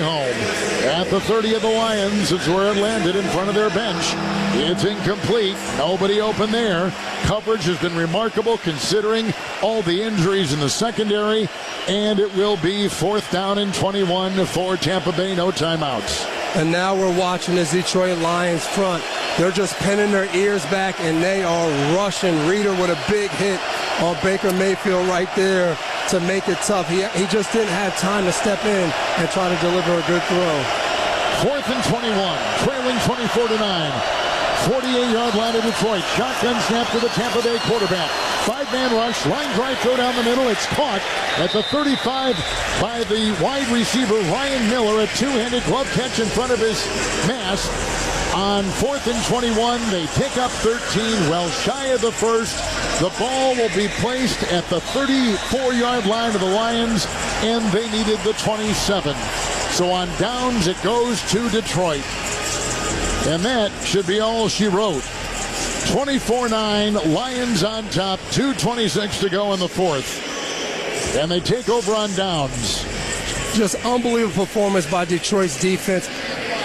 Home at the 30 of the Lions. It's where it landed in front of their bench. It's incomplete. Nobody open there. Coverage has been remarkable considering all the injuries in the secondary. And it will be 4th down and 21 for Tampa Bay. No timeouts. And now we're watching this Detroit Lions front. They're just pinning their ears back, and they are rushing. Reader with a big hit on Baker Mayfield right there to make it tough. He just didn't have time to step in and try to deliver a good throw. 4th and 21, trailing 24-9. 48-yard line of Detroit. Shotgun snap to the Tampa Bay quarterback. 5-man rush, line drive throw down the middle. It's caught at the 35 by the wide receiver Ryan Miller. A two-handed glove catch in front of his mask. On 4th and 21, they pick up 13, well shy of the first. The ball will be placed at the 34-yard line of the Lions, and they needed the 27. So on downs, it goes to Detroit. And that should be all she wrote. 24-9, Lions on top, 2:26 to go in the 4th. And they take over on downs. Just unbelievable performance by Detroit's defense.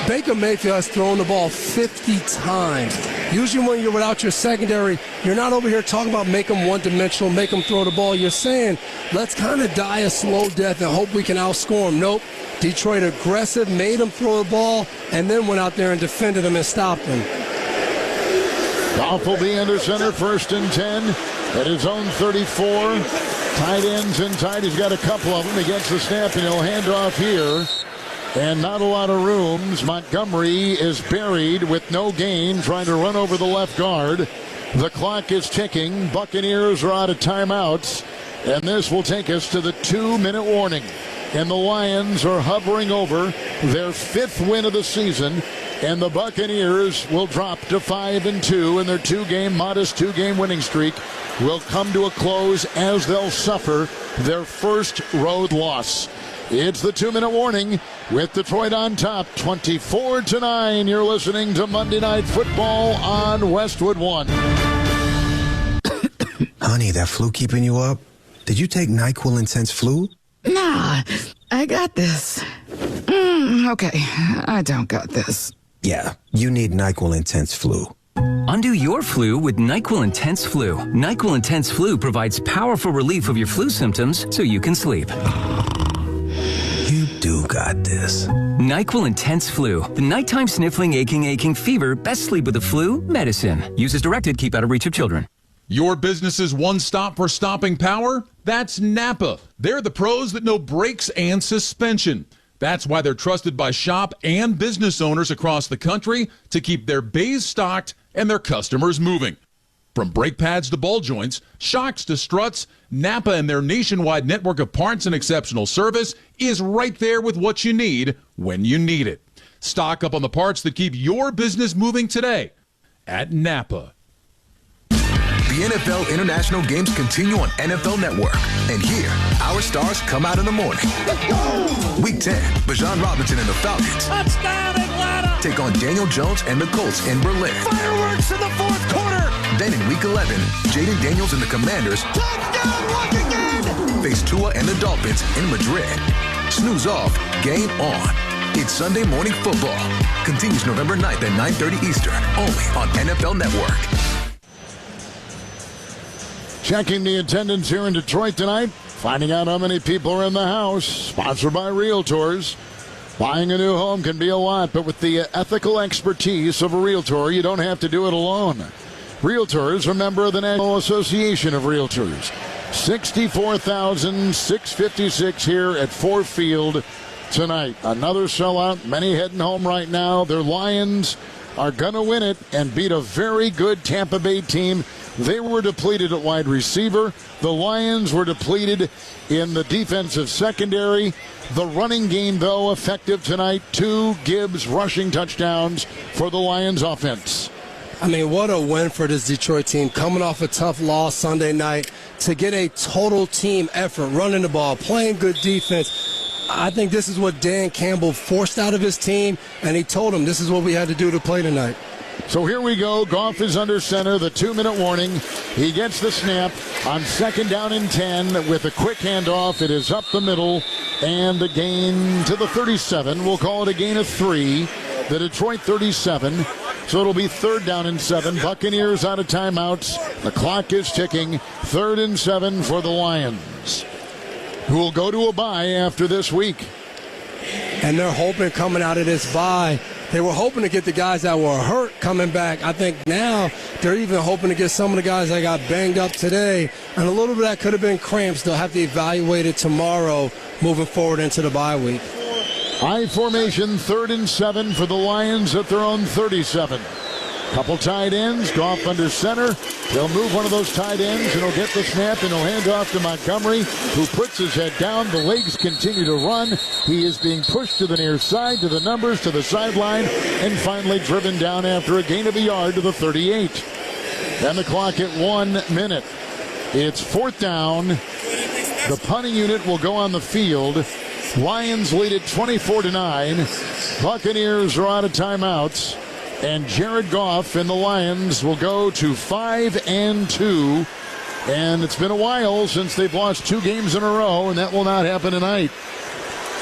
Baker Mayfield has thrown the ball 50 times. Usually when you're without your secondary, you're not over here talking about make them one-dimensional, make them throw the ball. You're saying, let's kind of die a slow death and hope we can outscore them. Nope. Detroit aggressive, made them throw the ball, and then went out there and defended them and stopped them. Goff will be under center, 1st and 10 at his own 34. Tight ends in tight. He's got a couple of them. He gets the snap, and he'll hand off here. And not a lot of rooms. Montgomery is buried with no gain, trying to run over the left guard. The clock is ticking. Buccaneers are out of timeouts. And this will take us to the 2-minute warning. And the Lions are hovering over their 5th win of the season. And the Buccaneers will drop to 5-2, and their modest two-game winning streak will come to a close as they'll suffer their first road loss. It's the 2-minute warning with Detroit on top, 24-9. You're listening to Monday Night Football on Westwood One. Honey, that flu keeping you up? Did you take NyQuil Intense Flu? Nah, I got this. Okay, I don't got this. Yeah, you need NyQuil Intense Flu. Undo your flu with NyQuil Intense Flu. NyQuil Intense Flu provides powerful relief of your flu symptoms so you can sleep. You do got this. NyQuil Intense Flu. The nighttime sniffling, aching fever. Best sleep with the flu medicine. Use as directed. Keep out of reach of children. Your business's one stop for stopping power? That's Napa. They're the pros that know brakes and suspension. That's why they're trusted by shop and business owners across the country to keep their bays stocked and their customers moving. From brake pads to ball joints, shocks to struts, Napa and their nationwide network of parts and exceptional service is right there with what you need when you need it. Stock up on the parts that keep your business moving today at Napa. The NFL international games continue on NFL Network. And here, our stars come out in the morning. Let's go! Week 10, Bijan Robinson and the Falcons. Touchdown, Atlanta! Take on Daniel Jones and the Colts in Berlin. Fireworks in the 4th quarter! Then in Week 11, Jaden Daniels and the Commanders. Touchdown, walk again! Face Tua and the Dolphins in Madrid. Snooze off, game on. It's Sunday Morning Football. Continues November 9th at 9:30 Eastern, only on NFL Network. Checking the attendance here in Detroit tonight, finding out how many people are in the house. Sponsored by Realtors. Buying a new home can be a lot, but with the ethical expertise of a realtor, you don't have to do it alone. Realtors are a member of the National Association of Realtors. 64,656 here at Ford Field tonight. Another sellout, many heading home right now. Their Lions are going to win it and beat a very good Tampa Bay team. They were depleted at wide receiver. The Lions were depleted in the defensive secondary. The running game, though, effective tonight. 2 Gibbs rushing touchdowns for the Lions offense. I mean, what a win for this Detroit team. Coming off a tough loss Sunday night to get a total team effort, running the ball, playing good defense. I think this is what Dan Campbell forced out of his team, and he told him this is what we had to do to play tonight. So here we go. Goff is under center. The 2-minute warning. He gets the snap on 2nd down and 10 with a quick handoff. It is up the middle And a gain to the 37. We'll call it a gain of 3. The Detroit 37. So it'll be 3rd down and 7. Buccaneers out of timeouts. The clock is ticking. 3rd and 7 for the Lions, who will go to a bye after this week. And they're hoping coming out of this bye, they were hoping to get the guys that were hurt coming back. I think now they're even hoping to get some of the guys that got banged up today. And a little bit of that could have been cramps. They'll have to evaluate it tomorrow moving forward into the bye week. I formation, 3rd and 7 for the Lions at their own 37. Couple tight ends, Goff under center. They'll move one of those tight ends, and he'll get the snap, and he'll hand off to Montgomery, who puts his head down. The legs continue to run. He is being pushed to the near side, to the numbers, to the sideline, and finally driven down after a gain of a yard to the 38. And the clock at 1 minute. It's 4th down. The punting unit will go on the field. Lions lead it 24-9. Buccaneers are out of timeouts. And Jared Goff and the Lions will go to 5-2. And it's been a while since they've lost 2 games in a row, and that will not happen tonight.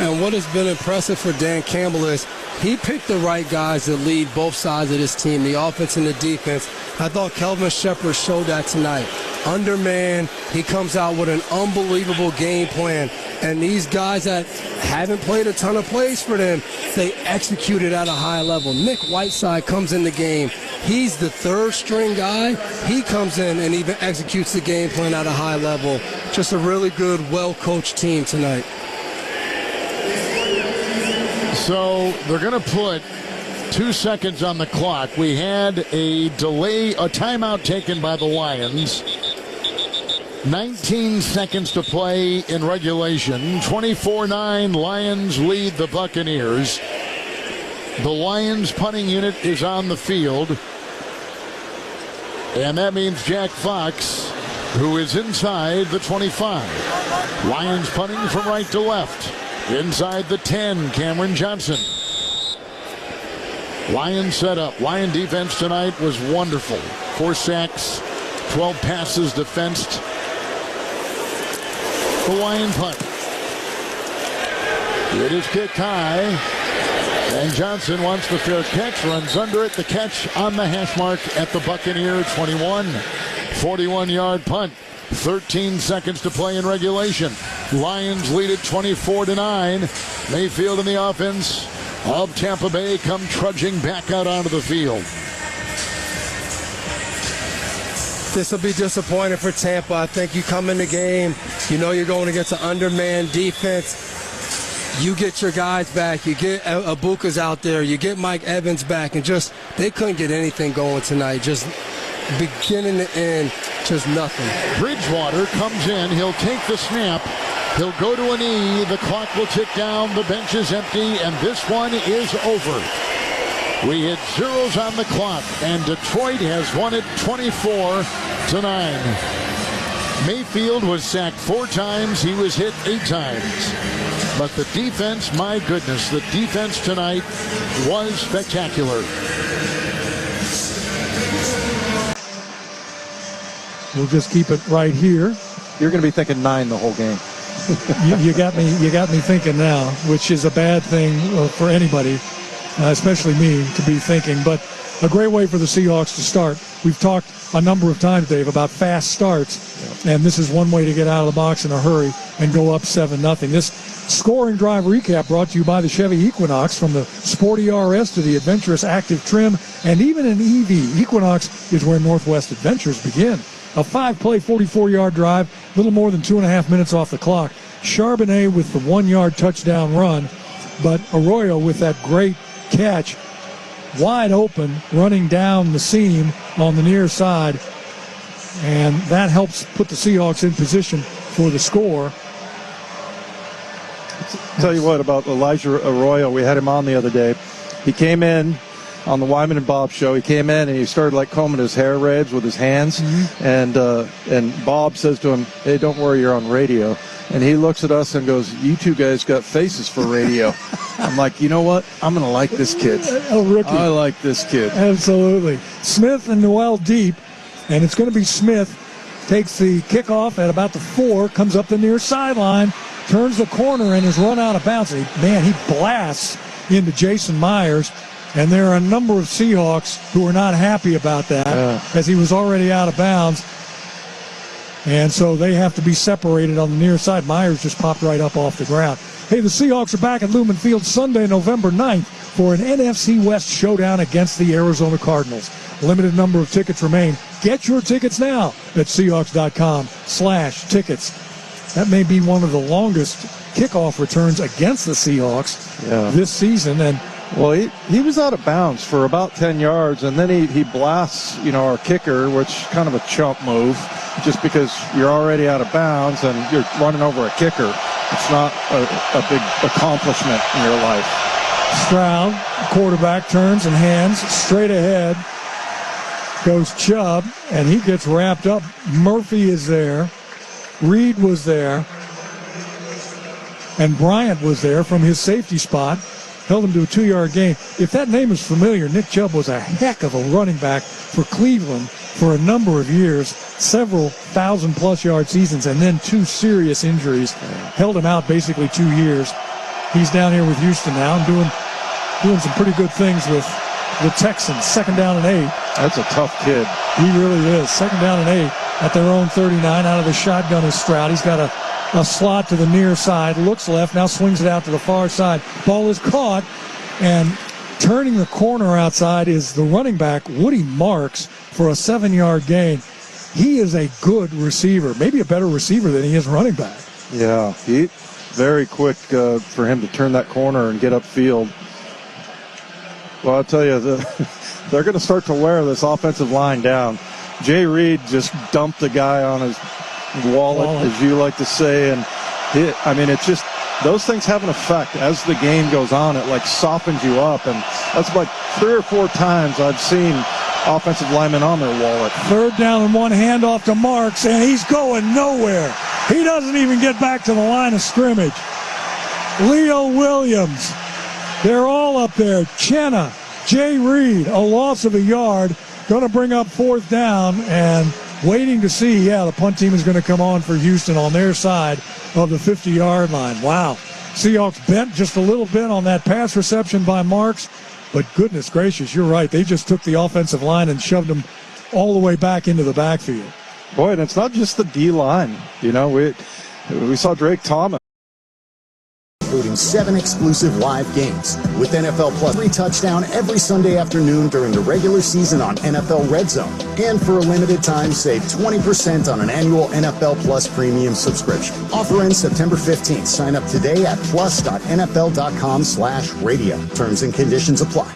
And what has been impressive for Dan Campbell is he picked the right guys that lead both sides of this team, the offense and the defense. I thought Kelvin Shepherd showed that tonight. Underman, he comes out with an unbelievable game plan. And these guys that haven't played a ton of plays for them, they executed at a high level. Nick Whiteside comes in the game. He's the 3rd string guy. He comes in and even executes the game plan at a high level. Just a really good, well-coached team tonight. So they're going to put 2 seconds on the clock. We had a delay, a timeout taken by the Lions. 19 seconds to play in regulation. 24-9, Lions lead the Buccaneers. The Lions punting unit is on the field. And that means Jack Fox, who is inside the 25. Lions punting from right to left. Inside the 10, Cameron Johnson. Lions set up. Lion defense tonight was wonderful. 4 sacks, 12 passes defensed. The Lion punt. It is kicked high. And Johnson wants the fair catch, runs under it. The catch on the hash mark at the Buccaneer 21. 41-yard punt. 13 seconds to play in regulation. Lions lead it 24-9. Mayfield and the offense of Tampa Bay come trudging back out onto the field. This will be disappointing for Tampa. I think you come in the game, you know you're going against an undermanned defense. You get your guys back. You get Abuka's out there. You get Mike Evans back. And just, they couldn't get anything going tonight. Just beginning to end, just nothing. Bridgewater comes in. He'll take the snap. He'll go to a knee. The clock will tick down. The bench is empty. And this one is over. We hit zeros on the clock, and Detroit has won it 24-9. Mayfield was sacked 4 times. He was hit 8 times. But the defense, my goodness, the defense tonight was spectacular. We'll just keep it right here. You're going to be thinking 9 the whole game. you got me thinking now, which is a bad thing for anybody. Especially me, to be thinking. But a great way for the Seahawks to start. We've talked a number of times, Dave, about fast starts, and this is one way to get out of the box in a hurry and go up 7-0. This scoring drive recap brought to you by the Chevy Equinox. From the sporty RS to the adventurous active trim, and even an EV, Equinox is where Northwest adventures begin. A 5-play, 44-yard drive, little more than 2.5 minutes off the clock. Charbonnet with the 1-yard touchdown run, but Arroyo with that great catch, wide open, running down the seam on the near side, and that helps put the Seahawks in position for the score. Tell you what about Elijah Arroyo. We had him on the other day. He came in on the Wyman and Bob show. He came in and he started like combing his hair reds with his hands, and Bob says to him, "Hey, don't worry, you're on radio." And he looks at us and goes, "You two guys got faces for radio." I'm like, you know what? I'm going to like this kid. A rookie. I like this kid. Absolutely. Smith and Noel deep, and it's going to be Smith. Takes the kickoff at about the 4, comes up the near sideline, turns the corner and is run out of bounds. Man, he blasts into Jason Myers, and there are a number of Seahawks who are not happy about that as he was already out of bounds. And so they have to be separated on the near side. Myers just popped right up off the ground. Hey, the Seahawks are back at Lumen Field Sunday, November 9th for an NFC West showdown against the Arizona Cardinals. Limited number of tickets remain. Get your tickets now at Seahawks.com/tickets. That may be one of the longest kickoff returns against the Seahawks this season. And well, he was out of bounds for about 10 yards, and then he blasts, our kicker, which kind of a chump move, just because you're already out of bounds and you're running over a kicker. It's not a big accomplishment in your life. Stroud, quarterback, turns and hands straight ahead. Goes Chubb, and he gets wrapped up. Murphy is there. Reed was there. And Bryant was there from his safety spot. Held him to a 2-yard gain. If that name is familiar, Nick Chubb was a heck of a running back for Cleveland for a number of years, several 1,000-plus yard seasons, and then 2 serious injuries. Held him out basically 2 years. He's down here with Houston now and doing some pretty good things with the Texans. 2nd down and 8. That's a tough kid. He really is. 2nd down and 8 at their own 39. Out of the shotgun is Stroud. He's got a slot to the near side, looks left, now swings it out to the far side. Ball is caught, and turning the corner outside is the running back, Woody Marks, for a 7-yard gain. He is a good receiver, maybe a better receiver than he is running back. Yeah, he very quick for him to turn that corner and get upfield. Well, I'll tell you, they're going to start to wear this offensive line down. Jay Reed just dumped the guy on his wallet, as you like to say, and it's just those things have an effect as the game goes on. It like softens you up, and that's like 3 or 4 times I've seen offensive linemen on their wallet. 3rd down and 1, handoff to Marks, and he's going nowhere. He doesn't even get back to the line of scrimmage. Leo Williams, they're all up there. Chenna, Jay Reed, a loss of a yard, going to bring up 4th down, and waiting to see, the punt team is going to come on for Houston on their side of the 50-yard line. Wow. Seahawks bent just a little bit on that pass reception by Marks, but goodness gracious, you're right. They just took the offensive line and shoved them all the way back into the backfield. Boy, and it's not just the D-line. We saw Drake Thomas. Including 7 exclusive live games with NFL Plus. Free touchdown every Sunday afternoon during the regular season on NFL Red Zone. And for a limited time, save 20% on an annual NFL Plus premium subscription. Offer ends September 15th. Sign up today at plus.nfl.com/radio. Terms and conditions apply.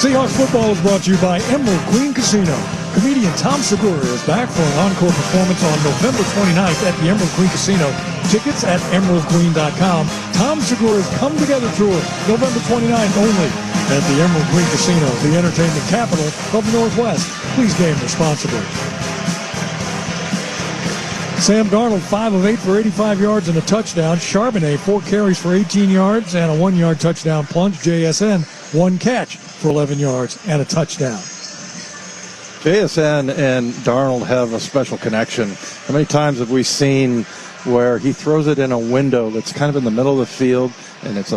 Seahawks football is brought to you by Emerald Queen Casino. Comedian Tom Segura is back for an encore performance on November 29th at the Emerald Queen Casino. Tickets at emeraldqueen.com. Tom Segura's Come Together Tour, November 29th only at the Emerald Queen Casino, the entertainment capital of the Northwest. Please game responsibly. Sam Darnold, 5 of 8 for 85 yards and a touchdown. Charbonnet, 4 carries for 18 yards and a 1-yard touchdown plunge. JSN, 1 catch for 11 yards and a touchdown. JSN and Darnold have a special connection. How many times have we seen where he throws it in a window that's kind of in the middle of the field, and it's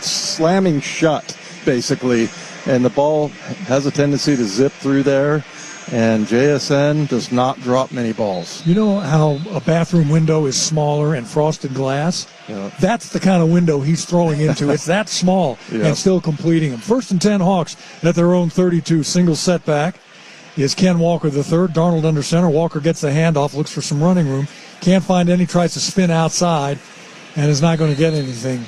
slamming shut, basically, and the ball has a tendency to zip through there, and JSN does not drop many balls. You know how a bathroom window is smaller and frosted glass? Yeah. That's the kind of window he's throwing into. It's that small and still completing them. 1st and 10 Hawks at their own 32. Single setback is Ken Walker the third. Darnold under center. Walker gets the handoff, looks for some running room. Can't find any, tries to spin outside, and is not going to get anything.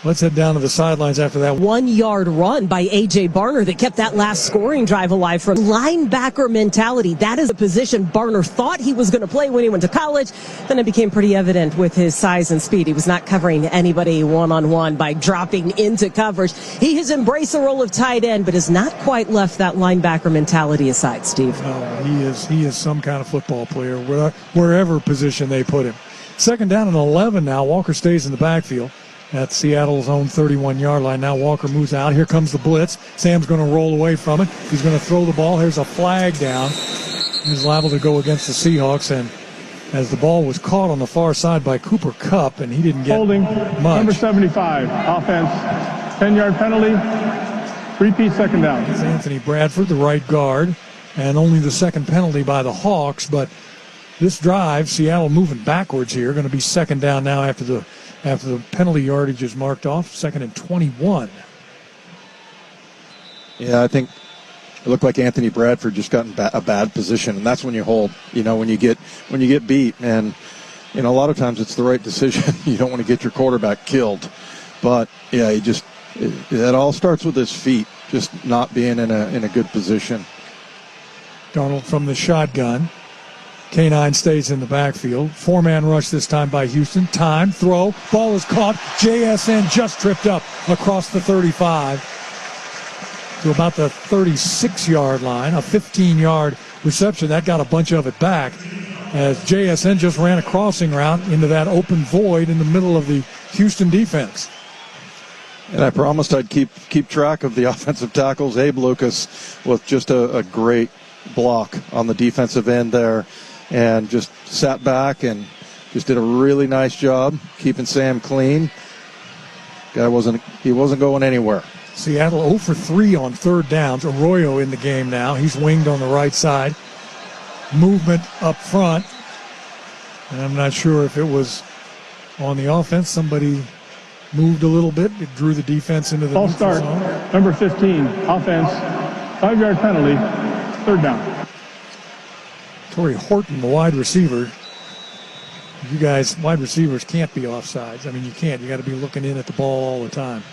Let's head down to the sidelines after that. 1-yard run by A.J. Barner that kept that last scoring drive alive. From linebacker mentality, that is a position Barner thought he was going to play when he went to college. Then it became pretty evident with his size and speed. He was not covering anybody one-on-one by dropping into coverage. He has embraced the role of tight end, but has not quite left that linebacker mentality aside, Steve. No, he is some kind of football player, wherever position they put him. 2nd down and 11 now. Walker stays in the backfield at Seattle's own 31-yard line. Now Walker moves out. Here comes the blitz. Sam's going to roll away from it. He's going to throw the ball. Here's a flag down. He's liable to go against the Seahawks, and as the ball was caught on the far side by Cooper Kupp, and he didn't get holding much. Number 75, offense, 10-yard penalty, repeat second down. It's Anthony Bradford, the right guard, and only the second penalty by the Hawks. But this drive, Seattle moving backwards here, going to be second down now after the penalty yardage is marked off, 2nd and 21. Yeah, I think it looked like Anthony Bradford just got in a bad position, and that's when you hold. When you get beat, and a lot of times it's the right decision. You don't want to get your quarterback killed, but yeah, it all starts with his feet, just not being in a good position. Darnold from the shotgun. K9 stays in the backfield. 4-man rush this time by Houston. Time, throw, ball is caught. JSN just tripped up across the 35 to about the 36-yard line. A 15-yard reception. That got a bunch of it back as JSN just ran a crossing route into that open void in the middle of the Houston defense. And I promised I'd keep track of the offensive tackles. Abe Lucas with just a great block on the defensive end there, and just sat back and just did a really nice job keeping Sam clean. Guy wasn't going anywhere. Seattle 0 for 3 on third downs. Arroyo in the game now. He's winged on the right side. Movement up front. And I'm not sure if it was on the offense. Somebody moved a little bit. It drew the defense into the neutral zone. Number 15, offense, 5-yard penalty, third down. Torrey Horton, the wide receiver. You guys, wide receivers can't be offsides. I mean, you can't. You got to be looking in at the ball all the time.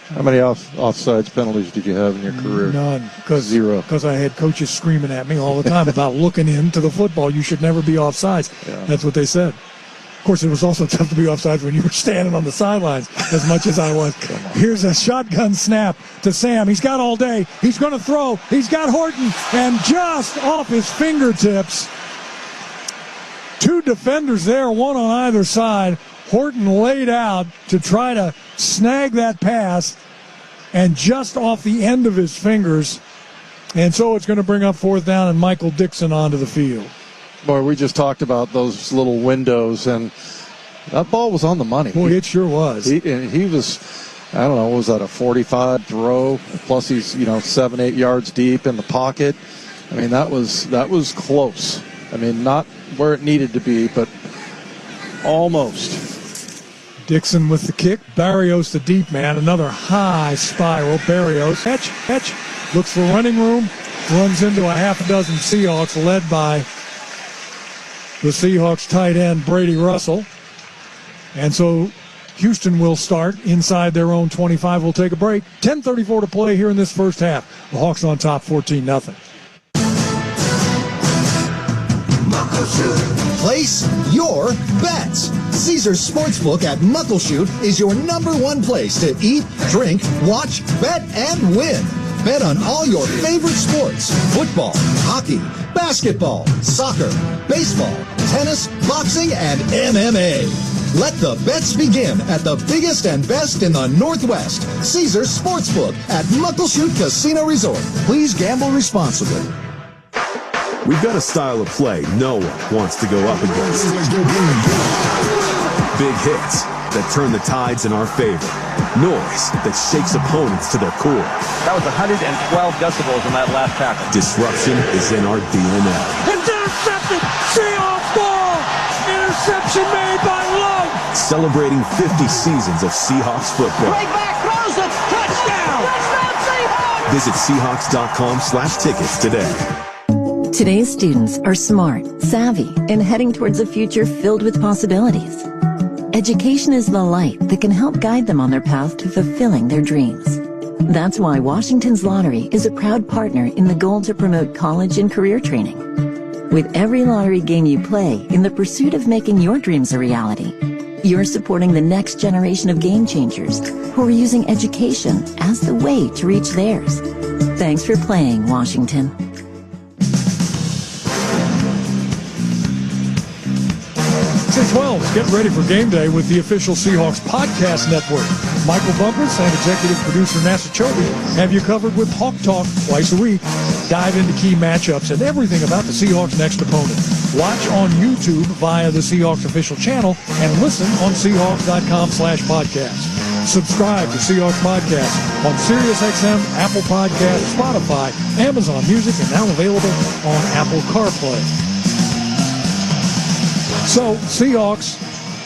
How many offsides penalties did you have in your career? None. Zero. Because I had coaches screaming at me all the time about looking into the football. You should never be offsides. Yeah. That's what they said. Of course, it was also tough to be offsides when you were standing on the sidelines as much as I was. Here's a shotgun snap to Sam. He's got all day. He's going to throw. He's got Horton. And just off his fingertips, 2 defenders there, one on either side. Horton laid out to try to snag that pass, and just off the end of his fingers. And so it's going to bring up fourth down and Michael Dixon onto the field. Boy, we just talked about those little windows, and that ball was on the money. Boy, it sure was. He was, I don't know, was that a 45 throw? Plus he's, 7-8 yards deep in the pocket. I mean, that was close. I mean, not where it needed to be, but almost. Dixon with the kick. Barrios the deep man. Another high spiral. Barrios. Catch. Looks for running room. Runs into a half a dozen Seahawks, led by the Seahawks tight end Brady Russell. And so Houston will start inside their own 25. We'll take a break. 10:34 to play here in this first half. The Hawks on top 14-0. Place your bets. Caesars Sportsbook at Muckleshoot is your #1 place to eat, drink, watch, bet, and win. Bet on all your favorite sports: football, hockey, basketball, soccer, baseball, tennis, boxing, and MMA. Let the bets begin at the biggest and best in the Northwest. Caesars Sportsbook at Muckleshoot Casino Resort. Please gamble responsibly. We've got a style of play no one wants to go up against. Big hits that turn the tides in our favor. Noise that shakes opponents to their core. That was 112 decibels in that last tackle. Disruption is in our DNA. Intercepted! Seahawks ball! Interception made by Love! Celebrating 50 seasons of Seahawks football. Right back, throws it! Touchdown! Touchdown Seahawks! Visit Seahawks.com/tickets today. Today's students are smart, savvy, and heading towards a future filled with possibilities. Education is the light that can help guide them on their path to fulfilling their dreams. That's why Washington's Lottery is a proud partner in the goal to promote college and career training. With every lottery game you play in the pursuit of making your dreams a reality, you're supporting the next generation of game changers who are using education as the way to reach theirs. Thanks for playing, Washington. 12. Get ready for game day with the official Seahawks podcast network. Michael Bumpus and executive producer Nasa Chobe have you covered with Hawk Talk twice a week. dive into key matchups and everything about the Seahawks' next opponent. Watch on YouTube via the Seahawks official channel and listen on Seahawks.com/podcast. Subscribe to Seahawks Podcast on SiriusXM, Apple Podcasts, Spotify, Amazon Music, and now available on Apple CarPlay. So, Seahawks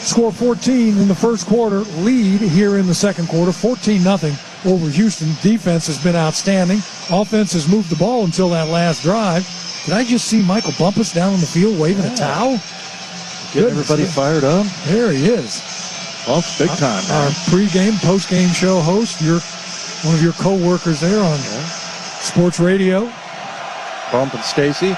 score 14 in the first quarter, lead here in the second quarter, 14-0 over Houston. Defense has been outstanding. Offense has moved the ball until that last drive. Did I just see Michael Bumpus down on the field waving a towel? Get everybody fired up. There he is. Well, big time. Our pregame, postgame show host, one of your co-workers there on Sports Radio. Bump and Stacy,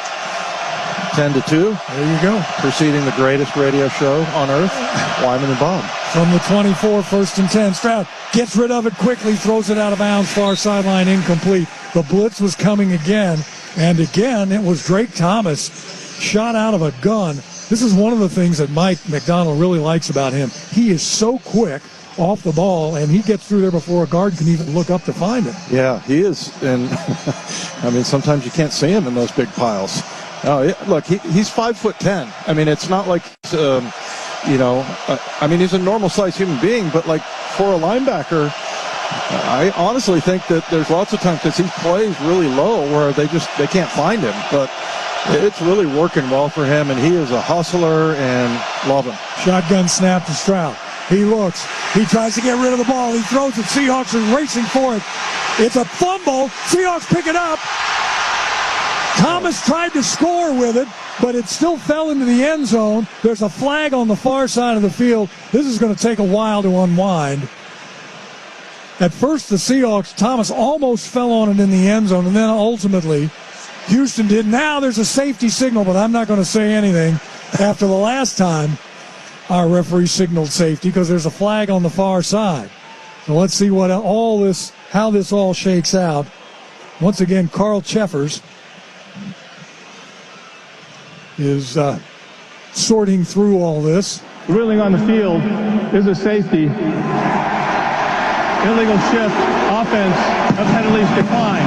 10-2. There you go. Preceding the greatest radio show on earth, Wyman and Bob. From the 24, 1st and 10. Stroud gets rid of it quickly, throws it out of bounds, far sideline, incomplete. The blitz was coming again, and again it was Drake Thomas, shot out of a gun. This is one of the things that Mike McDonald really likes about him. He is so quick off the ball, and he gets through there before a guard can even look up to find him. Yeah, he is. And, I mean, sometimes you can't see him in those big piles. Look, he's 5'10". I mean, it's not like, I mean, he's a normal-sized human being, but, like, for a linebacker, I honestly think that there's lots of times because he plays really low where they can't find him. But it's really working well for him, and he is a hustler, and love him. Shotgun snap to Stroud. He looks. He tries to get rid of the ball. He throws it. Seahawks are racing for it. It's a fumble. Seahawks pick it up. Thomas tried to score with it, but it still fell into the end zone. There's a flag on the far side of the field. This is going to take a while to unwind. At first, the Seahawks, Thomas almost fell on it in the end zone, and then ultimately Houston did. Now there's a safety signal, but I'm not going to say anything after the last time our referee signaled safety because there's a flag on the far side. So let's see how this all shakes out. Once again, Carl Cheffers is sorting through all this. The ruling on the field is a safety. Illegal shift, offense, of penalties decline.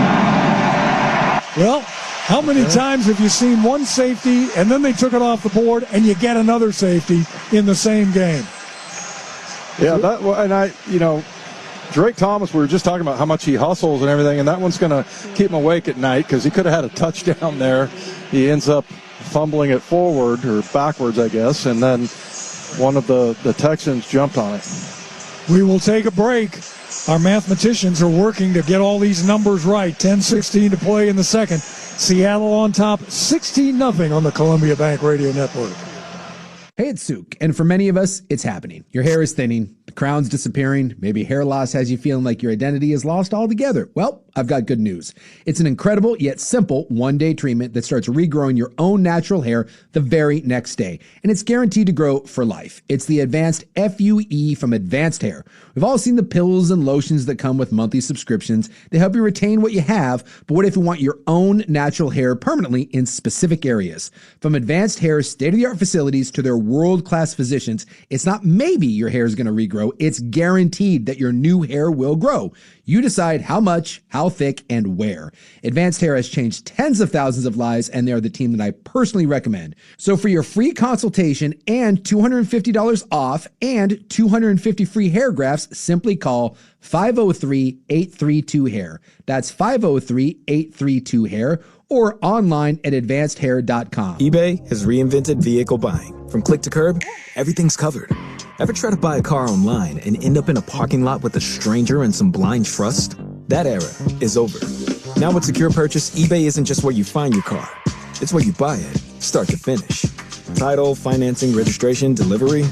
Well, how many times have you seen one safety and then they took it off the board and you get another safety in the same game? Yeah, Drake Thomas, we were just talking about how much he hustles and everything, and that one's going to keep him awake at night because he could have had a touchdown there. He ends up fumbling it forward or backwards, I guess, and then one of the Texans jumped on it. We will take a break. Our mathematicians are working to get all these numbers right. 10-16 to play in the second. Seattle on top, 16-0 on the Columbia Bank Radio Network. Hey, it's Souk, and for many of us, it's happening. Your hair is thinning, the crown's disappearing, maybe hair loss has you feeling like your identity is lost altogether. Well, I've got good news. It's an incredible yet simple one-day treatment that starts regrowing your own natural hair the very next day, and it's guaranteed to grow for life. It's the Advanced FUE from Advanced Hair. We've all seen the pills and lotions that come with monthly subscriptions. They help you retain what you have, but what if you want your own natural hair permanently in specific areas? From Advanced Hair's state-of-the-art facilities to their world-class physicians, it's not maybe your hair is going to regrow, it's guaranteed that your new hair will grow. You decide how much, how thick, and where. Advanced Hair has changed tens of thousands of lives, and they are the team that I personally recommend. So for your free consultation and $250 off and 250 free hair grafts, simply call 503-832-HAIR. That's 503-832-HAIR or online at advancedhair.com. eBay has reinvented vehicle buying. From click to curb, everything's covered. Ever try to buy a car online and end up in a parking lot with a stranger and some blind trust? That era is over. Now with Secure Purchase, eBay isn't just where you find your car. It's where you buy it, start to finish. Title, financing, registration, delivery,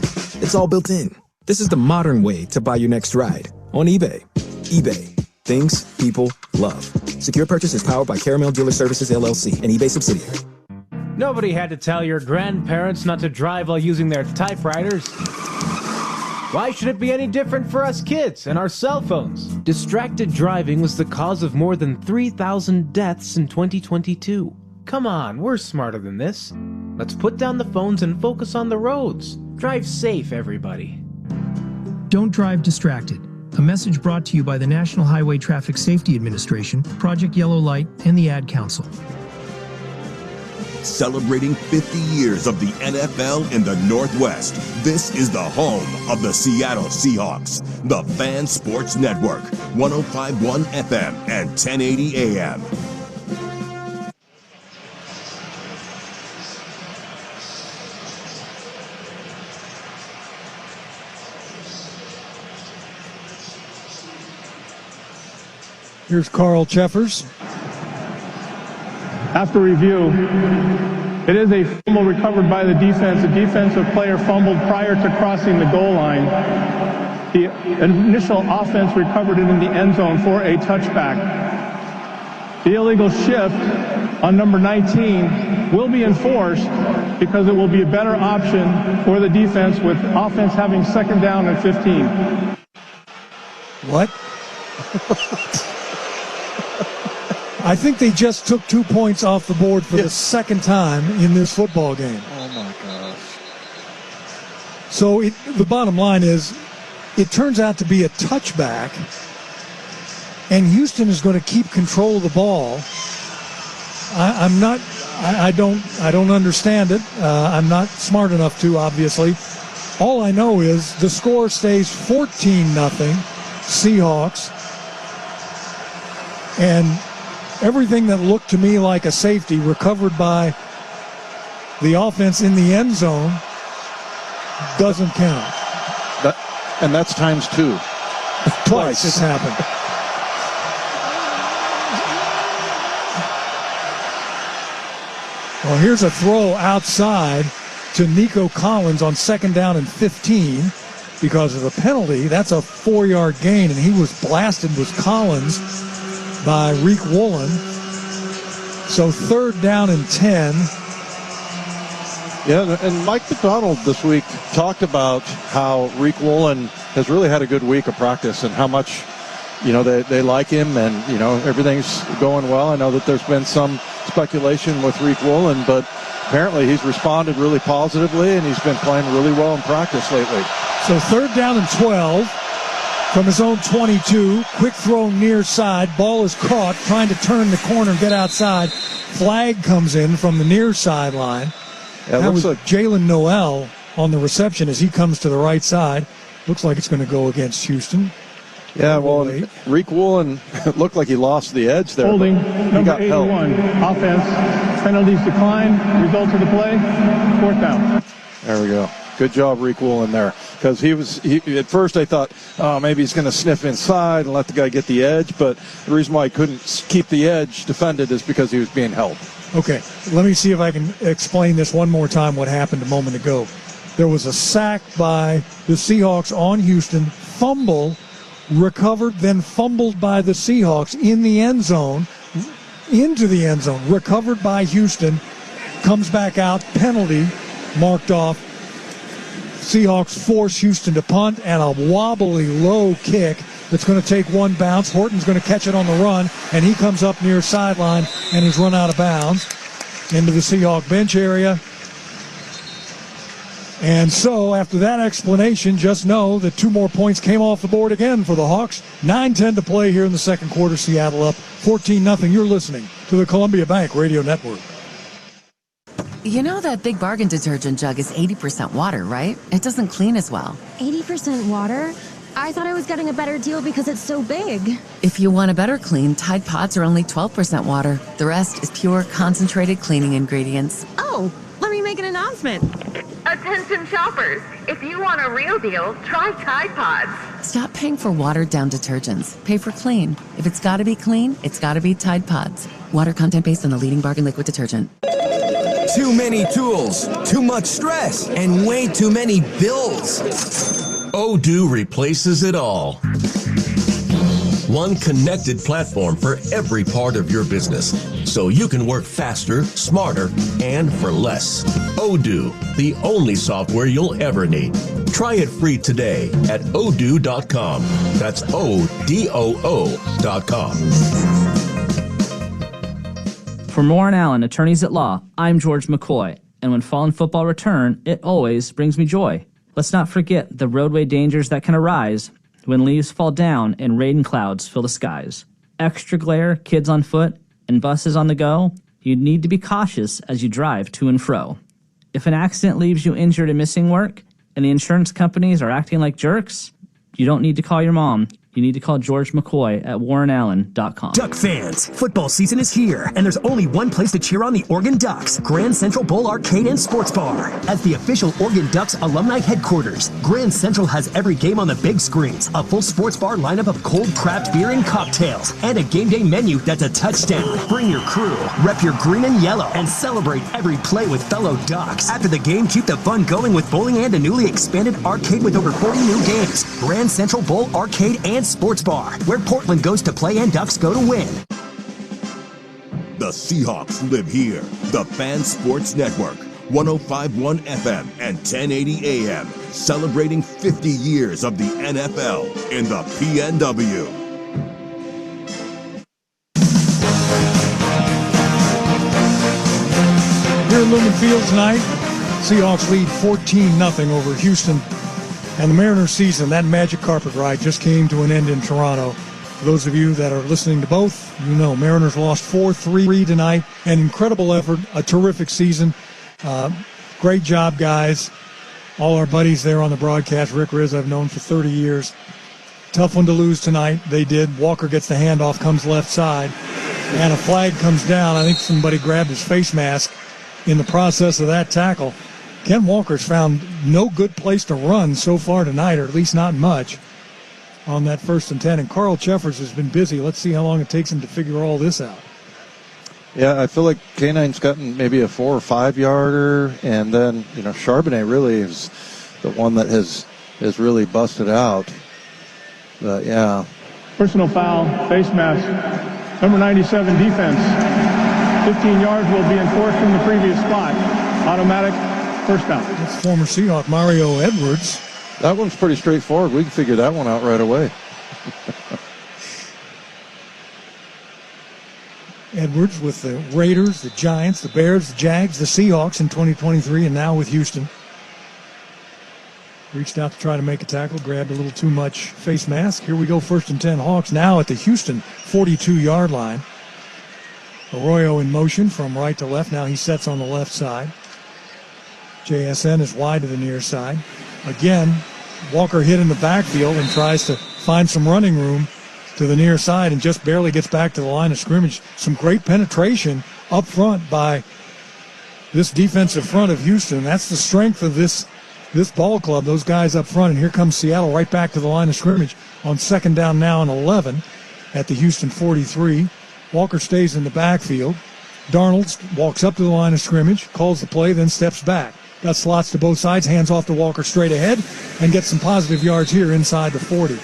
it's all built in. This is the modern way to buy your next ride on eBay. eBay. Things people love. Secure Purchase is powered by Caramel Dealer Services, LLC, an eBay subsidiary. Nobody had to tell your grandparents not to drive while using their typewriters. Why should it be any different for us kids and our cell phones? Distracted driving was the cause of more than 3,000 deaths in 2022. Come on, we're smarter than this. Let's put down the phones and focus on the roads. Drive safe, everybody. Don't drive distracted. A message brought to you by the National Highway Traffic Safety Administration, Project Yellow Light, and the Ad Council. Celebrating 50 years of the NFL in the Northwest, this is the home of the Seattle Seahawks. The Fan Sports Network, 105.1 FM and 1080 AM. Here's Carl Cheffers. After review, it is a fumble recovered by the defense. The defensive player fumbled prior to crossing the goal line. The initial offense recovered it in the end zone for a touchback. The illegal shift on number 19 will be enforced because it will be a better option for the defense with offense having second down and 15. What? I think they just took 2 points off the board for the second time in this football game. Oh, my gosh. So the bottom line is it turns out to be a touchback, and Houston is going to keep control of the ball. I don't understand it. I'm not smart enough to, obviously. All I know is the score stays 14-0 Seahawks, and everything that looked to me like a safety recovered by the offense in the end zone doesn't count. And that's times two. Twice it's happened. Well, here's a throw outside to Nico Collins on second down and 15 because of the penalty. That's a 4-yard gain, and he was blasted with Collins by Reek Woolen. So third down and 10. Yeah, and Mike McDonald this week talked about how Reek Woolen has really had a good week of practice and how much, they like him and, everything's going well. I know that there's been some speculation with Reek Woolen, but apparently he's responded really positively and he's been playing really well in practice lately. So third down and 12 from his own 22. Quick throw near side. Ball is caught, trying to turn the corner and get outside. Flag comes in from the near sideline. Yeah, that was like Jalen Noel on the reception as he comes to the right side. Looks like it's going to go against Houston. Yeah, well, Reek Woolen looked like he lost the edge there. Holding, number 81. Help. Offense, penalties decline. Results of the play, fourth down. There we go. Good job, Reek Woolen there. Because he at first I thought, maybe he's going to sniff inside and let the guy get the edge. But the reason why he couldn't keep the edge defended is because he was being held. Okay, let me see if I can explain this one more time what happened a moment ago. There was a sack by the Seahawks on Houston, fumble, recovered, then fumbled by the Seahawks in the end zone, into the end zone, recovered by Houston, comes back out, penalty marked off. Seahawks force Houston to punt, and a wobbly low kick that's going to take one bounce. Horton's going to catch it on the run, and he comes up near sideline and is run out of bounds into the Seahawk bench area. And so after that explanation, just know that 2 more points came off the board again for the Hawks. 9:10 to play here in the second quarter. Seattle up 14-0. You're listening to the Columbia Bank Radio Network. You know that Big Bargain detergent jug is 80% water, right? It doesn't clean as well. 80% water? I thought I was getting a better deal because it's so big. If you want a better clean, Tide Pods are only 12% water. The rest is pure, concentrated cleaning ingredients. Oh, let me make an announcement. Attention shoppers, if you want a real deal, try Tide Pods. Stop paying for watered-down detergents. Pay for clean. If it's got to be clean, it's got to be Tide Pods. Water content based on the leading bargain liquid detergent. Too many tools, too much stress, and way too many bills. Odoo replaces it all. One connected platform for every part of your business, so you can work faster, smarter, and for less. Odoo, the only software you'll ever need. Try it free today at odoo.com. That's ODOO.com. For Moore & Allen, Attorneys at Law, I'm George McCoy, and when fall and football return, it always brings me joy. Let's not forget the roadway dangers that can arise when leaves fall down and rain clouds fill the skies. Extra glare, kids on foot, and buses on the go, you need to be cautious as you drive to and fro. If an accident leaves you injured and missing work, and the insurance companies are acting like jerks, you don't need to call your mom. You need to call George McCoy at warrenallen.com. Duck fans, football season is here, and there's only one place to cheer on the Oregon Ducks, Grand Central Bowl Arcade and Sports Bar. As the official Oregon Ducks alumni headquarters, Grand Central has every game on the big screens, a full sports bar lineup of cold craft beer and cocktails, and a game day menu that's a touchdown. Bring your crew, rep your green and yellow, and celebrate every play with fellow Ducks. After the game, keep the fun going with bowling and a newly expanded arcade with over 40 new games. Grand Central Bowl Arcade and Sports Bar, where Portland goes to play and Ducks go to win. The Seahawks live here. The Fan Sports Network, 105.1 FM and 1080 AM, celebrating 50 years of the NFL in the PNW. Here at Lumen Field tonight, Seahawks lead 14-0 over Houston. And the Mariners season, that magic carpet ride, just came to an end in Toronto. For those of you that are listening to both, you know Mariners lost 4-3 tonight. An incredible effort, a terrific season. Great job, guys. All our buddies there on the broadcast. Rick Riz, I've known for 30 years. Tough one to lose tonight. They did. Walker gets the handoff, comes left side, and a flag comes down. I think somebody grabbed his face mask in the process of that tackle. Ken Walker's found no good place to run so far tonight, or at least not much, on that 1st and 10. And Carl Cheffers has been busy. Let's see how long it takes him to figure all this out. Yeah, I feel like K9's gotten maybe a 4 or 5 yarder, and then, Charbonnet really is the one that has really busted out. But, yeah. Personal foul, face mask, number 97 defense. 15 yards will be enforced from the previous spot. Automatic. First down. That's former Seahawk Mario Edwards. That one's pretty straightforward. We can figure that one out right away. Edwards with the Raiders, the Giants, the Bears, the Jags, the Seahawks in 2023, and now with Houston. Reached out to try to make a tackle, grabbed a little too much face mask. Here we go, 1st and 10 Hawks, now at the Houston 42-yard line. Arroyo in motion from right to left. Now he sets on the left side. JSN is wide to the near side. Again, Walker hit in the backfield and tries to find some running room to the near side and just barely gets back to the line of scrimmage. Some great penetration up front by this defensive front of Houston. That's the strength of this ball club, those guys up front. And here comes Seattle right back to the line of scrimmage on 2nd down now and 11 at the Houston 43. Walker stays in the backfield. Darnold walks up to the line of scrimmage, calls the play, then steps back. Got slots to both sides, hands off to Walker straight ahead, and gets some positive yards here inside the 40.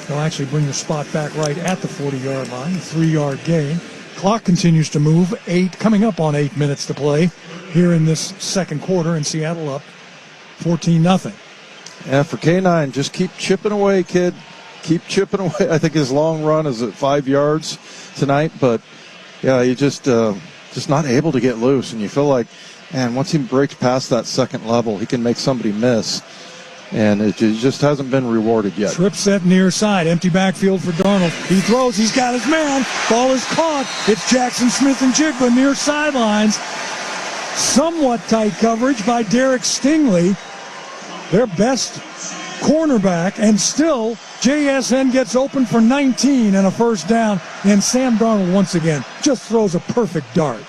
They'll actually bring the spot back right at the 40-yard line, a 3-yard gain. Clock continues to move, coming up on 8 minutes to play here in this second quarter, and Seattle up 14-0. Yeah, for K9, just keep chipping away, kid. Keep chipping away. I think his long run is at 5 yards tonight, but, yeah, you just not able to get loose, and you feel like, and once he breaks past that second level, he can make somebody miss. And it just hasn't been rewarded yet. Trip set near side. Empty backfield for Darnold. He throws. He's got his man. Ball is caught. It's Jaxon Smith-Njigba near sidelines. Somewhat tight coverage by Derek Stingley, their best cornerback. And still, JSN gets open for 19 and a first down. And Sam Darnold once again just throws a perfect dart.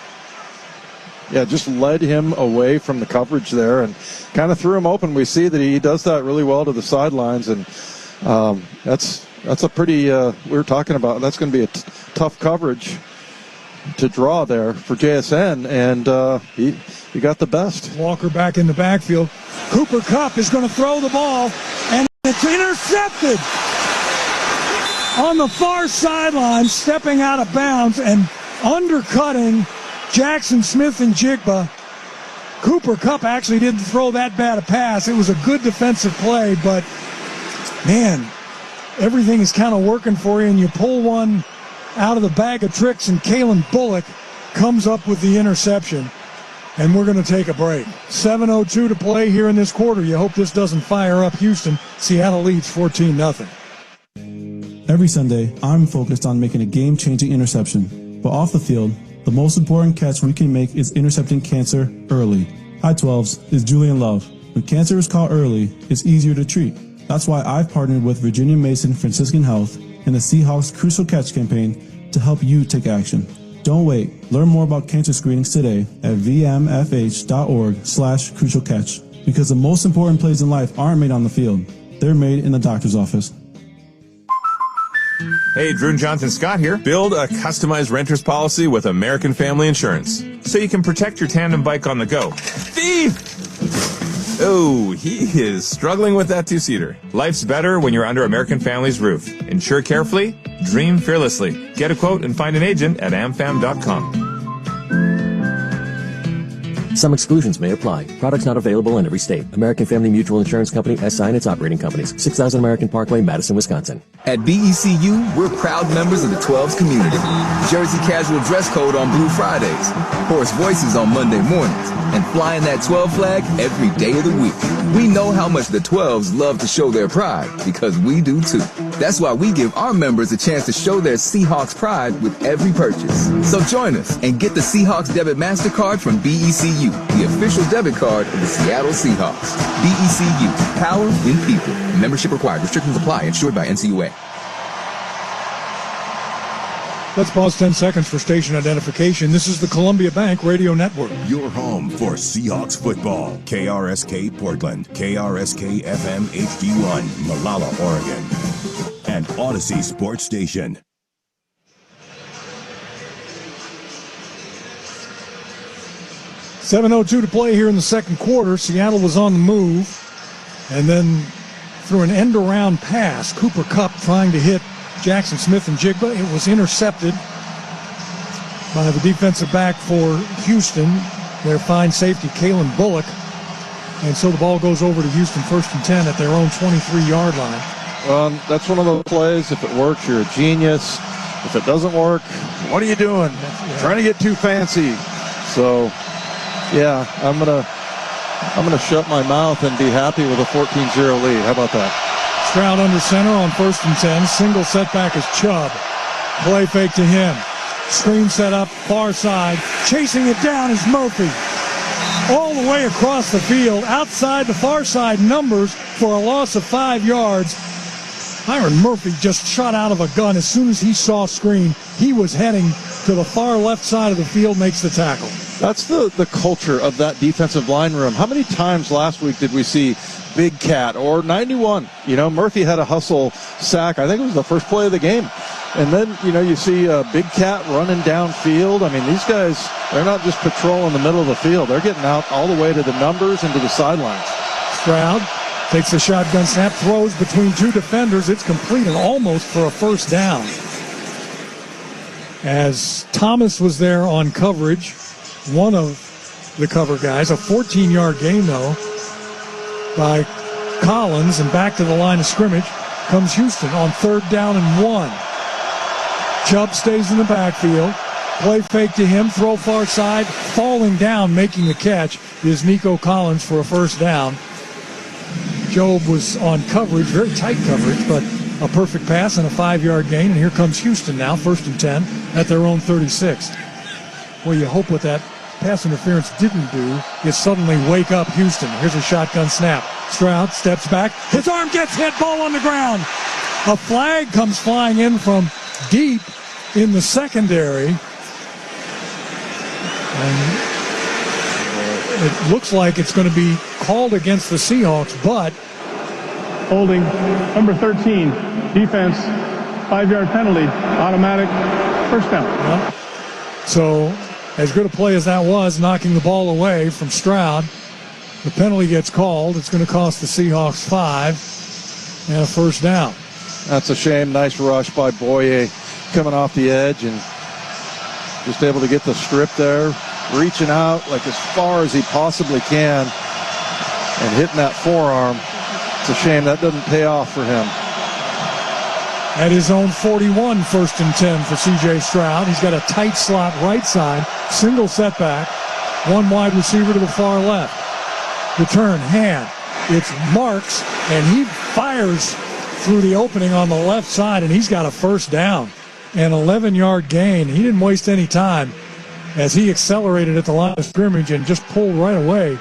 Yeah, just led him away from the coverage there and kind of threw him open. We see that he does that really well to the sidelines, and that's a pretty, we were talking about, that's going to be a tough coverage to draw there for JSN, and he got the best. Walker back in the backfield. Cooper Kupp is going to throw the ball, and it's intercepted on the far sideline, stepping out of bounds and undercutting Jaxon Smith-Njigba. Cooper Kupp actually didn't throw that bad a pass. It was a good defensive play, but, man, everything is kind of working for you, and you pull one out of the bag of tricks, and Kalen Bullock comes up with the interception. And we're going to take a break. 7:02 to play here in this quarter. You hope this doesn't fire up Houston. Seattle leads 14-0. Every Sunday, I'm focused on making a game-changing interception. But off the field, the most important catch we can make is intercepting cancer early. Hi 12s, is Julian Love. When cancer is caught early, it's easier to treat. That's why I've partnered with Virginia Mason Franciscan Health and the Seahawks Crucial Catch campaign to help you take action. Don't wait. Learn more about cancer screenings today at vmfh.org/crucialcatch. Because the most important plays in life aren't made on the field. They're made in the doctor's office. Hey, Drew Johnson Scott here. Build a customized renter's policy with American Family Insurance so you can protect your tandem bike on the go. Thief! Oh, he is struggling with that two-seater. Life's better when you're under American Family's roof. Insure carefully, dream fearlessly. Get a quote and find an agent at amfam.com. Some exclusions may apply. Products not available in every state. American Family Mutual Insurance Company, SI and its operating companies. 6000 American Parkway, Madison, Wisconsin. At BECU, we're proud members of the 12s community. Jersey casual dress code on Blue Fridays, hoarse voices on Monday mornings, and flying that 12 flag every day of the week. We know how much the 12s love to show their pride, because we do too. That's why we give our members a chance to show their Seahawks pride with every purchase. So join us and get the Seahawks Debit MasterCard from BECU, the official debit card of the Seattle Seahawks. BECU, power in people. Membership required. Restrictions apply. Insured by NCUA. Let's pause 10 seconds for station identification. This is the Columbia Bank Radio Network. Your home for Seahawks football. KRSK Portland, KRSK FM HD1, Malala, Oregon, and Odyssey Sports Station. .702 to play here in the second quarter. Seattle was on the move, and then through an end-around pass, Cooper Kupp trying to hit Jackson Smith and Njigba. It was intercepted by the defensive back for Houston, their fine safety, Kalen Bullock. And so the ball goes over to Houston 1st and 10 at their own 23-yard line. That's one of those plays. If it works, you're a genius. If it doesn't work, what are you doing? Trying to get too fancy. So, yeah, I'm gonna shut my mouth and be happy with a 14-0 lead. How about that? Stroud under center on 1st and 10. Single setback is Chubb. Play fake to him. Screen set up, far side. Chasing it down is Murphy. All the way across the field, outside the far side numbers for a loss of 5 yards. Myron Murphy just shot out of a gun. As soon as he saw screen, he was heading to the far left side of the field, makes the tackle. That's the culture of that defensive line room. How many times last week did we see Big Cat or 91? Murphy had a hustle sack. I think it was the first play of the game. And then, you see Big Cat running downfield. I mean, these guys, they're not just patrolling the middle of the field. They're getting out all the way to the numbers and to the sidelines. Stroud takes a shotgun snap, throws between two defenders. It's complete and almost for a first down. As Thomas was there on coverage, one of the cover guys, a 14-yard gain, though, by Collins, and back to the line of scrimmage comes Houston on 3rd down and 1. Chubb stays in the backfield. Play fake to him, throw far side, falling down, making the catch is Nico Collins for a first down. Job was on coverage, very tight coverage, but a perfect pass and a 5-yard gain. And here comes Houston now, 1st and 10 at their own 36. Well, you hope what that pass interference didn't do is suddenly wake up Houston. Here's a shotgun snap. Stroud steps back. His arm gets hit, ball on the ground. A flag comes flying in from deep in the secondary. And it looks like it's going to be called against the Seahawks, but holding number 13, defense, 5-yard penalty, automatic first down. Yeah. So as good a play as that was, knocking the ball away from Stroud, the penalty gets called. It's going to cost the Seahawks 5 and a first down. That's a shame. Nice rush by Boye coming off the edge and just able to get the strip there, reaching out like as far as he possibly can and hitting that forearm. It's a shame that doesn't pay off for him. At his own 41, 1st and 10 for C.J. Stroud. He's got a tight slot right side, single setback. One wide receiver to the far left. Return, hand. It's Marks, and he fires through the opening on the left side, and he's got a first down. An 11-yard gain. He didn't waste any time as he accelerated at the line of scrimmage and just pulled right away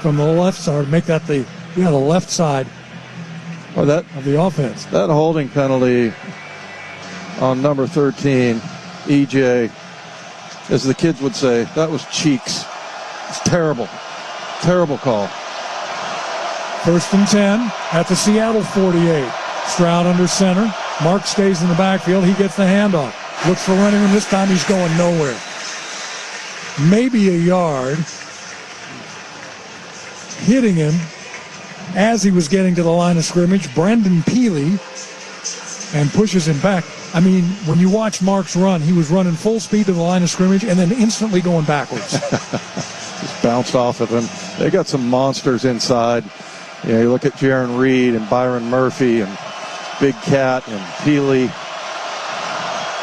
from the left side, make that the left side of the offense. That holding penalty on number 13, EJ, as the kids would say, that was cheeks. It's terrible. Terrible call. 1st and 10 at the Seattle 48. Stroud under center. Mark stays in the backfield. He gets the handoff. Looks for running room. This time he's going nowhere. Maybe a yard. Hitting him as he was getting to the line of scrimmage. Brendan Peely, and pushes him back. I mean, when you watch Mark's run, he was running full speed to the line of scrimmage and then instantly going backwards. Just bounced off of him. They got some monsters inside. You know, you look at Jaron Reed and Byron Murphy and Big Cat and Peely.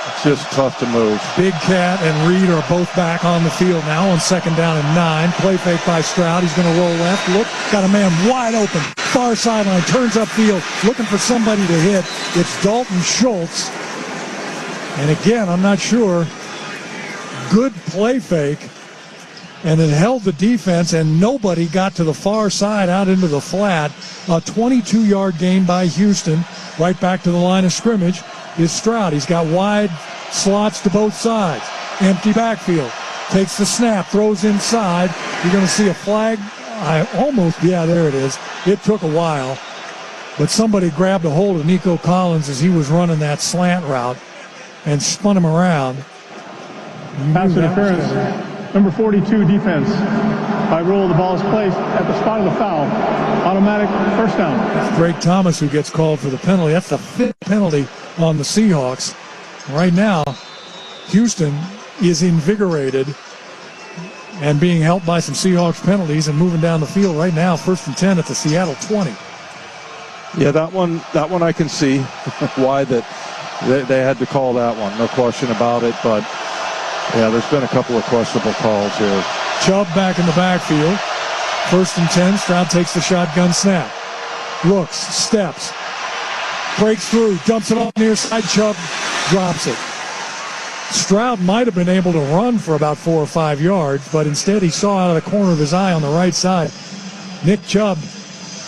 It's just tough to move. Big Cat and Reed are both back on the field now on 2nd down and 9. Play fake by Stroud. He's going to roll left. Look, got a man wide open. Far sideline, turns upfield, looking for somebody to hit. It's Dalton Schultz. And again, I'm not sure. Good play fake. And it held the defense, and nobody got to the far side out into the flat. A 22-yard gain by Houston. Right back to the line of scrimmage is Stroud. He's got wide slots to both sides. Empty backfield. Takes the snap, throws inside. You're going to see a flag. There it is. It took a while. But somebody grabbed a hold of Nico Collins as he was running that slant route and spun him around. Pass interference. Number 42 defense. By rule, the ball is placed at the spot of the foul. Automatic first down. It's Drake Thomas who gets called for the penalty. That's the 5th penalty on the Seahawks. Right now, Houston is invigorated and being helped by some Seahawks penalties and moving down the field right now. 1st and 10 at the Seattle 20. Yeah, that one I can see why that they had to call that one. No question about it, but yeah, there's been a couple of questionable calls here. Chubb back in the backfield. 1st and 10. Stroud takes the shotgun snap. Looks, steps, breaks through, dumps it off near side. Chubb drops it. Stroud might have been able to run for about 4 or 5 yards, but instead he saw out of the corner of his eye on the right side Nick Chubb,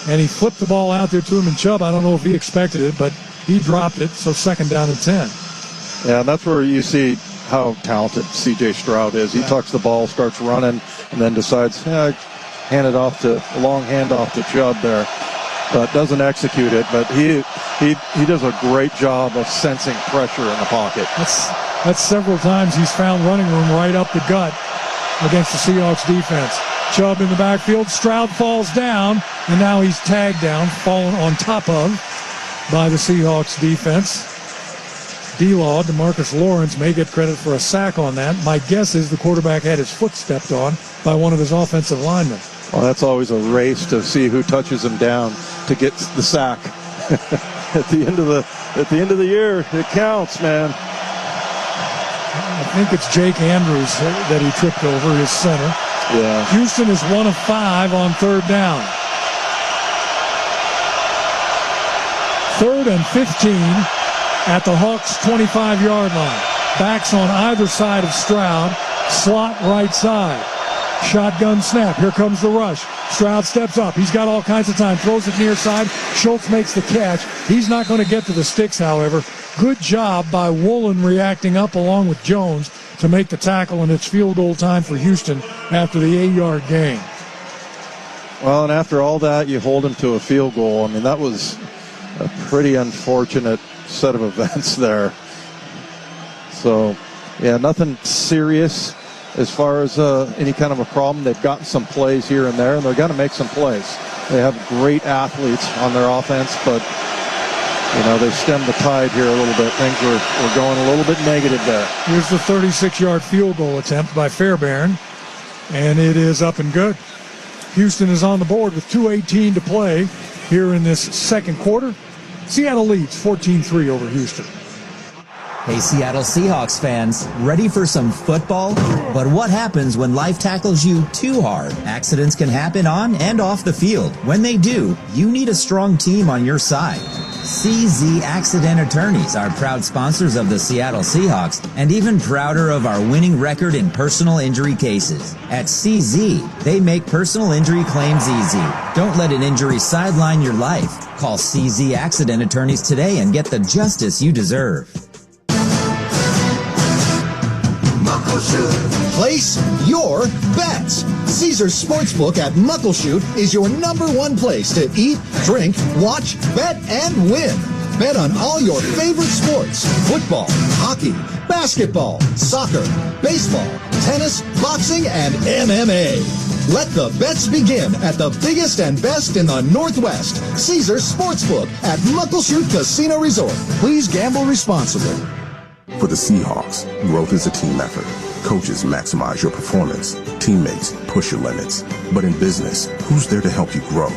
and he flipped the ball out there to him. And Chubb, I don't know if he expected it, but he dropped it, so 2nd down and 10. Yeah, and that's where you see how talented C.J. Stroud is. He tucks the ball, starts running, and then decides, hand it off to a long handoff to Chubb there, but doesn't execute it. But he does a great job of sensing pressure in the pocket. That's several times he's found running room right up the gut against the Seahawks defense. Chubb in the backfield. Stroud falls down, and now he's tagged down, fallen on top of by the Seahawks defense. D-Law, DeMarcus Lawrence, may get credit for a sack on that. My guess is the quarterback had his foot stepped on by one of his offensive linemen. Well, that's always a race to see who touches him down to get the sack. At the end of the year, it counts, man. I think it's Jake Andrews that he tripped over, his center. Yeah. Houston is 1 of 5 on 3rd down. 3rd and 15 at the Hawks' 25-yard line. Backs on either side of Stroud. Slot right side. Shotgun snap. Here comes the rush. Stroud steps up. He's got all kinds of time. Throws it near side. Schultz makes the catch. He's not going to get to the sticks, however. Good job by Woolen reacting up along with Jones to make the tackle, and it's field goal time for Houston after the 8-yard gain. Well, and after all that, you hold him to a field goal. I mean, that was a pretty unfortunate set of events there. So, yeah, nothing serious as far as any kind of a problem. They've gotten some plays here and there, and they're going to make some plays. They have great athletes on their offense, but, you know, they stemmed the tide here a little bit. Things were going a little bit negative there. Here's the 36-yard field goal attempt by Fairbairn, and it is up and good. Houston is on the board with 2:18 to play here in this second quarter. Seattle leads 14-3 over Houston. Hey, Seattle Seahawks fans, ready for some football? But what happens when life tackles you too hard? Accidents can happen on and off the field. When they do, you need a strong team on your side. CZ Accident Attorneys are proud sponsors of the Seattle Seahawks and even prouder of our winning record in personal injury cases. At CZ, they make personal injury claims easy. Don't let an injury sideline your life. Call CZ Accident Attorneys today and get the justice you deserve. Place your bets. Caesars Sportsbook at Muckleshoot is your #1 place to eat, drink, watch, bet, and win. Bet on all your favorite sports: football, hockey, basketball, soccer, baseball, tennis, boxing, and MMA. Let the bets begin at the biggest and best in the Northwest. Caesars Sportsbook at Muckleshoot Casino Resort. Please gamble responsibly. For the Seahawks, growth is a team effort. Coaches maximize your performance. Teammates push your limits. But in business, who's there to help you grow?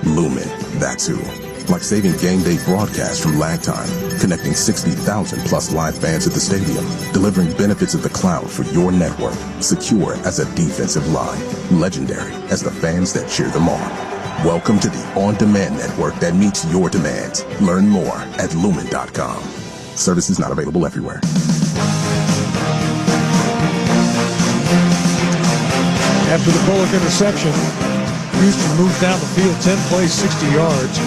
Lumen, that's who. Like saving game day broadcasts from lag time, connecting 60,000 plus live fans at the stadium, delivering benefits of the cloud for your network, secure as a defensive line, legendary as the fans that cheer them on. Welcome to the on-demand network that meets your demands. Learn more at lumen.com. Services not available everywhere. After the Bullock interception, Houston moves down the field 10 plays, 60 yards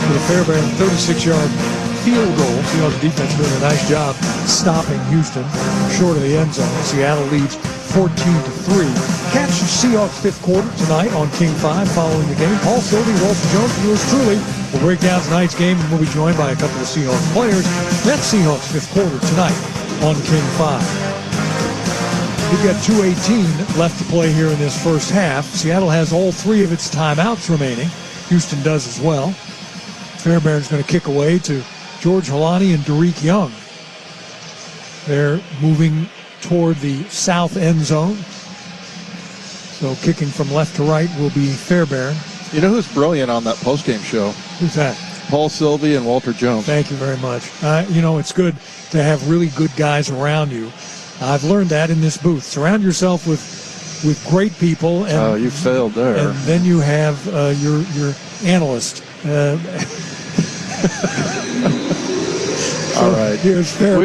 with a Fairbairn 36-yard field goal. Seahawks defense doing a nice job stopping Houston short of the end zone. Seattle leads 14-3. Catch Seahawks fifth quarter tonight on King 5 following the game. Paul Sylvie, Walter Jones, and yours truly will break down tonight's game, and we'll be joined by a couple of Seahawks players. That's Seahawks fifth quarter tonight on King 5. We've got 2:18 left to play here in this first half. Seattle has all three of its timeouts remaining. Houston does as well. Fairbairn's going to kick away to George Holani and Derek Young. They're moving toward the south end zone. So kicking from left to right will be Fairbairn. You know who's brilliant on that postgame show? Who's that? Paul Sylvie and Walter Jones. Thank you very much. It's good to have really good guys around you. I've learned that in this booth. Surround yourself with great people. And, you failed there. And then you have your analyst. All right. Here's Fairbairn.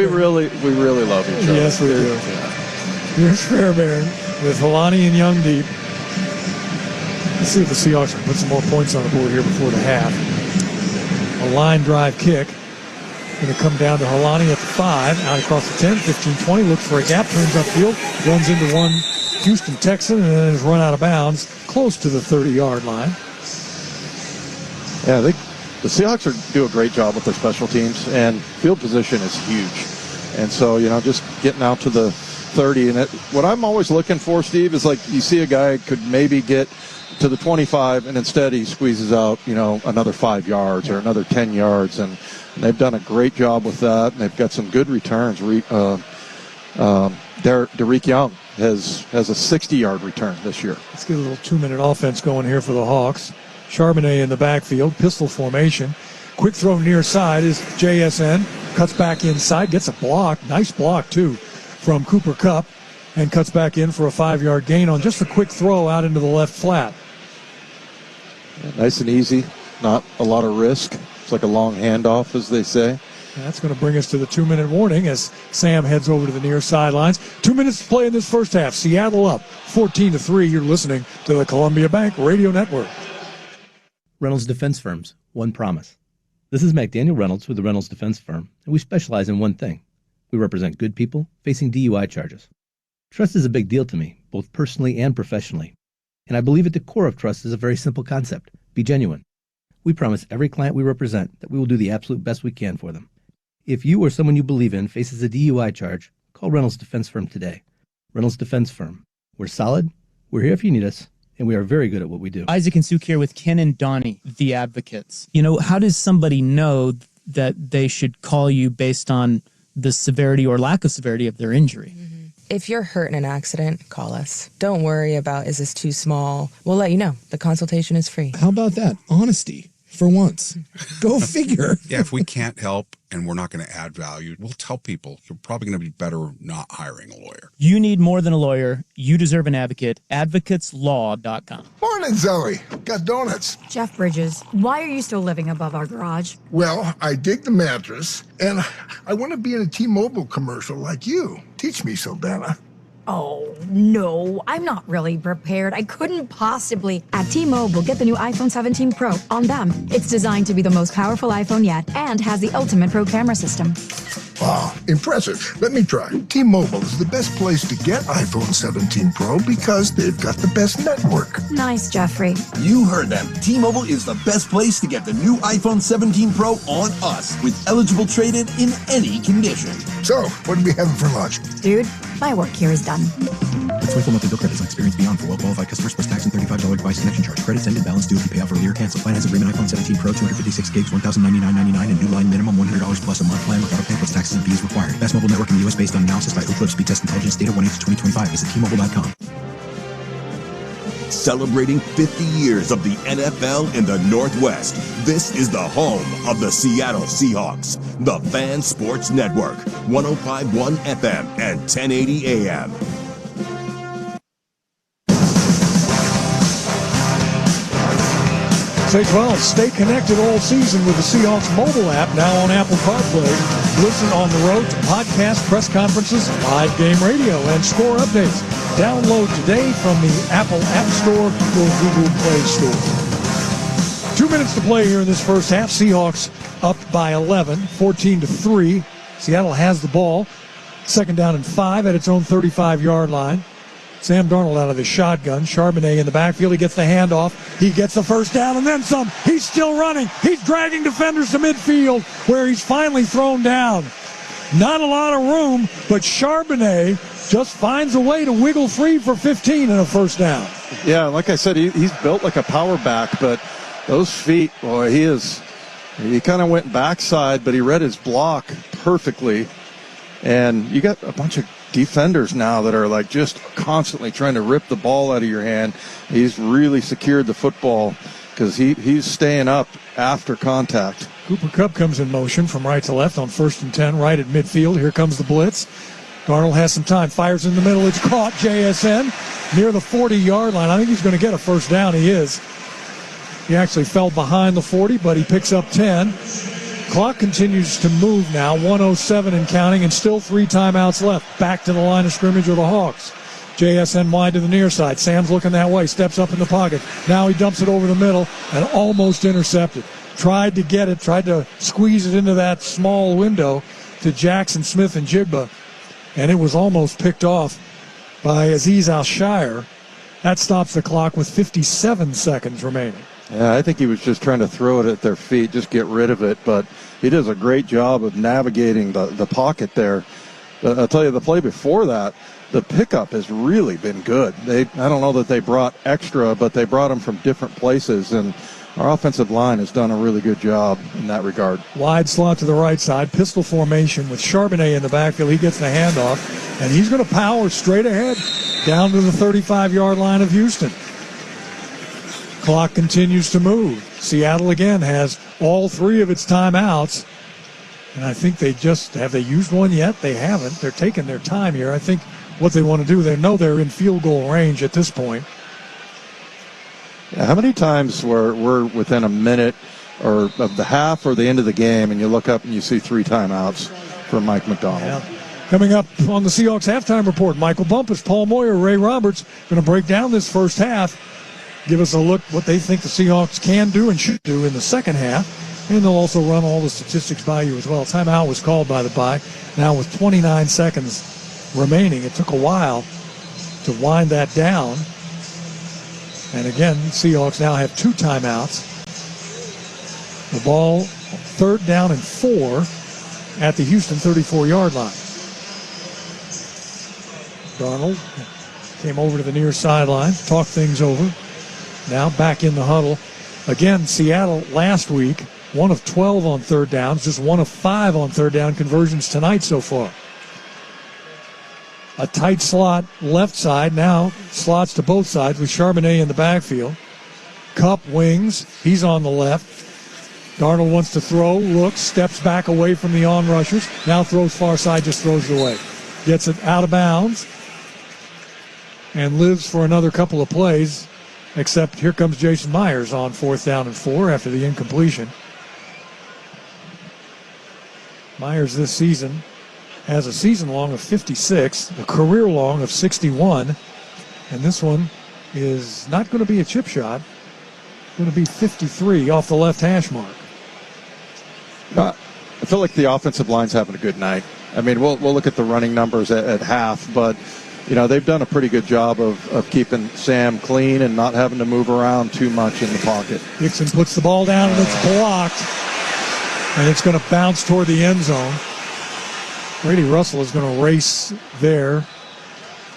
We really love each other. Yes, we do. Here's Fairbairn with Holani and Young deep. Let's see if the Seahawks can put some more points on the board here before the half. A line drive kick. Going to come down to Holani at the 5, out across the 10, 15-20, looks for a gap, turns upfield, runs into one Houston Texan, and then is run out of bounds close to the 30-yard line. Yeah, the Seahawks do a great job with their special teams, and field position is huge. And so, just getting out to the 30. And what I'm always looking for, Steve, is like you see a guy could maybe get to the 25, and instead he squeezes out, another 5 yards or another 10 yards. And they've done a great job with that, and they've got some good returns. Derek Young has a 60-yard return this year. Let's get a little 2-minute offense going here for the Hawks. Charbonnet in the backfield, pistol formation. Quick throw near side is JSN. Cuts back inside, gets a block. Nice block, too, from Cooper Kupp. And cuts back in for a 5-yard gain on just a quick throw out into the left flat. Yeah, nice and easy, not a lot of risk. It's like a long handoff, as they say. That's going to bring us to the 2-minute warning as Sam heads over to the near sidelines. 2 minutes to play in this first half. Seattle up 14-3. You're listening to the Columbia Bank Radio Network. Reynolds Defense Firms, one promise. This is McDaniel Reynolds with the Reynolds Defense Firm, and we specialize in one thing. We represent good people facing DUI charges. Trust is a big deal to me, both personally and professionally. And I believe at the core of trust is a very simple concept. Be genuine. We promise every client we represent that we will do the absolute best we can for them. If you or someone you believe in faces a DUI charge, call Reynolds Defense Firm today. Reynolds Defense Firm. We're solid, we're here if you need us, and we are very good at what we do. Isaac and Suk here with Ken and Donnie, the advocates. How does somebody know that they should call you based on the severity or lack of severity of their injury? If you're hurt in an accident, call us. Don't worry about, is this too small? We'll let you know. The consultation is free. How about that? Honesty. for once. Go figure. Yeah, if we can't help and we're not going to add value, we'll tell people you're probably going to be better not hiring a lawyer. You need more than a lawyer. You deserve an advocate. AdvocatesLaw.com. Morning, Zoe. Got donuts. Jeff Bridges, why are you still living above our garage? Well, I dig the mattress, and I want to be in a T-Mobile commercial like you. Teach me, Saldana. Oh, no, I'm not really prepared. I couldn't possibly. At T-Mobile, get the new iPhone 17 Pro on them. It's designed to be the most powerful iPhone yet and has the ultimate pro camera system. Wow, impressive. Let me try. T-Mobile is the best place to get iPhone 17 Pro because they've got the best network. Nice, Jeffrey. You heard them. T-Mobile is the best place to get the new iPhone 17 Pro on us with eligible trade-in in any condition. So, what are we having for lunch? Dude, my work here is done. With 24 monthly bill credits on experience beyond for well-qualified customers plus tax and $35 device connection charge. Credits ended, balance due if you pay off earlier. Cancel. Finance agreement iPhone 17 Pro, 256 gigs, $1,099.99 and new line minimum $100 plus a month plan without a pay plus taxes and fees required. Best mobile network in the U.S. based on analysis by Ookla Speed Test Intelligence data 1/8/2025. Visit T-Mobile.com. Celebrating 50 years of the NFL in the Northwest, this is the home of the Seattle Seahawks. The Fan Sports Network, 105.1 FM and 1080 AM. Stay connected all season with the Seahawks mobile app, now on Apple CarPlay. Listen on the road to podcasts, press conferences, live game radio, and score updates. Download today from the Apple App Store or Google Play Store. 2 minutes to play here in this first half. Seahawks up by 11, 14-3. Seattle has the ball. 2nd down and 5 at its own 35-yard line. Sam Darnold out of the shotgun. Charbonnet in the backfield. He gets the handoff. He gets the first down and then some. He's still running. He's dragging defenders to midfield where he's finally thrown down. Not a lot of room, but Charbonnet just finds a way to wiggle free for 15 and a first down. Yeah, like I said, he's built like a power back, but those feet, boy, he kind of went backside, but he read his block perfectly. And you got a bunch of defenders now that are like just constantly trying to rip the ball out of your hand. He's really secured the football because he's staying up after contact. Cooper Kupp comes in motion from right to left on 1st and 10, right at midfield. Here comes the blitz. Darnold has some time, fires in the middle. It's caught, JSN, near the 40-yard line. I think he's going to get a first down. He is. He actually fell behind the 40, but he picks up 10. Clock continues to move now, 1:07 and counting, and still 3 timeouts left. Back to the line of scrimmage with the Hawks. JSN wide to the near side. Sam's looking that way, steps up in the pocket. Now he dumps it over the middle and almost intercepted. Tried to get it, tried to squeeze it into that small window to Jaxon, Smith, and Njigba, and it was almost picked off by Azeez Al-Shire. That stops the clock with 57 seconds remaining. Yeah, I think he was just trying to throw it at their feet, just get rid of it, but he does a great job of navigating the pocket there. I'll tell you, the play before that, the pickup has really been good. I don't know that they brought extra, but they brought them from different places, and our offensive line has done a really good job in that regard. Wide slot to the right side, pistol formation with Charbonnet in the backfield. He gets the handoff, and he's going to power straight ahead down to the 35-yard line of Houston. Clock continues to move. Seattle again has all 3 of its timeouts. And I think have they used one yet? They haven't. They're taking their time here. I think what they want to do, they know they're in field goal range at this point. Yeah, how many times we're within a minute or of the half or the end of the game and you look up and you see 3 timeouts from Mike McDonald? Yeah. Coming up on the Seahawks halftime report, Michael Bumpus, Paul Moyer, Ray Roberts going to break down this first half. Give us a look what they think the Seahawks can do and should do in the second half. And they'll also run all the statistics by you as well. Timeout was called by the bye. Now with 29 seconds remaining, it took a while to wind that down. And again, Seahawks now have 2 timeouts. The ball 3rd down and 4 at the Houston 34-yard line. Darnold came over to the near sideline, talked things over. Now back in the huddle. Again, Seattle last week, 1 of 12 on 3rd downs, just 1 of 5 on 3rd down conversions tonight so far. A tight slot left side, now slots to both sides with Charbonnet in the backfield. Kupp wings, he's on the left. Darnold wants to throw, looks, steps back away from the on-rushers. Now throws far side, just throws it away. Gets it out of bounds and lives for another couple of plays, except here comes Jason Myers on 4th down and 4 after the incompletion. Myers this season has a season long of 56, a career long of 61, and this one is not going to be a chip shot. It's going to be 53 off the left hash mark. I feel like the offensive line's having a good night. I mean, we'll look at the running numbers at half, but they've done a pretty good job of keeping Sam clean and not having to move around too much in the pocket. Dixon puts the ball down and it's blocked, and it's going to bounce toward the end zone. Brady Russell is going to race there,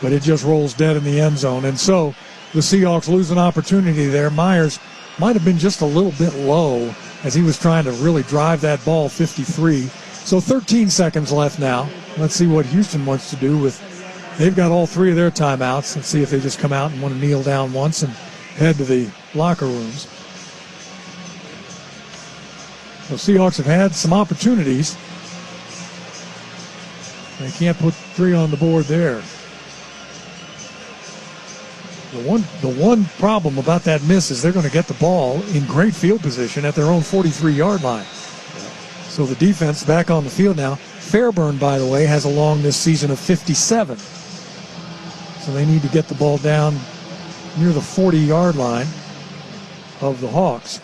but it just rolls dead in the end zone, and so the Seahawks lose an opportunity there. Myers might have been just a little bit low as he was trying to really drive that ball 53. So 13 seconds left now. Let's see what Houston wants to do with, they've got all 3 of their timeouts. Let's see if they just come out and want to kneel down once and head to the locker rooms. The Seahawks have had some opportunities. They can't put 3 on the board there. The one problem about that miss is they're going to get the ball in great field position at their own 43-yard line. So the defense back on the field now. Fairburn, by the way, has a long this season of 57. So they need to get the ball down near the 40-yard line of the Hawks.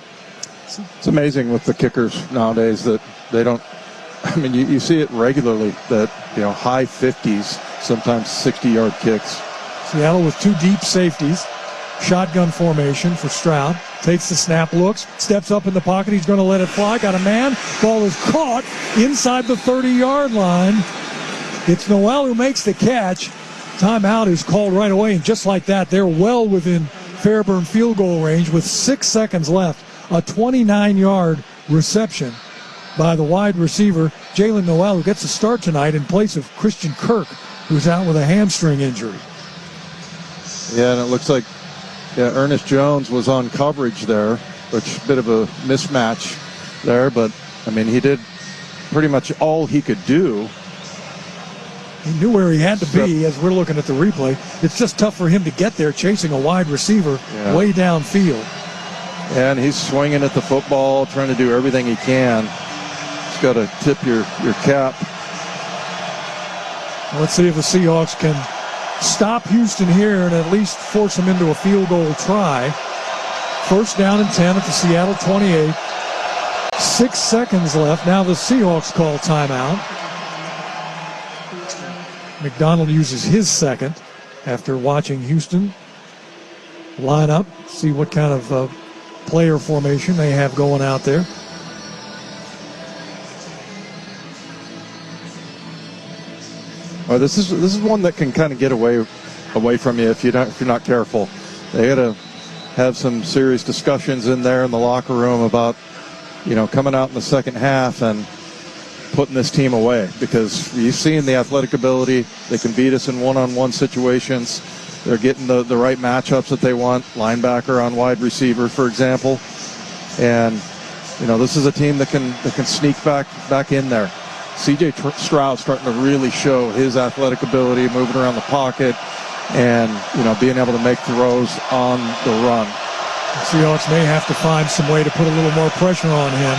It's amazing with the kickers nowadays that they don't, I mean, you see it regularly that, high 50s, sometimes 60-yard kicks. Seattle with 2 deep safeties. Shotgun formation for Stroud. Takes the snap, looks, steps up in the pocket. He's going to let it fly. Got a man. Ball is caught inside the 30-yard line. It's Noel who makes the catch. Timeout is called right away, and just like that, they're well within Fairburn field goal range with 6 seconds left. A 29-yard reception by the wide receiver, Jalen Noel, who gets a start tonight in place of Christian Kirk, who's out with a hamstring injury. Yeah, and it looks like Ernest Jones was on coverage there, which a bit of a mismatch there, but, I mean, he did pretty much all he could do. He knew where he had to be as we're looking at the replay. It's just tough for him to get there chasing a wide receiver way downfield. And he's swinging at the football, trying to do everything he can. Just got to tip your cap. Let's see if the Seahawks can stop Houston here and at least force them into a field goal try. 1st down and 10 at the Seattle 28. 6 seconds left. Now the Seahawks call timeout. McDonald uses his second after watching Houston line up, see what kind of player formation they have going out there. Oh, this is one that can kind of get away from you if you're not careful. They got to have some serious discussions in there in the locker room about coming out in the second half and putting this team away, because you've seen the athletic ability. They can beat us in one-on-one situations. They're getting the right matchups that they want, linebacker on wide receiver, for example. And this is a team that can sneak back in there. C.J. Stroud starting to really show his athletic ability, moving around the pocket, and being able to make throws on the run. The Seahawks may have to find some way to put a little more pressure on him,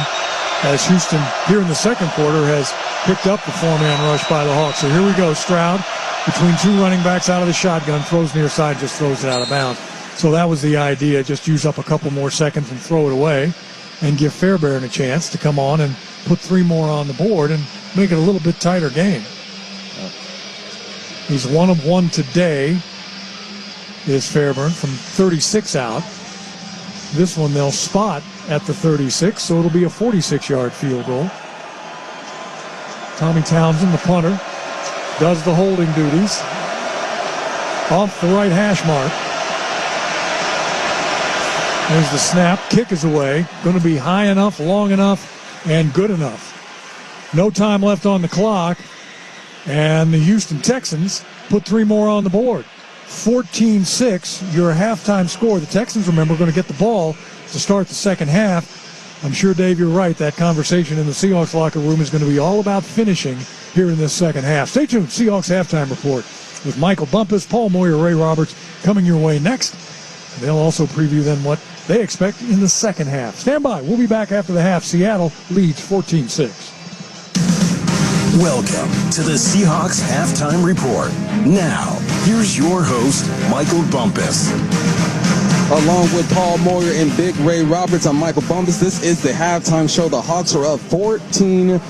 as Houston here in the second quarter has picked up the 4-man rush by the Hawks. So here we go. Stroud between 2 running backs out of the shotgun, throws near side, just throws it out of bounds. So that was the idea, just use up a couple more seconds and throw it away and give Fairbairn a chance to come on and put 3 more on the board and make it a little bit tighter game. He's 1 of 1 today, is Fairbairn, from 36 out. This one they'll spot at the 36, so it'll be a 46-yard field goal. Tommy Townsend, the punter, does the holding duties off the right hash mark. There's the snap. Kick is away. Going to be high enough, long enough, and good enough. No time left on the clock, and the Houston Texans put 3 more on the board. 14-6, your halftime score. The Texans, remember, are going to get the ball to start the second half. I'm sure, Dave, you're right. That conversation in the Seahawks locker room is going to be all about finishing here in this second half. Stay tuned. Seahawks Halftime Report with Michael Bumpus, Paul Moyer, Ray Roberts coming your way next. They'll also preview then what they expect in the second half. Stand by. We'll be back after the half. Seattle leads 14-6. Welcome to the Seahawks Halftime Report. Now, here's your host, Michael Bumpus. Along with Paul Moyer and Big Ray Roberts, I'm Michael Bumpus. This is the halftime show. The Hawks are up 14-6.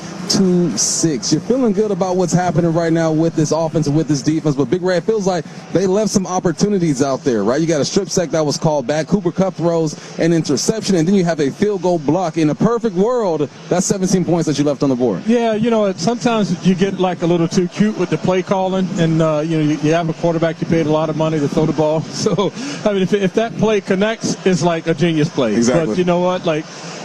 You're feeling good about what's happening right now with this offense and with this defense, but Big Ray, it feels like they left some opportunities out there, right? You got a strip sack that was called back. Cooper Kupp throws an interception, and then you have a field goal block. In a perfect world, that's 17 points that you left on the board. Yeah, you know, sometimes you get like a little too cute with the play calling, and you have a quarterback you paid a lot of money to throw the ball. So, I mean, if that play connects, it's like a genius play. Exactly. But you know what? Like,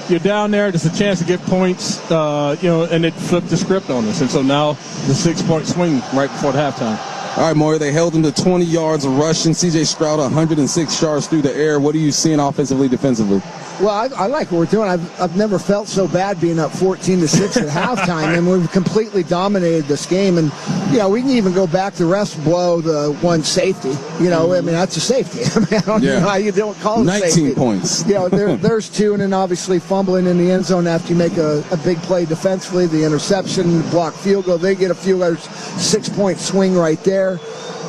you're down there, there's a chance to get points, and it flipped the script on us. And so now the 6-point swing right before the halftime. All right, Moyer, they held him to 20 yards rushing. C.J. Stroud, 106 yards through the air. What are you seeing offensively, defensively? Well, I like what we're doing. I've never felt so bad being up 14-6 at halftime, and we've completely dominated this game. And we can even go back. The refs blow the one safety. I mean, that's a safety. I mean, I don't know how you don't call it 19 safety. points. There's two, and then obviously fumbling in the end zone after you make a big play defensively, the interception, block field goal. They get a field goal, 6-point swing right there.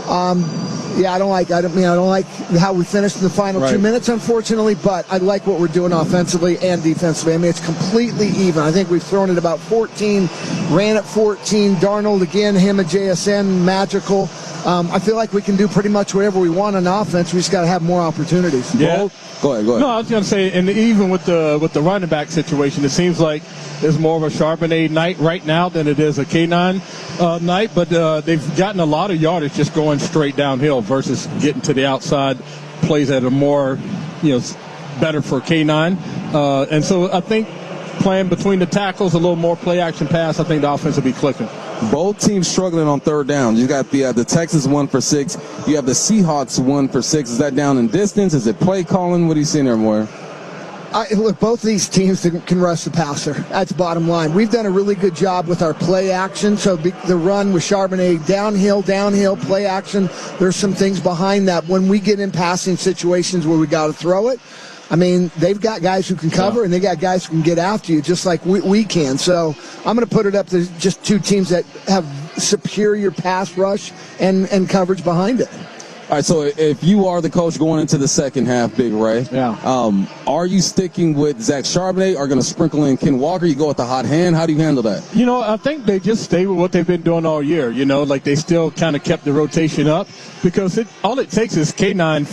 I don't like how we finished in the final 2 minutes, unfortunately, but I like what we're doing offensively and defensively. I mean, it's completely even. I think we've thrown it about 14, ran at 14. Darnold again, him and JSN, magical. I feel like we can do pretty much whatever we want on offense. We just got to have more opportunities. Yeah. Go ahead. No, I was going to say, and even with the running back situation, it seems like it's more of a Charbonnet night right now than it is a K9 night. But they've gotten a lot of yardage just going straight downhill versus getting to the outside plays that are more, better for K9. And so I think playing between the tackles, a little more play action pass, I think the offense will be clicking. Both teams struggling on third down. You got the Texans 1 for 6. You have the Seahawks 1 for 6. Is that down in distance? Is it play calling? What are you seeing there, Moyer? Look, both these teams can rush the passer. That's bottom line. We've done a really good job with our play action. So the run with Charbonnet, downhill, play action. There's some things behind that. When we get in passing situations where we got to throw it, I mean, they've got guys who can cover, and they got guys who can get after you just like we can. So I'm going to put it up to just two teams that have superior pass rush and coverage behind it. All right, so if you are the coach going into the second half, Big Ray, are you sticking with Zach Charbonnet? Are going to sprinkle in Ken Walker? You go with the hot hand? How do you handle that? I think they just stay with what they've been doing all year. Like they still kind of kept the rotation up because all it takes is K9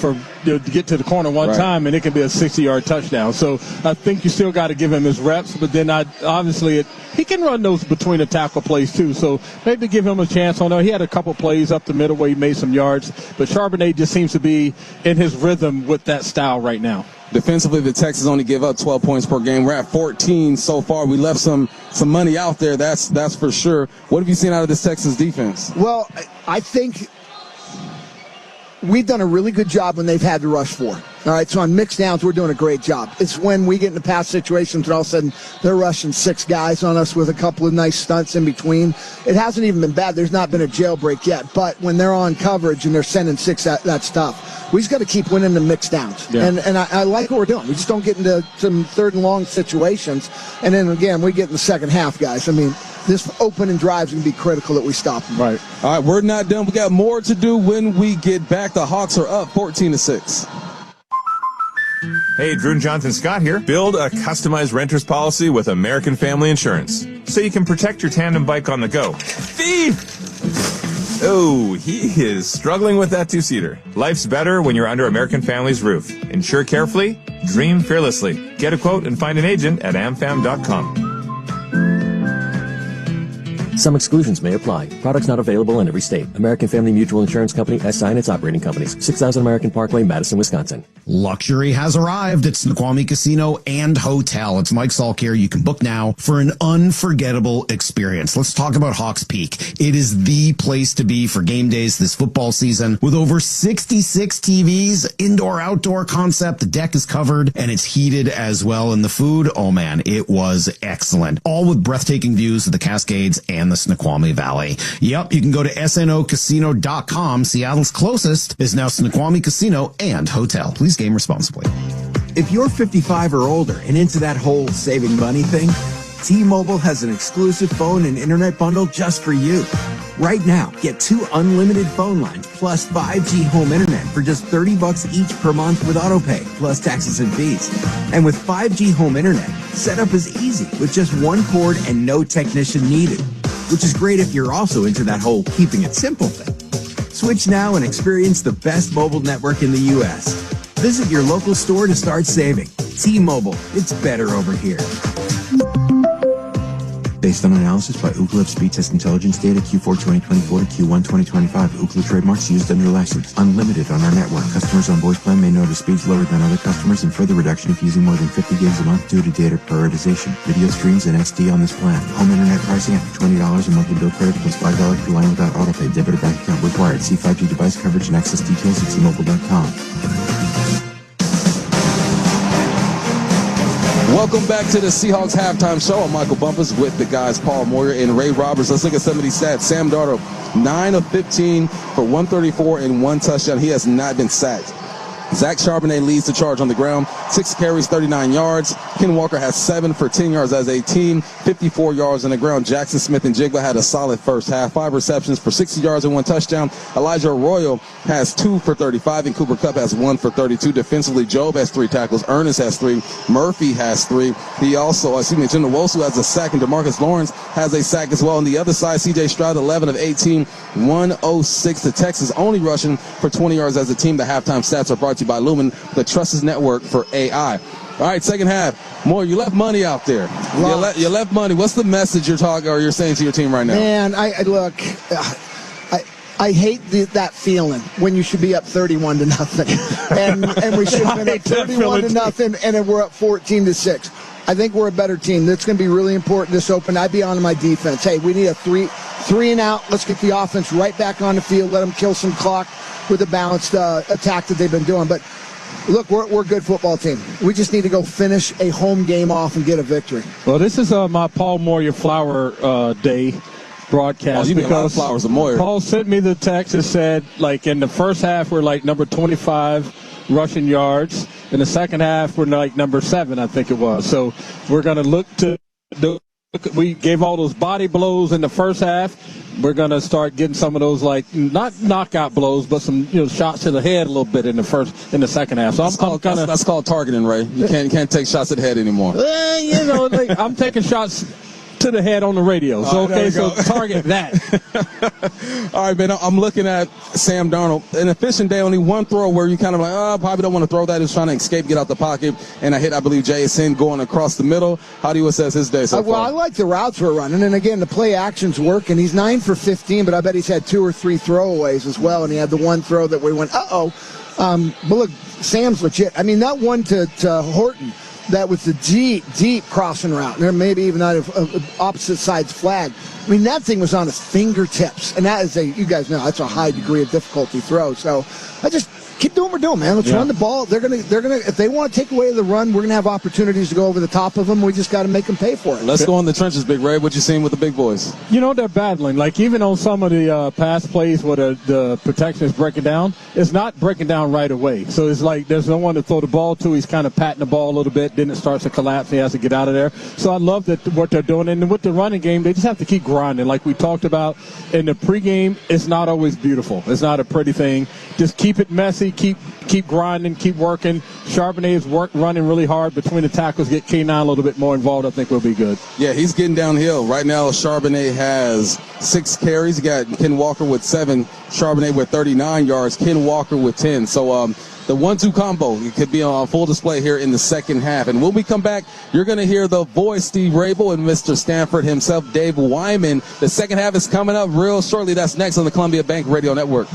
to get to the corner one time, and it can be a 60-yard touchdown. So I think you still got to give him his reps, but then obviously he can run those between the tackle plays too. So maybe give him a chance on there. He had a couple plays up the middle where he made some yards, but Charbonnet just seems to be in his rhythm with that style right now. Defensively, the Texans only give up 12 points per game. We're at 14 so far. We left some money out there, that's for sure. What have you seen out of this Texans defense? Well, I think we've done a really good job when they've had to rush for. All right, so on mixed downs, we're doing a great job. It's when we get into pass situations where all of a sudden they're rushing 6 guys on us with a couple of nice stunts in between. It hasn't even been bad. There's not been a jailbreak yet. But when they're on coverage and they're sending 6, that's tough. We just got to keep winning the mixed downs. Yeah. And I like what we're doing. We just don't get into some third and long situations. And then, again, we get in the second half, guys. I mean, this opening drive is going to be critical that we stop them. Right. All right, we're not done. We got more to do when we get back. The Hawks are up 14-6. Hey, Drew and Jonathan Scott here. Build a customized renter's policy with American Family Insurance so you can protect your tandem bike on the go. Thief! Oh, he is struggling with that two-seater. Life's better when you're under American Family's roof. Insure carefully, dream fearlessly. Get a quote and find an agent at amfam.com. Some exclusions may apply. Products not available in every state. American Family Mutual Insurance Company, SI and its operating companies. 6000 American Parkway, Madison, Wisconsin. Luxury has arrived at Snoqualmie Casino and Hotel. It's Mike Salk here. You can book now for an unforgettable experience. Let's talk about Hawks Peak. It is the place to be for game days this football season. With over 66 TVs, indoor-outdoor concept, the deck is covered and it's heated as well. And the food, oh man, it was excellent. All with breathtaking views of the Cascades and the Snoqualmie Valley. Yep, you can go to snocasino.com. Seattle's closest is now Snoqualmie Casino and Hotel. Please game responsibly. If you're 55 or older and into that whole saving money thing, T-Mobile has an exclusive phone and internet bundle just for you. Right now, get 2 unlimited phone lines plus 5G home internet for just $30 each per month with autopay, plus taxes and fees. And with 5G home internet, setup is easy with just 1 cord and no technician needed, which is great if you're also into that whole keeping it simple thing. Switch now and experience the best mobile network in the U.S. Visit your local store to start saving. T-Mobile, it's better over here. Based on analysis by Ookla of speed test intelligence data Q4 2024 to Q1 2025, Ookla trademarks used under license. Unlimited on our network. Customers on voice plan may notice speeds lower than other customers and further reduction if using more than 50 gigs a month due to data prioritization. Video streams and XD on this plan. Home internet pricing after $20 a monthly bill credit plus $5 per line without autopay. Debit or bank account required. See 5G device coverage and access details at T-Mobile.com. Welcome back to the Seahawks halftime show. I'm Michael Bumpus with the guys Paul Moyer and Ray Roberts. Let's look at some of these stats. Sam Darnold, 9 of 15 for 134 and 1 touchdown. He has not been sacked. Zach Charbonnet leads the charge on the ground, 6 carries, 39 yards. Ken Walker has 7 for 10 yards as a team, 54 yards on the ground. Jaxon Smith and Njigba had a solid first half, 5 receptions for 60 yards and 1 touchdown. Elijah Arroyo has 2 for 35, and Cooper Kupp has 1 for 32. Defensively, Job has 3 tackles, Ernest has 3, Murphy has 3. He also, Jim Nwosu has a sack, and DeMarcus Lawrence has a sack as well. On the other side, C.J. Stroud, 11 of 18, 106. The Texans only rushing for 20 yards as a team. The halftime stats are brought to you by Lumen, the trusted network for AI. All right, second half. Moore, you left money out there. You left money. What's the message you're talking or you're saying to your team right now? Man, I hate that feeling when you should be up 31-0, and we should have been up 31-0, and then we're up 14-6. I think we're a better team. That's going to be really important this open. I'd be on my defense. Hey, we need a three and out. Let's get the offense right back on the field. Let them kill some clock with a balanced attack that they've been doing. But look, we're a good football team. We just need to go finish a home game off and get a victory. Well, this is my Paul Moyer Flower Day broadcast. Oh, you because a lot of flowers of Moyer. Paul sent me the text that said, like, in the first half, we're like number 25 rushing yards. In the second half, we're like number 7, I think it was. So we're going to look to we gave all those body blows in the first half. We're going to start getting some of those, like, not knockout blows, but some shots to the head a little bit in the second half. So that's called targeting, Ray. You can't take shots at the head anymore. I'm taking shots to the head on the radio. So, okay, so target that. All right, man, I'm looking at Sam Darnold. An efficient day, only one throw where you kind of like, probably don't want to throw that. He's trying to escape, get out the pocket, and I hit, I believe, JSN going across the middle. How do you assess his day so far? Well, I like the routes we're running, and again, the play action's working. He's 9 for 15, but I bet he's had 2 or 3 throwaways as well, and he had the one throw that we went, but look, Sam's legit. I mean, that one to Horton, that was the deep crossing route. There maybe even out of opposite side's flag. I mean, that thing was on his fingertips, and that is you guys know that's a high degree of difficulty throw. So I just keep doing what we're doing, man. Let's run the ball. They're gonna if they want to take away the run, we're gonna have opportunities to go over the top of them. We just got to make them pay for it. Let's go in the trenches, Big Ray. What you seeing with the big boys? They're battling. Like, even on some of the pass plays where the protection is breaking down, it's not breaking down right away. So it's like there's no one to throw the ball to. He's kind of patting the ball a little bit. Then it starts to collapse. He has to get out of there. So I love what they're doing. And with the running game, they just have to keep grinding. Like we talked about in the pregame, it's not always beautiful. It's not a pretty thing. Just keep it messy. Lee keep grinding, keep working. Charbonnet is running really hard between the tackles. Get K9 a little bit more involved. I think we'll be good. Yeah, he's getting downhill. Right now, Charbonnet has 6 carries. He got Ken Walker with 7, Charbonnet with 39 yards, Ken Walker with 10. So the 1-2 combo, it could be on full display here in the second half. And when we come back, you're going to hear the voice, Steve Rabel, and Mr. Stanford himself, Dave Wyman. The second half is coming up real shortly. That's next on the Columbia Bank Radio Network.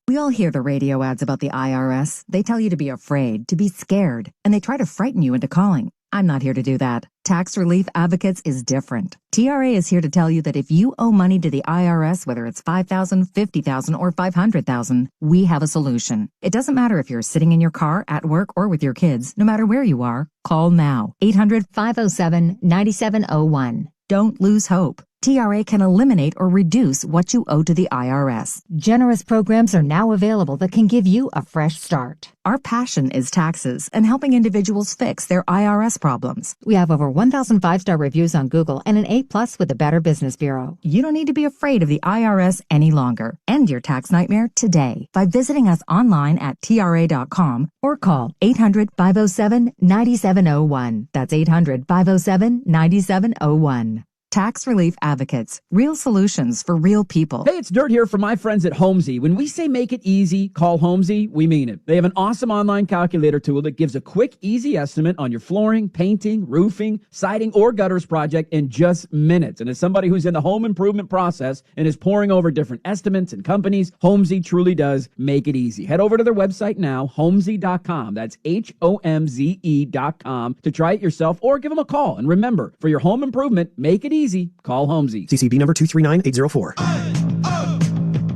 We all hear the radio ads about the IRS. They tell you to be afraid, to be scared, and they try to frighten you into calling. I'm not here to do that. Tax Relief Advocates is different. TRA is here to tell you that if you owe money to the IRS, whether it's $5,000, $50,000, or $500,000, we have a solution. It doesn't matter if you're sitting in your car, at work, or with your kids. No matter where you are, call now. 800-507-9701. Don't lose hope. TRA can eliminate or reduce what you owe to the IRS. Generous programs are now available that can give you a fresh start. Our passion is taxes and helping individuals fix their IRS problems. We have over 1,000 5-star reviews on Google and an A+ with the Better Business Bureau. You don't need to be afraid of the IRS any longer. End your tax nightmare today by visiting us online at TRA.com or call 800-507-9701. That's 800-507-9701. Tax Relief Advocates. Real solutions for real people. Hey, it's Dirt here from my friends at Homesy. When we say make it easy, call Homesy, we mean it. They have an awesome online calculator tool that gives a quick, easy estimate on your flooring, painting, roofing, siding, or gutters project in just minutes. And as somebody who's in the home improvement process and is poring over different estimates and companies, Homesy truly does make it easy. Head over to their website now, homesy.com. That's HOMZE.com to try it yourself or give them a call. And remember, for your home improvement, make it easy. Call Homesy. CCB number 239804.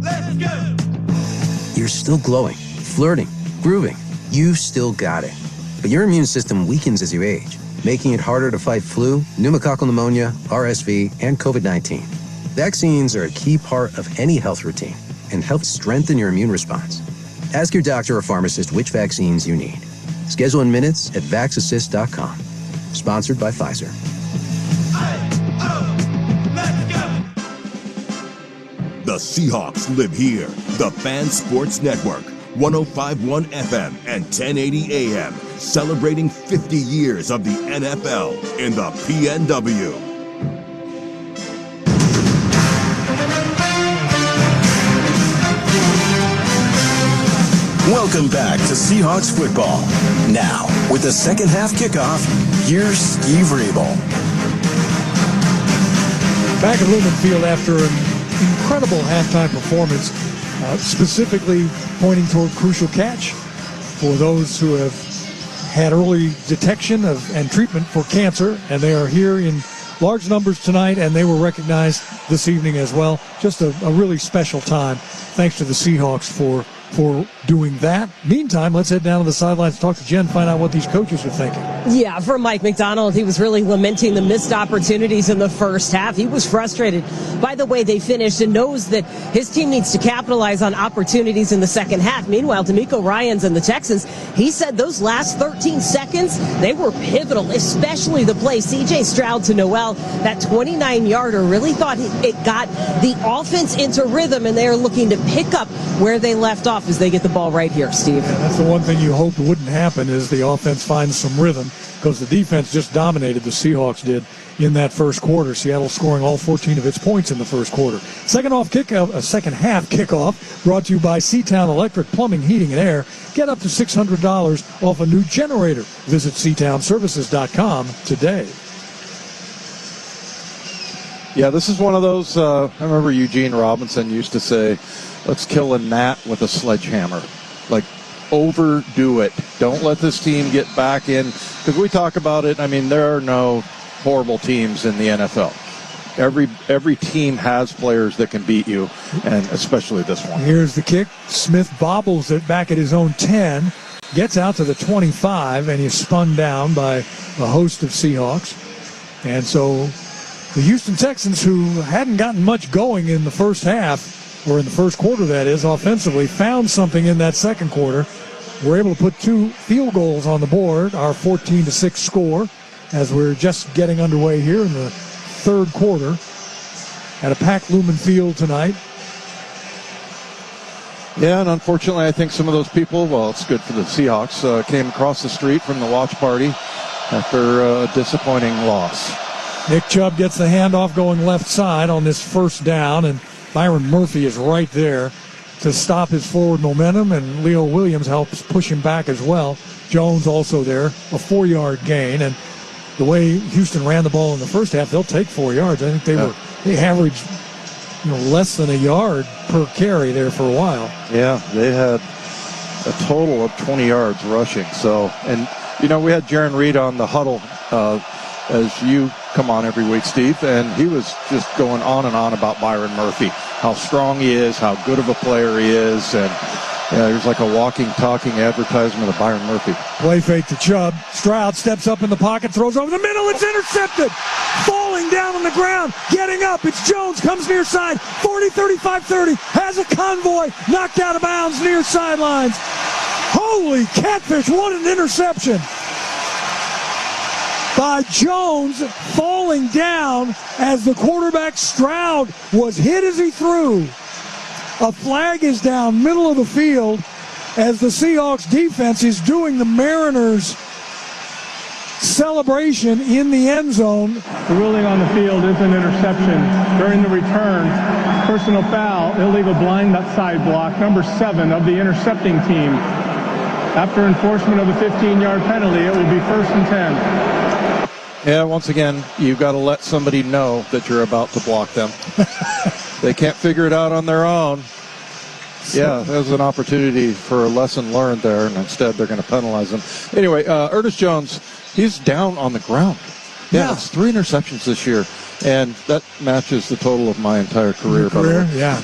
Let's go! You're still glowing, flirting, grooving. You've still got it. But your immune system weakens as you age, making it harder to fight flu, pneumococcal pneumonia, RSV, and COVID-19. Vaccines are a key part of any health routine and help strengthen your immune response. Ask your doctor or pharmacist which vaccines you need. Schedule in minutes at vaxassist.com. Sponsored by Pfizer. The Seahawks live here. The Fan Sports Network, 105.1 FM and 1080 AM, celebrating 50 years of the NFL in the PNW. Welcome back to Seahawks football. Now, with the second half kickoff, here's Steve Rabel. Back at Lumen Field after an incredible halftime performance, specifically pointing toward crucial catch for those who have had early detection and treatment for cancer, and they are here in large numbers tonight, and they were recognized this evening as well. Just a really special time. Thanks to the Seahawks for doing that. Meantime, let's head down to the sidelines, talk to Jen, find out what these coaches are thinking. Yeah, for Mike McDonald, he was really lamenting the missed opportunities in the first half. He was frustrated by the way they finished and knows that his team needs to capitalize on opportunities in the second half. Meanwhile, DeMeco Ryans and the Texans, he said those last 13 seconds, they were pivotal, especially the play C.J. Stroud to Noel. That 29-yarder really thought it got the offense into rhythm, and they are looking to pick up where they left off as they get the ball right here, Steve. Yeah, that's the one thing you hoped wouldn't happen is the offense finds some rhythm, because the defense just dominated, the Seahawks did, in that first quarter. Seattle scoring all 14 of its points in the first quarter. Second half kickoff brought to you by Seatown Electric Plumbing, Heating, and Air. Get up to $600 off a new generator. Visit SeatownServices.com today. Yeah, this is one of those, I remember Eugene Robinson used to say, let's kill a gnat with a sledgehammer. Like, overdo it. Don't let this team get back in. Because we talk about it, I mean, there are no horrible teams in the NFL. Every team has players that can beat you, and especially this one. Here's the kick. Smith bobbles it back at his own 10, gets out to the 25, and he's spun down by a host of Seahawks. And so the Houston Texans, who hadn't gotten much going in the first half, or in the first quarter, that is, offensively, found something in that second quarter. We're able to put 2 field goals on the board, our 14-6 score, as we're just getting underway here in the third quarter at a packed Lumen Field tonight. Yeah, and unfortunately, I think some of those people, well, it's good for the Seahawks, came across the street from the watch party after a disappointing loss. Nick Chubb gets the handoff going left side on this first down, and Byron Murphy is right there to stop his forward momentum, and Leo Williams helps push him back as well. Jones also there, a 4-yard gain, and the way Houston ran the ball in the first half, they'll take 4 yards. I think they averaged less than a yard per carry there for a while. Yeah, they had a total of 20 yards rushing. So, and we had Jaron Reed on the huddle as you come on every week, Steve, and he was just going on and on about Byron Murphy, how strong he is, how good of a player he is, and he was like a walking, talking advertisement of Byron Murphy. Play fake to Chubb. Stroud steps up in the pocket, throws over the middle. It's intercepted. Falling down on the ground, getting up. It's Jones, comes near side. 40, 35, 30. Has a convoy. Knocked out of bounds near sidelines. Holy catfish, what an interception by Jones, falling down as the quarterback Stroud was hit as he threw. A flag is down middle of the field as the Seahawks defense is doing the Mariners celebration in the end zone. The ruling on the field is an interception. During the return, personal foul, illegal blind side block, number 7 of the intercepting team. After enforcement of the 15-yard penalty, it will be 1st and 10. Yeah, once again, you've got to let somebody know that you're about to block them. They can't figure it out on their own. Yeah, there's an opportunity for a lesson learned there, and instead they're going to penalize them. Anyway, Ernest Jones, he's down on the ground. Yeah, it's 3 interceptions this year, and that matches the total of my entire career. Yeah.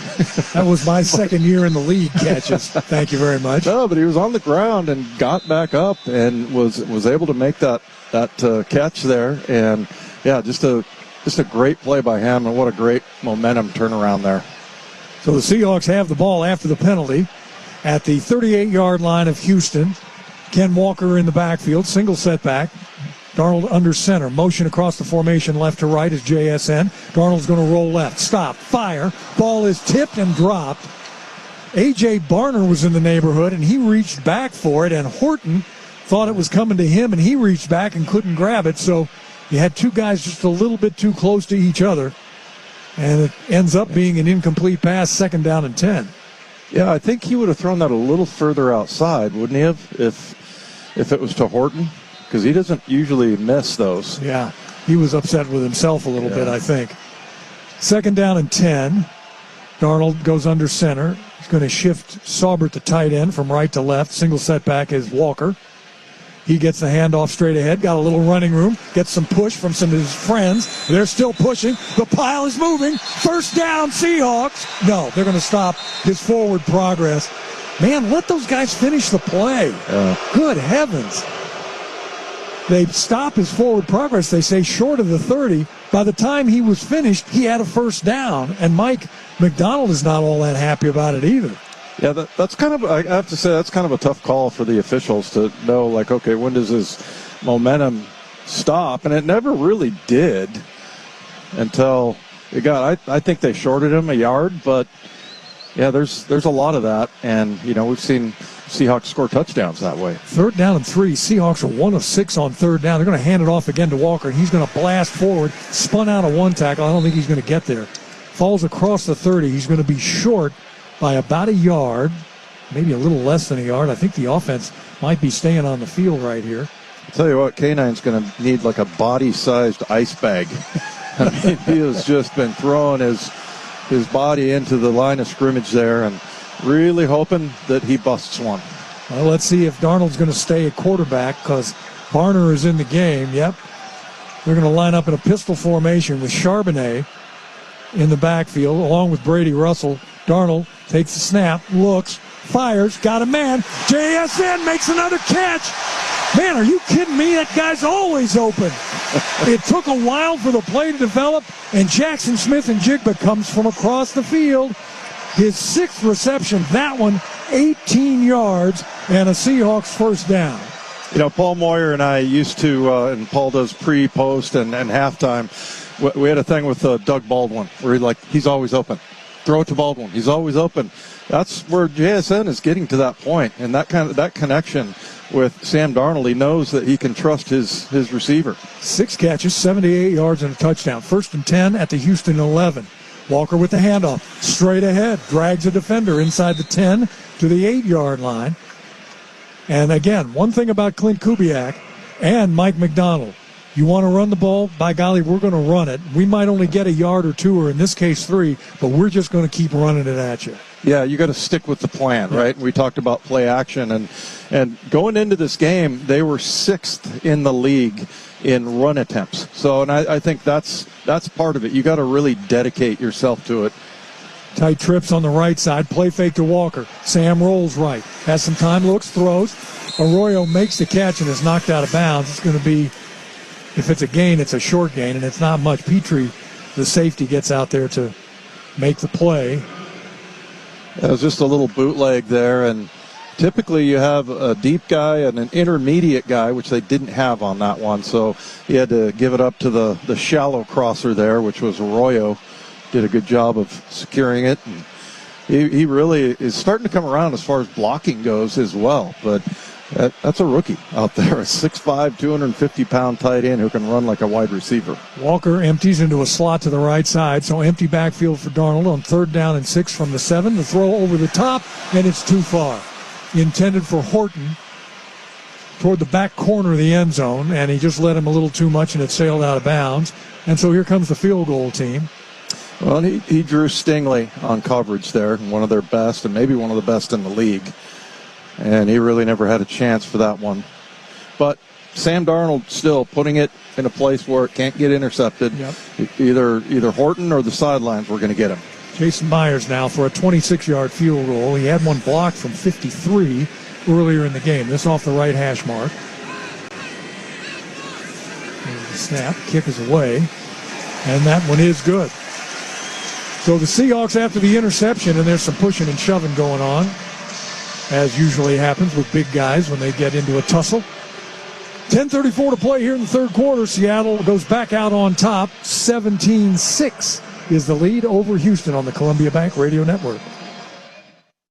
That was my second year in the league catches. Thank you very much. No, but he was on the ground and got back up and was able to make that catch there, and yeah, just a great play by him, and what a great momentum turnaround there. So the Seahawks have the ball after the penalty at the 38-yard line of Houston. Ken Walker in the backfield, single setback. Darnold under center. Motion across the formation left to right is JSN. Darnold's going to roll left. Stop. Fire. Ball is tipped and dropped. A.J. Barner was in the neighborhood, and he reached back for it, and Horton thought it was coming to him, and he reached back and couldn't grab it. So you had two guys just a little bit too close to each other, and it ends up being an incomplete pass, 2nd down and 10. Yeah, I think he would have thrown that a little further outside, wouldn't he have, if it was to Horton? Because he doesn't usually miss those. Yeah, he was upset with himself a little bit, I think. 2nd down and 10. Darnold goes under center. He's going to shift Saubert to tight end from right to left. Single setback is Walker. He gets the handoff straight ahead. Got a little running room. Gets some push from some of his friends. They're still pushing. The pile is moving. 1st down, Seahawks. No, they're going to stop his forward progress. Man, let those guys finish the play. Good heavens. They stop his forward progress, they say, short of the 30. By the time he was finished, he had a 1st down. And Mike McDonald is not all that happy about it either. Yeah, that's kind of, I have to say, that's kind of a tough call for the officials to know, like, okay, when does his momentum stop? And it never really did until it got, I think they shorted him a yard, but yeah, there's a lot of that. And, we've seen Seahawks score touchdowns that way. 3rd down and 3. Seahawks are 1 of 6 on 3rd down. They're going to hand it off again to Walker, and he's going to blast forward. Spun out of 1 tackle. I don't think he's going to get there. Falls across the 30. He's going to be short by about a yard, maybe a little less than a yard. I think the offense might be staying on the field right here. I'll tell you what, K-9's going to need like a body-sized ice bag. I mean, he has just been throwing his body into the line of scrimmage there and really hoping that he busts one. Well, let's see if Darnold's going to stay at quarterback because Barner is in the game. Yep. They're going to line up in a pistol formation with Charbonnet in the backfield along with Brady Russell. Darnold takes the snap, looks, fires, got a man. JSN makes another catch. Man, are you kidding me? That guy's always open. It took a while for the play to develop, and Jackson Smith and Njigba comes from across the field. His 6th reception, that one 18 yards, and a Seahawks 1st down. Paul Moyer and I used to, and Paul does pre, post, and halftime. We had a thing with Doug Baldwin where he's always open. throw it to Baldwin. He's always open. That's where JSN is getting to that point, and that connection with Sam Darnold. He knows that he can trust his receiver. 6 catches, 78 yards, and a touchdown. 1st and 10 at the Houston 11. Walker with the handoff, straight ahead, drags a defender inside the 10 to the 8-yard line. And again, one thing about Clint Kubiak and Mike McDonald, you want to run the ball, by golly, we're going to run it. We might only get a yard or 2, or in this case 3, but we're just going to keep running it at you. Yeah, you got to stick with the plan, right? We talked about play action, and going into this game, they were 6th in the league in run attempts. So, and I think that's part of it. You got to really dedicate yourself to it. Tight trips on the right side, play fake to Walker. Sam rolls right, has some time, looks, throws. Arroyo makes the catch and is knocked out of bounds. It's going to be, if it's a gain, it's a short gain, and it's not much. Petrie, the safety, gets out there to make the play. It was just a little bootleg there, and typically you have a deep guy and an intermediate guy, which they didn't have on that one, so he had to give it up to the shallow crosser there, which was Arroyo. Did a good job of securing it, and he really is starting to come around as far as blocking goes as well, but that's a rookie out there, a 6'5", 250-pound tight end who can run like a wide receiver. Walker empties into a slot to the right side, so empty backfield for Darnold on 3rd down and 6 from the 7. The throw over the top, and it's too far. Intended for Horton toward the back corner of the end zone, and he just let him a little too much, and it sailed out of bounds. And so here comes the field goal team. Well, he drew Stingley on coverage there, one of their best, and maybe one of the best in the league. And he really never had a chance for that one. But Sam Darnold still putting it in a place where it can't get intercepted. Yep. Either Horton or the sidelines were going to get him. Jason Myers now for a 26-yard field goal. He had one blocked from 53 earlier in the game. This off the right hash mark. There's the snap. Kick is away. And that one is good. So the Seahawks after the interception, and there's some pushing and shoving going on, as usually happens with big guys when they get into a tussle. 10:34 to play here in the 3rd quarter. Seattle goes back out on top. 17-6 is the lead over Houston on the Columbia Bank Radio Network.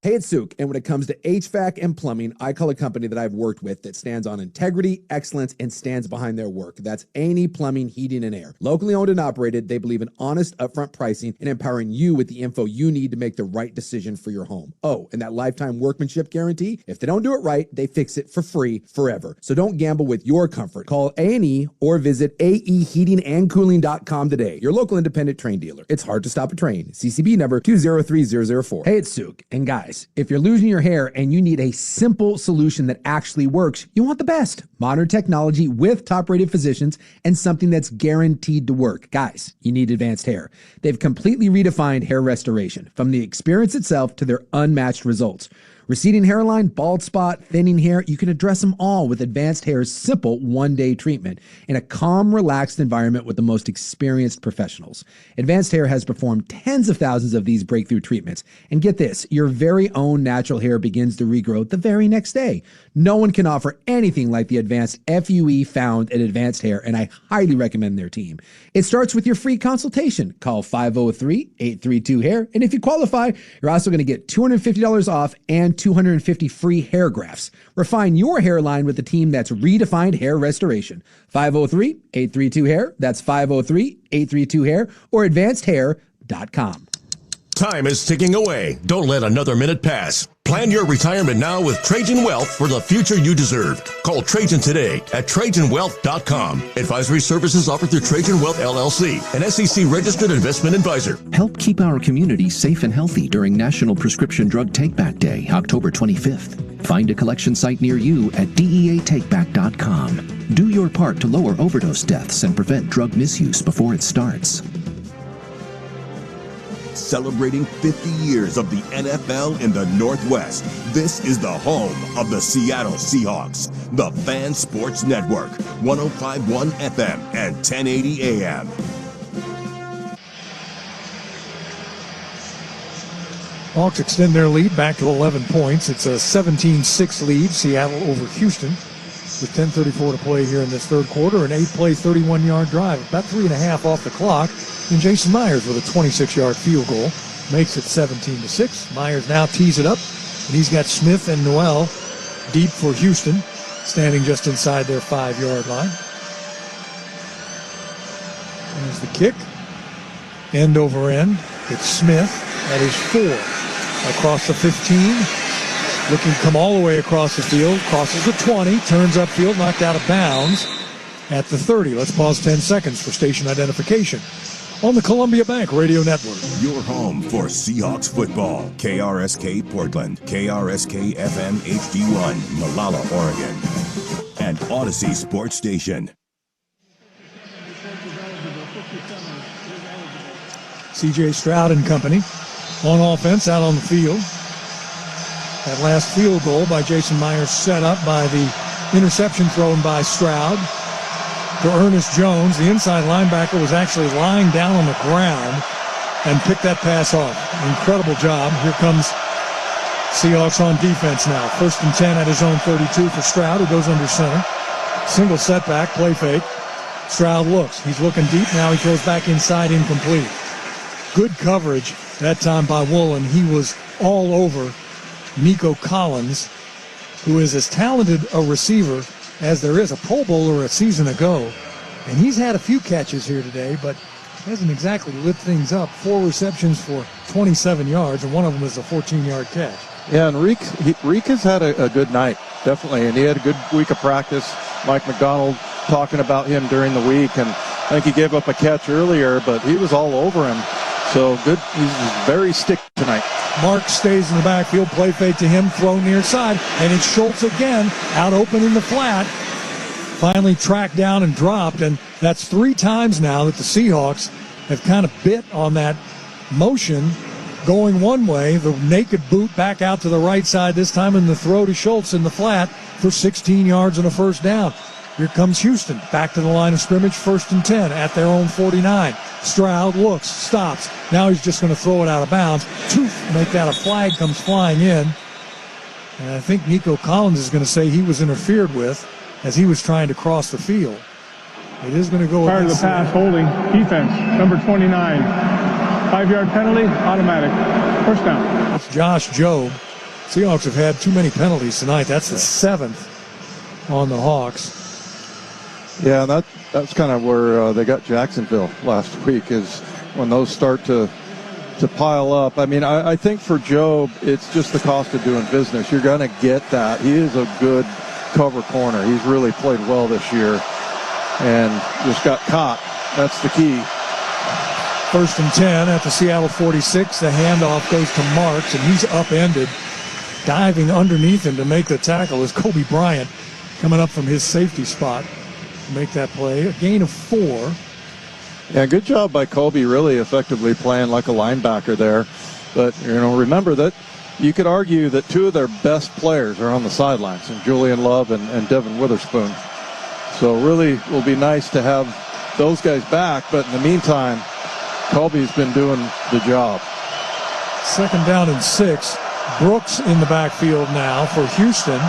Hey, it's Suk, and when it comes to HVAC and plumbing, I call a company that I've worked with that stands on integrity, excellence, and stands behind their work. That's A&E Plumbing, Heating, and Air. Locally owned and operated, they believe in honest, upfront pricing and empowering you with the info you need to make the right decision for your home. Oh, and that lifetime workmanship guarantee? If they don't do it right, they fix it for free forever. So don't gamble with your comfort. Call A&E or visit aeheatingandcooling.com today. Your local independent train dealer. It's hard to stop a train. CCB number 203004. Hey, it's Suk, and guys, if you're losing your hair and you need a simple solution that actually works, you want the best. Modern technology with top-rated physicians and something that's guaranteed to work. Guys, you need Advanced Hair. They've completely redefined hair restoration, from the experience itself to their unmatched results. Receding hairline, bald spot, thinning hair, you can address them all with Advanced Hair's simple one-day treatment in a calm, relaxed environment with the most experienced professionals. Advanced Hair has performed tens of thousands of these breakthrough treatments. And get this, your very own natural hair begins to regrow the very next day. No one can offer anything like the advanced FUE found at Advanced Hair, and I highly recommend their team. It starts with your free consultation. Call 503-832-HAIR, and if you qualify, you're also going to get $250 off and 250 free hair grafts. Refine your hairline with a team that's redefined hair restoration. 503-832-HAIR. That's 503-832-HAIR or advancedhair.com. Time is ticking away. Don't let another minute pass. Plan your retirement now with Trajan Wealth for the future you deserve. Call Trajan today at TrajanWealth.com. Advisory services offered through Trajan Wealth LLC, an SEC-registered investment advisor. Help keep our community safe and healthy during National Prescription Drug Take-Back Day, October 25th. Find a collection site near you at DEATakeback.com. Do your part to lower overdose deaths and prevent drug misuse before it starts. Celebrating 50 years of the NFL in the Northwest, this is the home of the Seattle Seahawks. The Fan Sports Network, 105.1 FM and 1080 AM. Hawks extend their lead back to 11 points. It's a 17-6 lead, Seattle over Houston, with 10:34 to play here in this 3rd quarter. An 8-play, 31-yard drive, about 3.5 off the clock. And Jason Myers with a 26-yard field goal. makes it 17-6. Myers now tees it up, and he's got Smith and Noel deep for Houston, standing just inside their 5-yard line. There's the kick. End over end. It's Smith at his 4. Across the 15. Looking to come all the way across the field. Crosses the 20. Turns upfield. Knocked out of bounds at the 30. Let's pause 10 seconds for station identification on the Columbia Bank Radio Network. Your home for Seahawks football. KRSK Portland. KRSK FM HD1. Malala, Oregon. And Odyssey Sports Station. C.J. Stroud and company on offense out on the field. That last field goal by Jason Myers set up by the interception thrown by Stroud to Ernest Jones. The inside linebacker was actually lying down on the ground and picked that pass off. Incredible job. Here comes Seahawks on defense now. 1st and 10 at his own 32 for Stroud, who goes under center. Single setback, play fake. Stroud looks. He's looking deep. Now he throws back inside, incomplete. Good coverage that time by Woolen. He was all over Nico Collins, who is as talented a receiver as there is, a Pro Bowler a season ago. And he's had a few catches here today, but hasn't exactly lit things up. 4 receptions for 27 yards, and one of them is a 14-yard catch. Yeah, and Reek has had a good night, definitely, and he had a good week of practice. Mike McDonald talking about him during the week, and I think he gave up a catch earlier, but he was all over him. So good. He's very sticky tonight. Mark stays in the backfield, play fake to him, throw near side, and it's Schultz again, out open in the flat. Finally tracked down and dropped, and that's 3 times now that the Seahawks have kind of bit on that motion going one way, the naked boot back out to the right side this time, and the throw to Schultz in the flat for 16 yards and a first down. Here comes Houston, back to the line of scrimmage, 1st and 10 at their own 49. Stroud looks, stops. Now he's just going to throw it out of bounds. Make that a flag, comes flying in. And I think Nico Collins is going to say he was interfered with as he was trying to cross the field. It is going to go prior to the pass, holding, defense, number 29. 5-yard penalty, automatic. First down. That's Josh Jobe. Seahawks have had too many penalties tonight. That's the 7th on the Hawks. Yeah, that's kind of where they got Jacksonville last week, is when those start to pile up. I mean, I think for Jobe, it's just the cost of doing business. You're going to get that. He is a good cover corner. He's really played well this year and just got caught. That's the key. 1st and 10 at the Seattle 46. The handoff goes to Marks, and he's upended. Diving underneath him to make the tackle is Kobe Bryant, coming up from his safety spot to make that play. A gain of 4. Yeah, good job by Kobe, really effectively playing like a linebacker there. But, remember that you could argue that 2 of their best players are on the sidelines, and Julian Love and Devin Witherspoon. So really will be nice to have those guys back, but in the meantime, Kobe's been doing the job. 2nd down and 6. Brooks in the backfield now for Houston.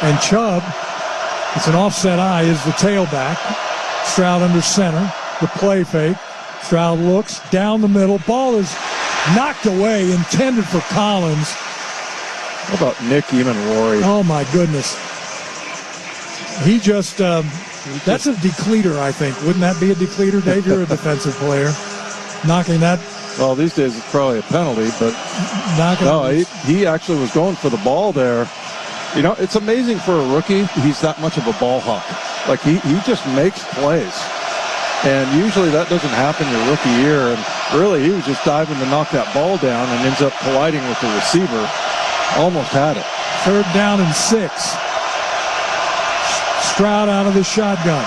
And Chubb, it's an offset eye, is the tailback. Stroud under center. The play fake. Stroud looks down the middle. Ball is knocked away, intended for Collins. How about Nick Eamon-Rory? Oh, my goodness. He just, that's a decleater, I think. Wouldn't that be a decleter, Dave? You're a defensive player. Knocking that. Well, these days it's probably a penalty, but no, he actually was going for the ball there. It's amazing for a rookie. He's that much of a ball hawk. Like, he just makes plays. And usually that doesn't happen your rookie year. And really, he was just diving to knock that ball down and ends up colliding with the receiver. Almost had it. 3rd down and 6. Stroud out of the shotgun.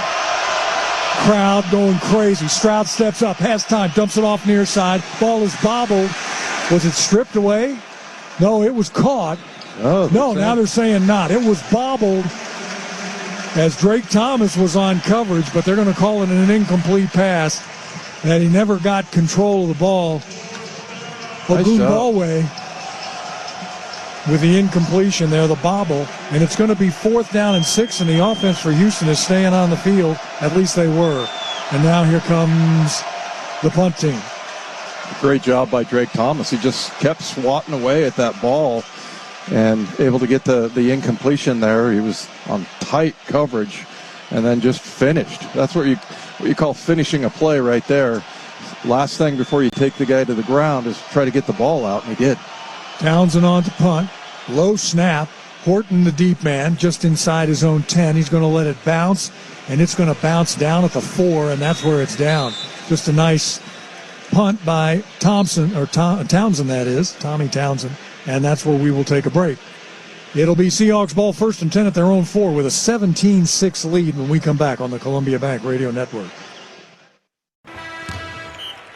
Crowd going crazy. Stroud steps up, has time, dumps it off near side. Ball is bobbled. Was it stripped away? No, it was caught. Oh, no, now they're saying not. It was bobbled as Drake Thomas was on coverage, but they're going to call it an incomplete pass, that he never got control of the ball. Ogunbowale with the incompletion there, the bobble, and it's going to be 4th down and 6, and the offense for Houston is staying on the field. At least they were. And now here comes the punt team. Great job by Drake Thomas. He just kept swatting away at that ball and able to get the incompletion there. He was on tight coverage and then just finished. That's what you call finishing a play right there. Last thing before you take the guy to the ground is try to get the ball out, and he did. Townsend on to punt. Low snap. Horton, the deep man, just inside his own 10. He's going to let it bounce, and it's going to bounce down at the 4, and that's where it's down. Just a nice punt by Townsend, that is, Tommy Townsend, and that's where we will take a break. It'll be Seahawks ball 1st and 10 at their own 4 with a 17-6 lead when we come back on the Columbia Bank Radio Network.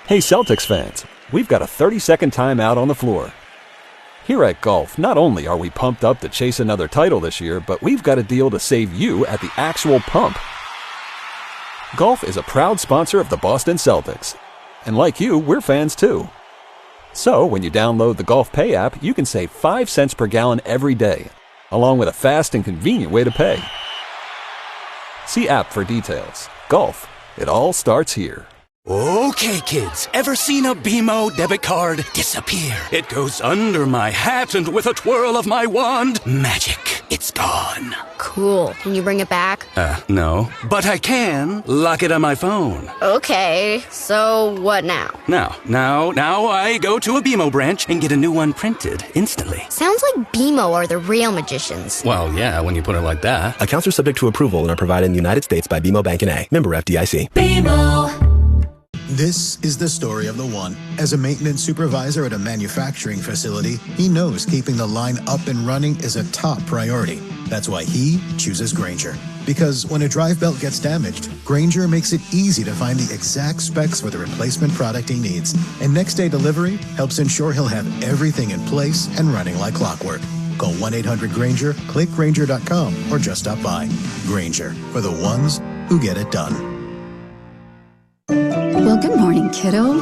Hey Celtics fans, we've got a 30-second timeout on the floor. Here at Golf, not only are we pumped up to chase another title this year, but we've got a deal to save you at the actual pump. Golf is a proud sponsor of the Boston Celtics. And like you, we're fans too. So when you download the Golf Pay app, you can save 5 cents per gallon every day, along with a fast and convenient way to pay. See app for details. Golf, it all starts here. Okay, kids, ever seen a BMO debit card disappear? It goes under my hat, and with a twirl of my wand, magic, it's gone. Cool. Can you bring it back? No. But I can lock it on my phone. Okay, so what now? Now I go to a BMO branch and get a new one printed instantly. Sounds like BMO are the real magicians. Well, yeah, when you put it like that. Accounts are subject to approval and are provided in the United States by BMO Bank N.A., member FDIC. BMO. This is the story of the one. As a maintenance supervisor at a manufacturing facility, he knows keeping the line up and running is a top priority. That's why he chooses Grainger. Because when a drive belt gets damaged, Grainger makes it easy to find the exact specs for the replacement product he needs. And next day delivery helps ensure he'll have everything in place and running like clockwork. Call 1-800-GRAINGER, click Grainger.com, or just stop by. Grainger, for the ones who get it done. Well, good morning, kiddo.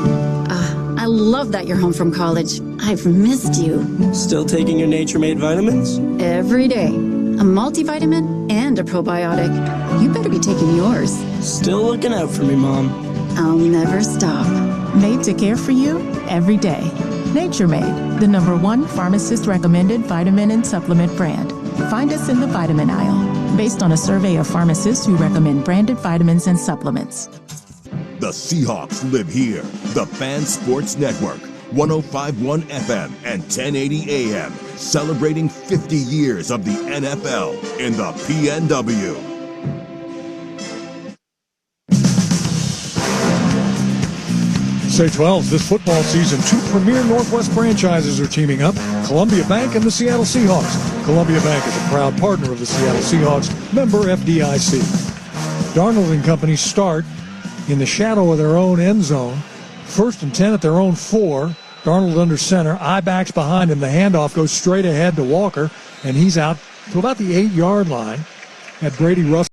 I love that you're home from college. I've missed you. Still taking your Nature-Made vitamins? Every day. A multivitamin and a probiotic. You better be taking yours. Still looking out for me, Mom. I'll never stop. Made to care for you every day. Nature-Made, the #1 pharmacist-recommended vitamin and supplement brand. Find us in the vitamin aisle, based on a survey of pharmacists who recommend branded vitamins and supplements. The Seahawks live here. The Fan Sports Network, 105.1 FM and 1080 AM, celebrating 50 years of the NFL in the PNW. Say 12s this football season. 2 premier Northwest franchises are teaming up, Columbia Bank and the Seattle Seahawks. Columbia Bank is a proud partner of the Seattle Seahawks, member FDIC. Darnold and company start in the shadow of their own end zone. 1st and 10 at their own 4. Darnold under center. I-backs behind him. The handoff goes straight ahead to Walker, and he's out to about the 8-yard line at Brady Russell.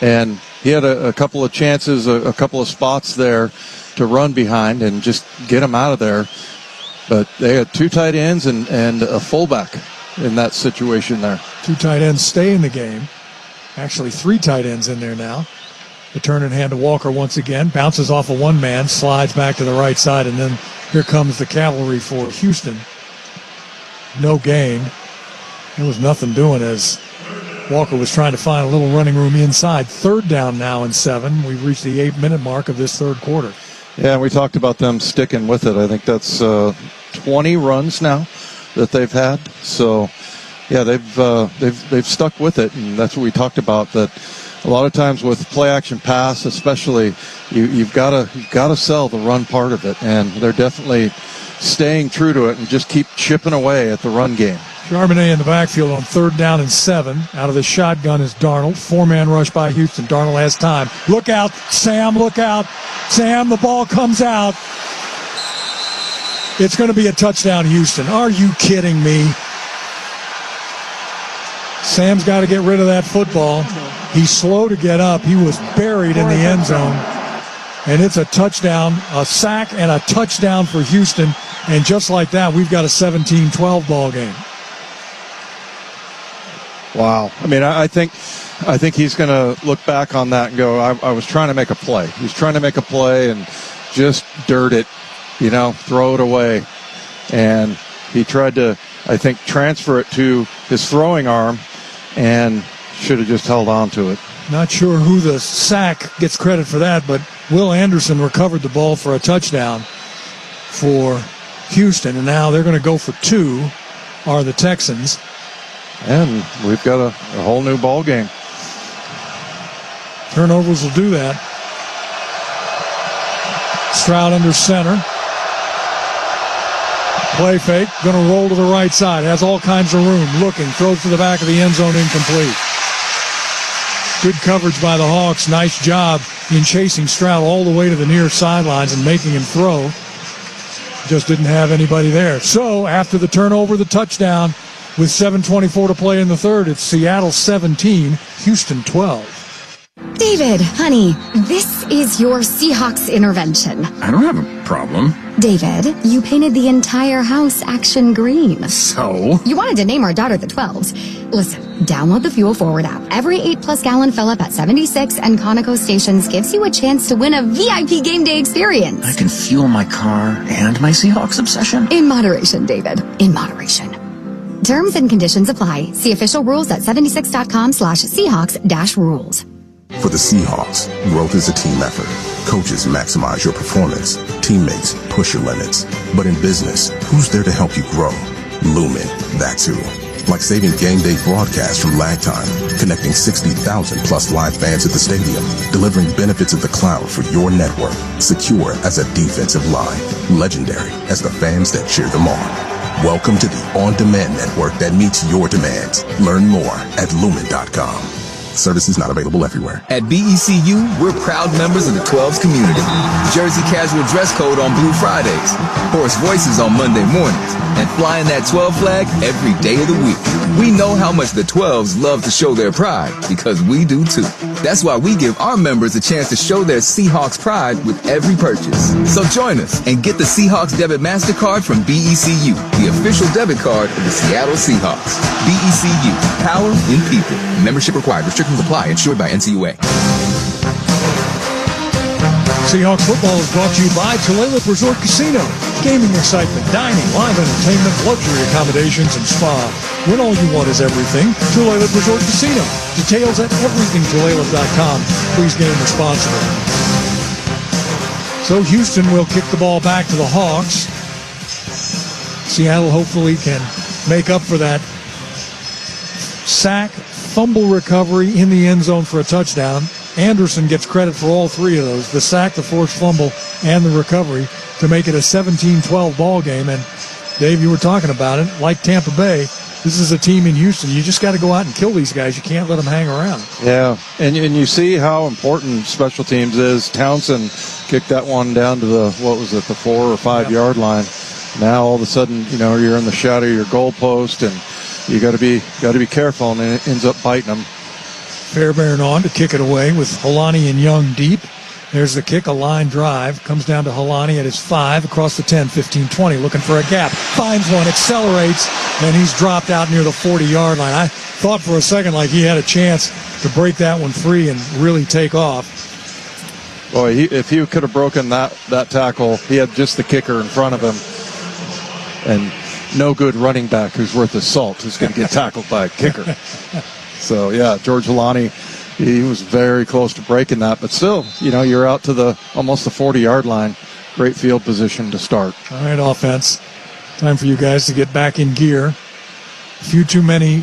And he had a couple of chances, a couple of spots there to run behind and just get him out of there. But they had 2 tight ends and a fullback in that situation there. 2 tight ends stay in the game. Actually, 3 tight ends in there now. The turn and hand to Walker once again. Bounces off of one man, slides back to the right side, and then here comes the cavalry for Houston. No gain. There was nothing doing as Walker was trying to find a little running room inside. 3rd down now and 7. We've reached the 8-minute mark of this 3rd quarter. Yeah, and we talked about them sticking with it. I think that's 20 runs now that they've had. So, yeah, they've stuck with it, and that's what we talked about, that a lot of times with play action pass, especially, you've got to sell the run part of it, and they're definitely staying true to it and just keep chipping away at the run game. Charbonnet in the backfield on 3rd down and 7. Out of the shotgun is Darnold. 4-man rush by Houston. Darnold has time. Look out, Sam, look out. Sam, the ball comes out. It's going to be a touchdown, Houston. Are you kidding me? Sam's got to get rid of that football. He's slow to get up. He was buried in the end zone. And it's a touchdown, a sack, and a touchdown for Houston. And just like that, we've got a 17-12 ball game. Wow. I mean, I think he's going to look back on that and go, I was trying to make a play. He's trying to make a play and just dirt it throw it away. And he tried to, I think, transfer it to his throwing arm and should have just held on to it. Not sure who the sack gets credit for that, but Will Anderson recovered the ball for a touchdown for Houston, and now they're going to go for 2, are the Texans. And we've got a whole new ball game. Turnovers will do that. Stroud under center. Play fake, going to roll to the right side. Has all kinds of room. Looking, throws to the back of the end zone, incomplete. Good coverage by the Hawks. Nice job in chasing Stroud all the way to the near sidelines and making him throw. Just didn't have anybody there. So after the turnover, the touchdown, with 7:24 to play in the third, it's Seattle 17, Houston 12. David, honey, this is your Seahawks intervention. I don't have a problem. David, you painted the entire house action green. So? You wanted to name our daughter the 12s. Listen, download the Fuel Forward app. Every 8+ gallon fill up at 76 and Conoco stations gives you a chance to win a VIP game day experience. I can fuel my car and my Seahawks obsession? In moderation, David. In moderation. Terms and conditions apply. See official rules at 76.com/Seahawks-rules. For the Seahawks, growth is a team effort. Coaches maximize your performance. Teammates push your limits. But in business, who's there to help you grow? Lumen, that's who. Like saving game day broadcasts from lag time, connecting 60,000 plus live fans at the stadium, delivering benefits of the cloud for your network, secure as a defensive line, legendary as the fans that cheer them on. Welcome to the on-demand network that meets your demands. Learn more at lumen.com. Services not available everywhere. At BECU, we're proud members of the 12s community. Jersey casual dress code on Blue Fridays, hoarse voices on Monday mornings, and flying that 12 flag every day of the week. We know how much the 12s love to show their pride, because we do too. That's why we give our members a chance to show their Seahawks pride with every purchase. So join us and get the Seahawks Debit MasterCard from BECU, the official debit card of the Seattle Seahawks. BECU, power in people. Membership required. Restrictions apply. Insured by NCUA. Seahawks football is brought to you by Tulalip Resort Casino. Gaming excitement, dining, live entertainment, luxury accommodations, and spa. When all you want is everything, Tulalip Resort Casino. Details at everythingtulalip.com. Please game responsibly. So Houston will kick the ball back to the Hawks. Seattle hopefully can make up for that sack, fumble recovery in the end zone for a touchdown. Anderson gets credit for all 3 of those, the sack, the forced fumble, and the recovery, to make it a 17-12 ball game. And Dave, you were talking about it, like Tampa Bay, this is a team in Houston. You just got to go out and kill these guys. You can't let them hang around. Yeah, and you see how important special teams is. Townsend kicked that one down to the 4 or 5 yard line. Now all of a sudden, you're in the shadow of your goalpost, and you got to be careful, and it ends up biting them. Fairbairn on to kick it away with Helani and Young deep. There's the kick, a line drive. Comes down to Helani at his 5, across the 10, 15, 20, looking for a gap. Finds one, accelerates, and he's dropped out near the 40-yard line. I thought for a second like he had a chance to break that one free and really take off. Boy, if he could have broken that tackle, he had just the kicker in front of him. And no good running back who's worth his salt who's going to get tackled by a kicker. So, yeah, George Helani, he was very close to breaking that. But still, you're out to almost the 40-yard line. Great field position to start. All right, offense. Time for you guys to get back in gear. A few too many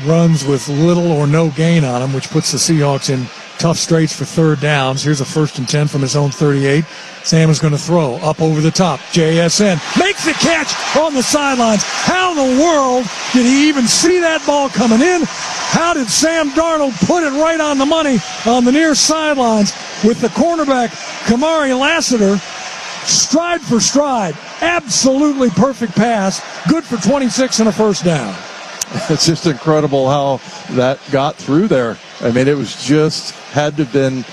runs with little or no gain on them, which puts the Seahawks in tough straits for third downs. Here's a 1st and 10 from his own 38. Sam is going to throw up over the top. JSN makes the catch on the sidelines. How in the world did he even see that ball coming in? How did Sam Darnold put it right on the money on the near sidelines with the cornerback Kamari Lassiter? Stride for stride. Absolutely perfect pass. Good for 26 and a first down. It's just incredible how that got through there. I mean, it was just had to have been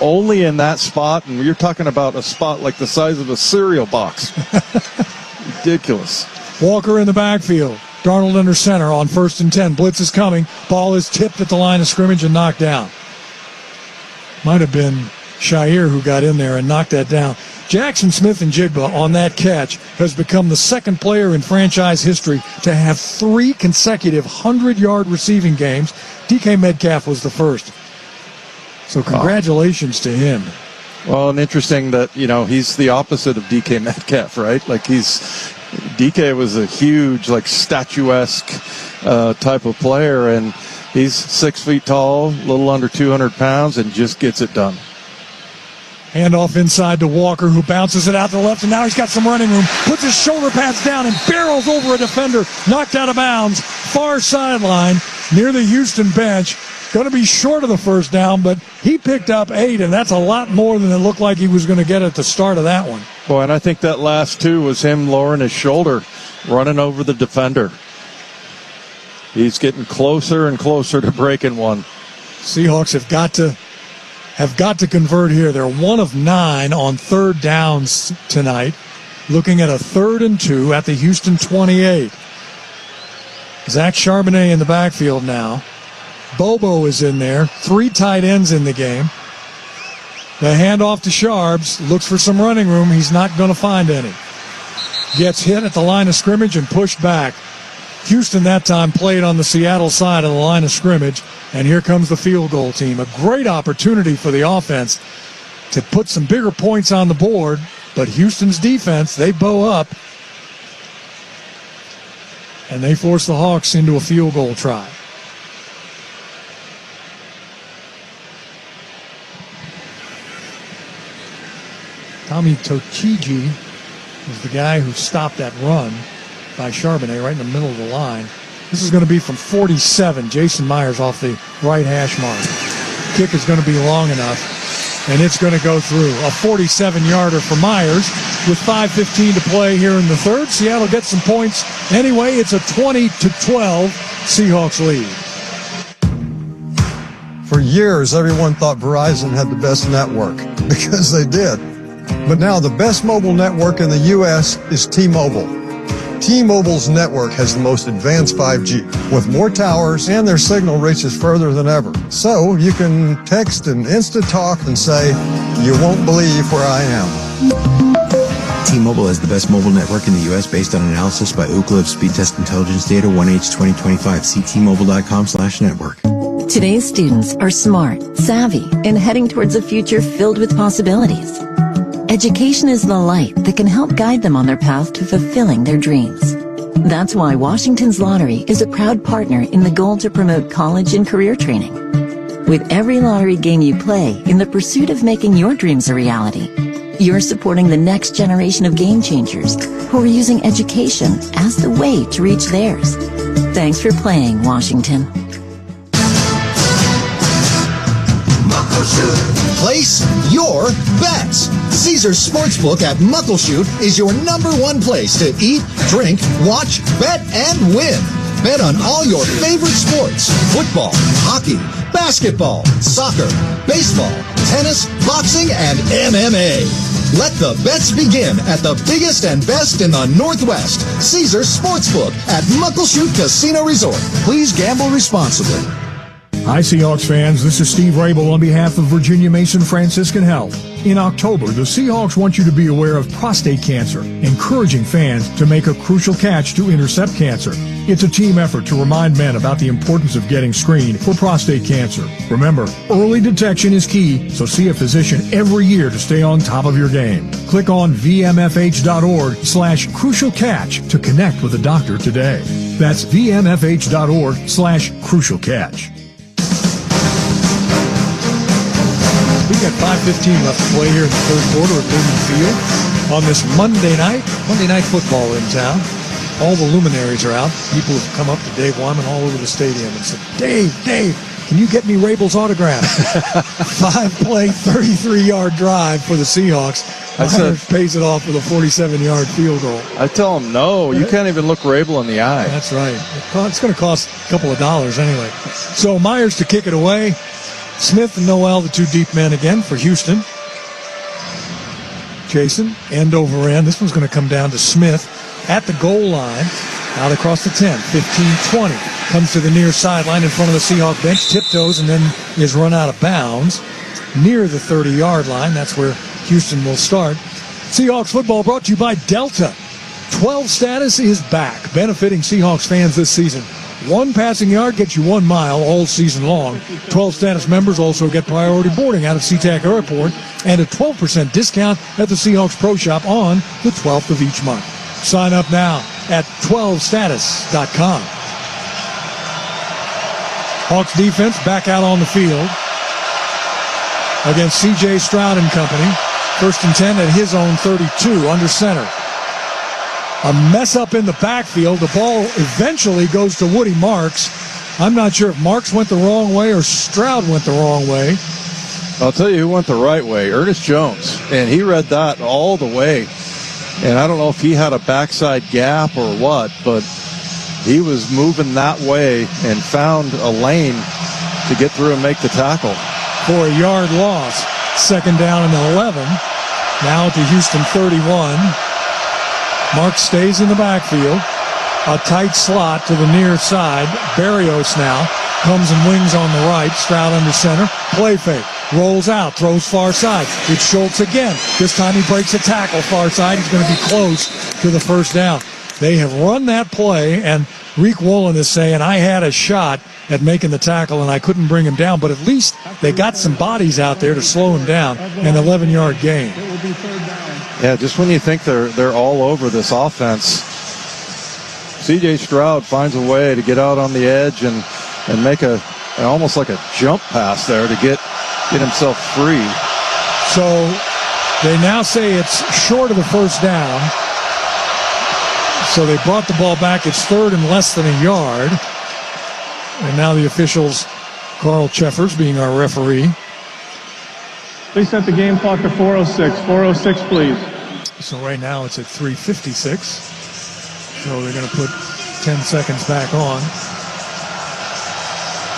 only in that spot, and you're talking about a spot like the size of a cereal box. Ridiculous. Walker in the backfield. Darnold under center on 1st and 10. Blitz is coming. Ball is tipped at the line of scrimmage and knocked down. Might have been Shire who got in there and knocked that down. Jaxon Smith-Njigba on that catch has become the second player in franchise history to have 3 consecutive 100-yard receiving games. DK Metcalf was the first. So congratulations to him. Well, and interesting that, he's the opposite of DK Metcalf, right? Like DK was a huge, statuesque type of player, and he's 6 feet tall, a little under 200 pounds, and just gets it done. Handoff inside to Walker, who bounces it out to the left, and now he's got some running room. Puts his shoulder pads down and barrels over a defender. Knocked out of bounds. Far sideline near the Houston bench. Going to be short of the first down, but he picked up 8, and that's a lot more than it looked like he was going to get at the start of that one. Boy, and I think that last 2 was him lowering his shoulder, running over the defender. He's getting closer and closer to breaking one. Seahawks have got to convert here. They're 1 of 9 on third downs tonight. Looking at a 3rd and 2 at the Houston 28. Zach Charbonnet in the backfield now. Bobo is in there. 3 tight ends in the game. The handoff to Sharbs. Looks for some running room. He's not going to find any. Gets hit at the line of scrimmage and pushed back. Houston that time played on the Seattle side of the line of scrimmage, and here comes the field goal team. A great opportunity for the offense to put some bigger points on the board, but Houston's defense, they bow up, and they force the Hawks into a field goal try. Tommy Tochigi was the guy who stopped that run by Charbonnet right in the middle of the line. This is going to be from 47. Jason Myers off the right hash mark. Kick is going to be long enough, and it's going to go through. A 47-yarder for Myers with 5:15 to play here in the third. Seattle gets some points anyway. It's a 20-12 Seahawks lead. For years, everyone thought Verizon had the best network, because they did. But now the best mobile network in the U.S. is T-Mobile. T-Mobile's network has the most advanced 5G, with more towers, and their signal reaches further than ever. So you can text and instant talk and say, "You won't believe where I am." T-Mobile has the best mobile network in the U.S. based on analysis by Ookla of Speed Test Intelligence Data 1H 2025. See T-Mobile.com/network. Today's students are smart, savvy, and heading towards a future filled with possibilities. Education is the light that can help guide them on their path to fulfilling their dreams. That's why Washington's Lottery is a proud partner in the goal to promote college and career training. With every lottery game you play in the pursuit of making your dreams a reality, you're supporting the next generation of game changers who are using education as the way to reach theirs. Thanks for playing, Washington. Place your bets. Caesars Sportsbook at Muckleshoot is your #1 place to eat, drink, watch, bet, and win. Bet on all your favorite sports: football, hockey, basketball, soccer, baseball, tennis, boxing, and MMA. Let the bets begin at the biggest and best in the Northwest. Caesars Sportsbook at Muckleshoot Casino Resort. Please gamble responsibly. Hi, Seahawks fans. This is Steve Rabel on behalf of Virginia Mason Franciscan Health. In October, the Seahawks want you to be aware of prostate cancer, encouraging fans to make a crucial catch to intercept cancer. It's a team effort to remind men about the importance of getting screened for prostate cancer. Remember, early detection is key, so see a physician every year to stay on top of your game. Click on vmfh.org/crucial catch to connect with a doctor today. That's vmfh.org/crucial catch. We've got 5:15 left to play here in the third quarter at Lumen Field on this Monday night football in town. All the luminaries are out. People have come up to Dave Wyman all over the stadium and said, Dave, can you get me Rabel's autograph? 5-play, 33-yard drive for the Seahawks. Myers pays it off with a 47-yard field goal. I tell him, no, you can't even look Rabel in the eye. That's right. It's going to cost a couple of dollars anyway. So Myers to kick it away. Smith and Noel, the 2 deep men again for Houston. Jason, end over end. This one's going to come down to Smith at the goal line. Out across the 10, 15-20. Comes to the near sideline in front of the Seahawk bench, tiptoes, and then is run out of bounds near the 30-yard line. That's where Houston will start. Seahawks football brought to you by Delta. 12 status is back, benefiting Seahawks fans this season. 1 passing yard gets you 1 mile all season long. 12 status members also get priority boarding out of SeaTac Airport and a 12% discount at the Seahawks Pro Shop on the 12th of each month. Sign up now at 12status.com. Hawks defense back out on the field against C.J. Stroud and company. 1st and 10 at his own 32 under center. A mess up in the backfield. The ball eventually goes to Woody Marks. I'm not sure if Marks went the wrong way or Stroud went the wrong way. I'll tell you who went the right way, Ernest Jones. And he read that all the way. And I don't know if he had a backside gap or what, but he was moving that way and found a lane to get through and make the tackle. For a yard loss. 2nd down and 11. Now to Houston 31. Mark stays in the backfield. A tight slot to the near side. Berrios now comes and wings on the right. Stroud under center. Play fake. Rolls out. Throws far side. It's Schultz again. This time he breaks a tackle far side. He's going to be close to the 1st down. They have run that play, and Reek Woolen is saying, I had a shot at making the tackle, and I couldn't bring him down, but at least they got some bodies out there to slow him down. An 11-yard gain. Yeah, just when you think they're all over this offense, C.J. Stroud finds a way to get out on the edge and make almost like a jump pass there to get himself free. So they now say it's short of the 1st down. So they brought the ball back. It's 3rd and less than a yard. And now the officials, Carl Cheffers being our referee. Please set the game clock to 4:06. 4:06, please. So right now it's at 3:56. So they're going to put 10 seconds back on.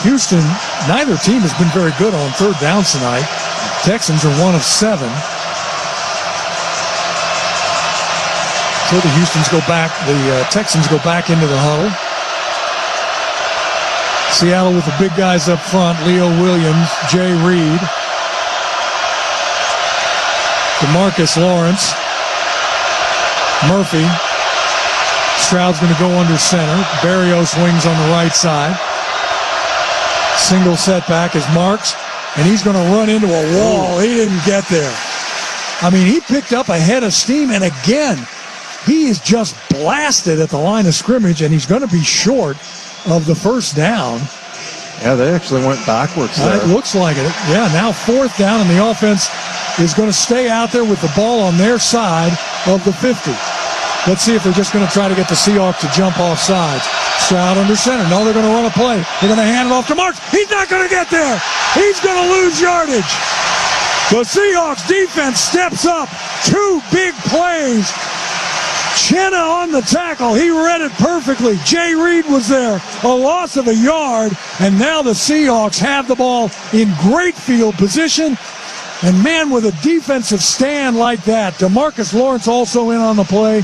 Houston, neither team has been very good on 3rd downs tonight. Texans are 1 of 7. So the Texans go back into the huddle. Seattle with the big guys up front, Leo Williams, Jay Reed, DeMarcus Lawrence, Murphy. Stroud's going to go under center. Berrios wings on the right side. Single setback is Marks, and he's going to run into a wall. He didn't get there. I mean, he picked up a head of steam, and again, he is just blasted at the line of scrimmage, and he's going to be short of the 1st down. Yeah, they actually went backwards there. It looks like it. Yeah, now 4th down, and the offense is going to stay out there with the ball on their side of the 50. Let's see if they're just going to try to get the Seahawks to jump off sides. Stroud under center. No, they're going to run a play. They're going to hand it off to Marks. He's not going to get there. He's going to lose yardage. The Seahawks defense steps up. 2 big plays. Chenna on the tackle. He read it perfectly. Jay Reed was there. A loss of a yard. And now the Seahawks have the ball in great field position. And, man, with a defensive stand like that, DeMarcus Lawrence also in on the play.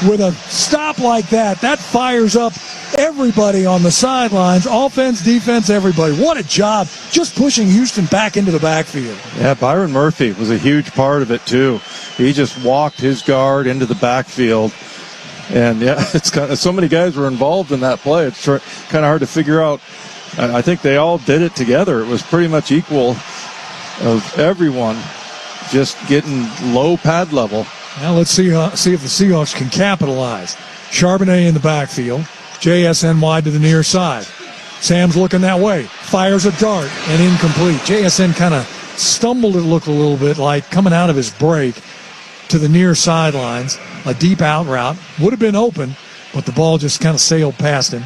With a stop like that, that fires up everybody on the sidelines. Offense, defense, everybody. What a job just pushing Houston back into the backfield. Yeah, Byron Murphy was a huge part of it, too. He just walked his guard into the backfield. And, yeah, it's kind of, so many guys were involved in that play. It's kind of hard to figure out. I think they all did it together. It was pretty much equal of everyone just getting low pad level. Now let's see if the Seahawks can capitalize. Charbonnet in the backfield. JSN wide to the near side. Sam's looking that way. Fires a dart and incomplete. JSN kind of stumbled, it looked a little bit like, coming out of his break to the near sidelines. A deep out route. Would have been open, but the ball just kind of sailed past him.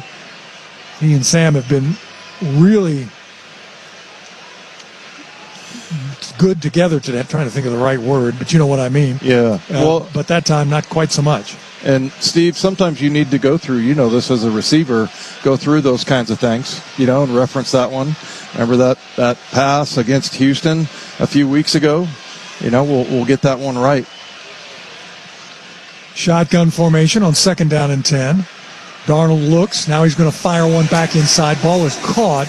He and Sam have been really good together today. I'm trying to think of the right word, but you know what I mean. Yeah. But that time, not quite so much. And, Steve, sometimes you need to go through, this as a receiver, go through those kinds of things, and reference that one. Remember that pass against Houston a few weeks ago? We'll get that one right. Shotgun formation on 2nd down and 10. Darnold looks. Now he's going to fire one back inside. Ball is caught.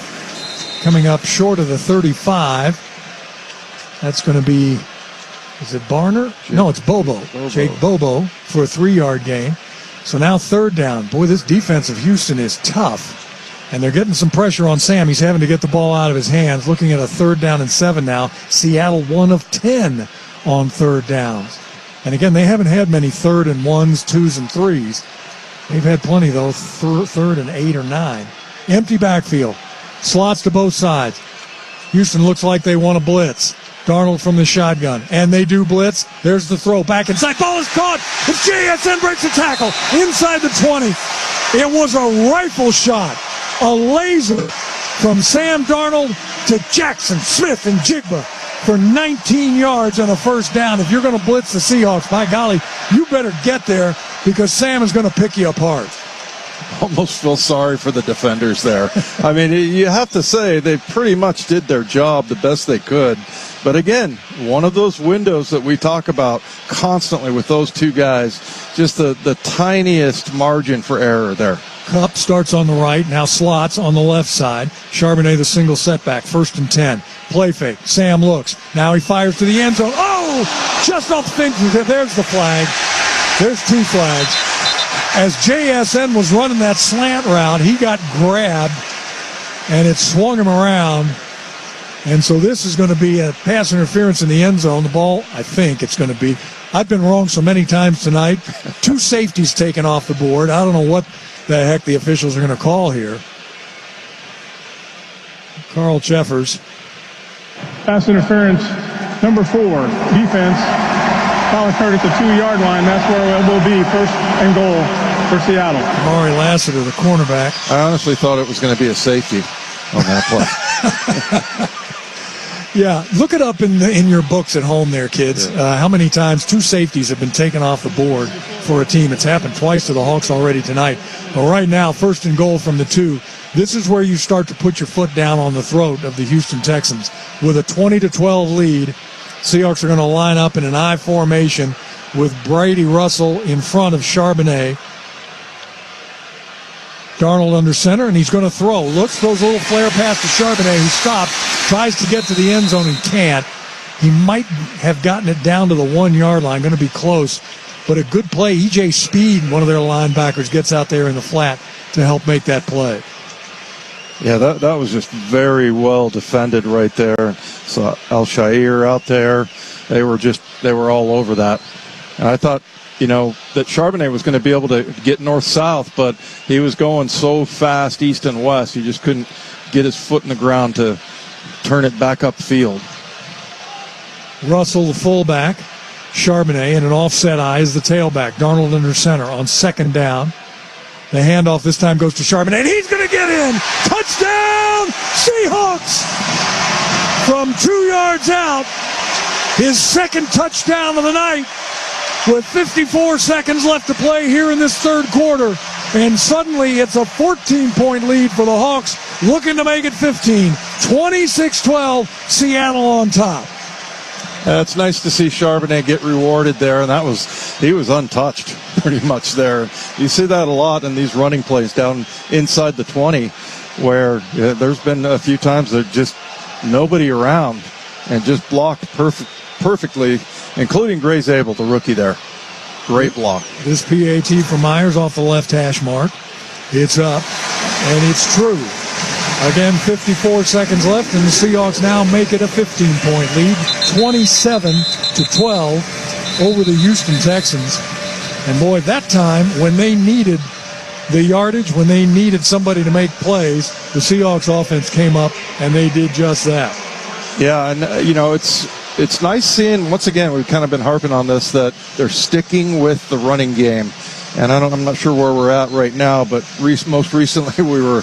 Coming up short of the 35. That's going to be Is it Barner? No, it's Bobo. Jake Bobo for a 3-yard gain. So now 3rd down. Boy, this defense of Houston is tough. And they're getting some pressure on Sam. He's having to get the ball out of his hands. Looking at a 3rd down and 7 now. Seattle 1 of 10 on 3rd downs. And again, they haven't had many 3rd and 1s, 2s, and 3s. They've had plenty, though, 3rd and 8 or 9. Empty backfield. Slots to both sides. Houston looks like they want to blitz. Darnold from the shotgun. And they do blitz. There's the throw. Back inside. Ball is caught. It's JSN breaks the tackle. Inside the 20. It was a rifle shot. A laser from Sam Darnold to Jackson, Smith, and Njigba for 19 yards and a 1st down. If you're going to blitz the Seahawks, by golly, you better get there because Sam is going to pick you apart. Almost feel sorry for the defenders there. I mean, you have to say they pretty much did their job the best they could. But again, one of those windows that we talk about constantly with those two guys, just the tiniest margin for error there. Kupp starts on the right, now slots on the left side. Charbonnet the single setback, 1st and 10. Play fake. Sam looks. Now he fires to the end zone. Oh! Just off the fingertip. There's the flag. There's 2 flags. As JSN was running that slant route, he got grabbed, and it swung him around. And so this is going to be a pass interference in the end zone. The ball, I think it's going to be. I've been wrong so many times tonight. 2 safeties taken off the board. I don't know what the heck the officials are going to call here. Carl Cheffers. Pass interference, number 4, defense. Foul occurred at the 2-yard line. That's where it will be 1st and goal for Seattle. Maury Lassiter, the cornerback. I honestly thought it was going to be a safety on that play. Yeah, look it up in your books at home there, kids. Yeah. How many times 2 safeties have been taken off the board for a team? It's happened twice to the Hawks already tonight. But right now, 1st and goal from the 2. This is where you start to put your foot down on the throat of the Houston Texans. With a 20-12 lead, Seahawks are going to line up in an I formation with Brady Russell in front of Charbonnet. Darnold under center, and he's going to throw. Looks, throws a little flare pass to Charbonnet, who stops, tries to get to the end zone and can't. He might have gotten it down to the 1-yard line, going to be close. But a good play. E.J. Speed, one of their linebackers, gets out there in the flat to help make that play. Yeah, that was just very well defended right there. So Al-Shair out there, they were all over that. And I thought, that Charbonnet was going to be able to get north-south, but he was going so fast east and west, he just couldn't get his foot in the ground to turn it back upfield. Russell, the fullback. Charbonnet in an offset eye is the tailback. Darnold under center on 2nd down. The handoff this time goes to Charbonnet, and he's going to get in. Touchdown, Seahawks! From 2 yards out, his 2nd touchdown of the night with 54 seconds left to play here in this 3rd quarter. And suddenly it's a 14-point lead for the Hawks, looking to make it 15. 26-12, Seattle on top. It's nice to see Charbonnet get rewarded there, and he was untouched pretty much there. You see that a lot in these running plays down inside the 20, where there's been a few times there's just nobody around and just blocked perfectly, including Gray Zabel, the rookie there. Great block. This PAT from Myers off the left hash mark. It's up, and it's true. Again, 54 seconds left, and the Seahawks now make it a 15-point lead, 27-12 over the Houston Texans. And boy, that time, when they needed the yardage, when they needed somebody to make plays, the Seahawks offense came up, and they did just that. Yeah, and, it's nice seeing, once again, we've kind of been harping on this, that they're sticking with the running game. And I'm not sure where we're at right now, but most recently we were,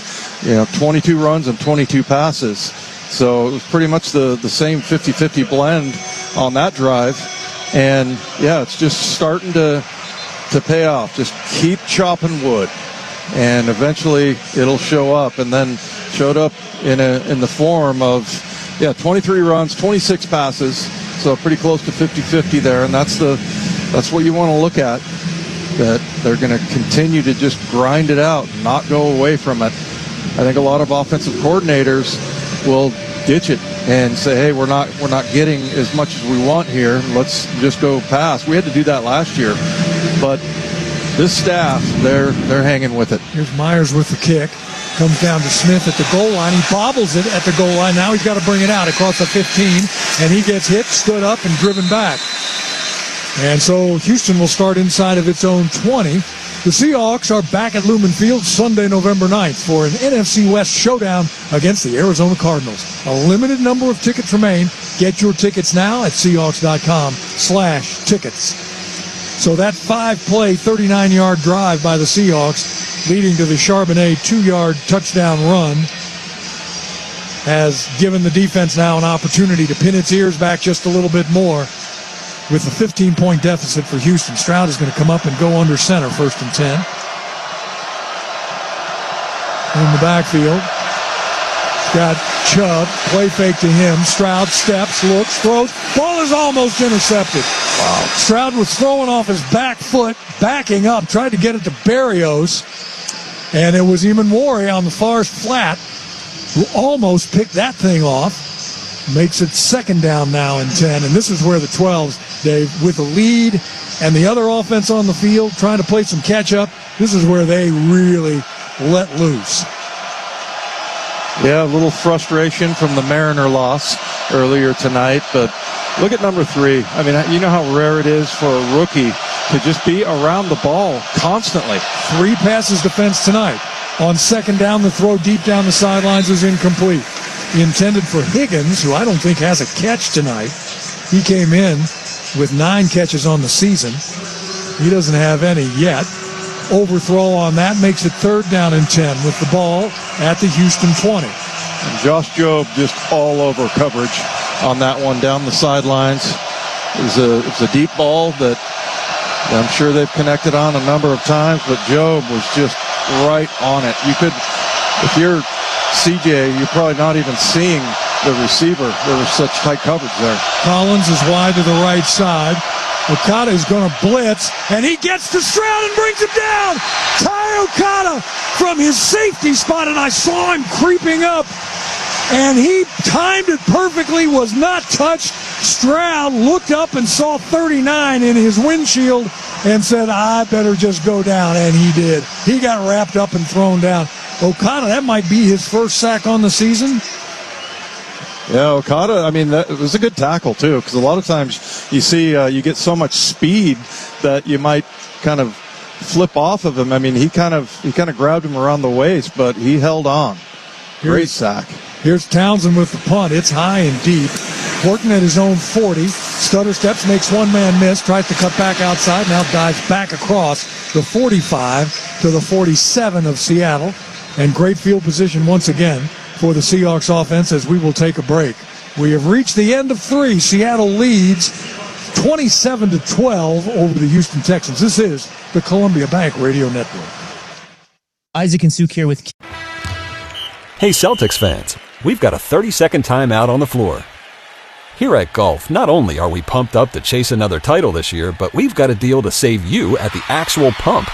22 runs and 22 passes. So it was pretty much the same 50-50 blend on that drive. And, yeah, it's just starting to pay off. Just keep chopping wood, and eventually it'll show up. And then showed up in the form of, 23 runs, 26 passes, so pretty close to 50-50 there. And that's what you want to look at. That they're going to continue to just grind it out and not go away from it. I think a lot of offensive coordinators will ditch it and say, hey, we're not getting as much as we want here. Let's just go pass. We had to do that last year, but this staff, they're hanging with it. Here's Myers with the kick. Comes down to Smith at the goal line. He bobbles it at the goal line. Now he's got to bring it out across the 15, and he gets hit, stood up, and driven back. And so Houston will start inside of its own 20. The Seahawks are back at Lumen Field Sunday, November 9th for an NFC West showdown against the Arizona Cardinals. A limited number of tickets remain. Get your tickets now at Seahawks.com/tickets. So that 5-play, 39-yard drive by the Seahawks, leading to the Charbonnet 2-yard touchdown run, has given the defense now an opportunity to pin its ears back just a little bit more. With a 15-point deficit for Houston, Stroud is going to come up and go under center, 1st and 10. In the backfield, got Chubb, play fake to him. Stroud steps, looks, throws. Ball is almost intercepted. Wow. Stroud was throwing off his back foot, backing up, tried to get it to Berrios. And it was Eamon on the far flat who almost picked that thing off. Makes it 2nd down now and 10. And this is where the 12s, Dave, with a lead and the other offense on the field trying to play some catch-up, this is where they really let loose. Yeah, a little frustration from the Mariner loss earlier tonight, but look at number 3. I mean, you know how rare it is for a rookie to just be around the ball constantly. 3 passes defense tonight. On 2nd down, the throw deep down the sidelines is incomplete. Intended for Higgins, who I don't think has a catch tonight. He came in with 9 catches on the season. He doesn't have any yet. Overthrow on that makes it 3rd down and 10 with the ball at the Houston 20. And Josh Jobe just all over coverage on that one down the sidelines. It was a deep ball that I'm sure they've connected on a number of times, but Jobe was just right on it. You could, if you're CJ, you're probably not even seeing the receiver. There was such tight coverage there. Collins is wide to the right side. Okada is going to blitz, and he gets to Stroud and brings him down. Ty Okada from his safety spot, and I saw him creeping up, and he timed it perfectly, was not touched. Stroud looked up and saw 39 in his windshield and said, I better just go down, and he did. He got wrapped up and thrown down. Okada, that might be his first sack on the season. Yeah, Okada, I mean, that was a good tackle, too, because a lot of times you see you get so much speed that you might kind of flip off of him. I mean, he kind of grabbed him around the waist, but he held on. Great sack. Here's Townsend with the punt. It's high and deep. Horton at his own 40. Stutter steps, makes one man miss, tries to cut back outside, now dives back across the 45 to the 47 of Seattle. And great field position once again for the Seahawks offense as we will take a break. We have reached the end of 3. Seattle leads 27-12 over the Houston Texans. This is the Columbia Bank Radio Network. Isaac and Suk here with... Hey, Celtics fans. We've got a 30-second timeout on the floor. Here at Golf, not only are we pumped up to chase another title this year, but we've got a deal to save you at the actual pump.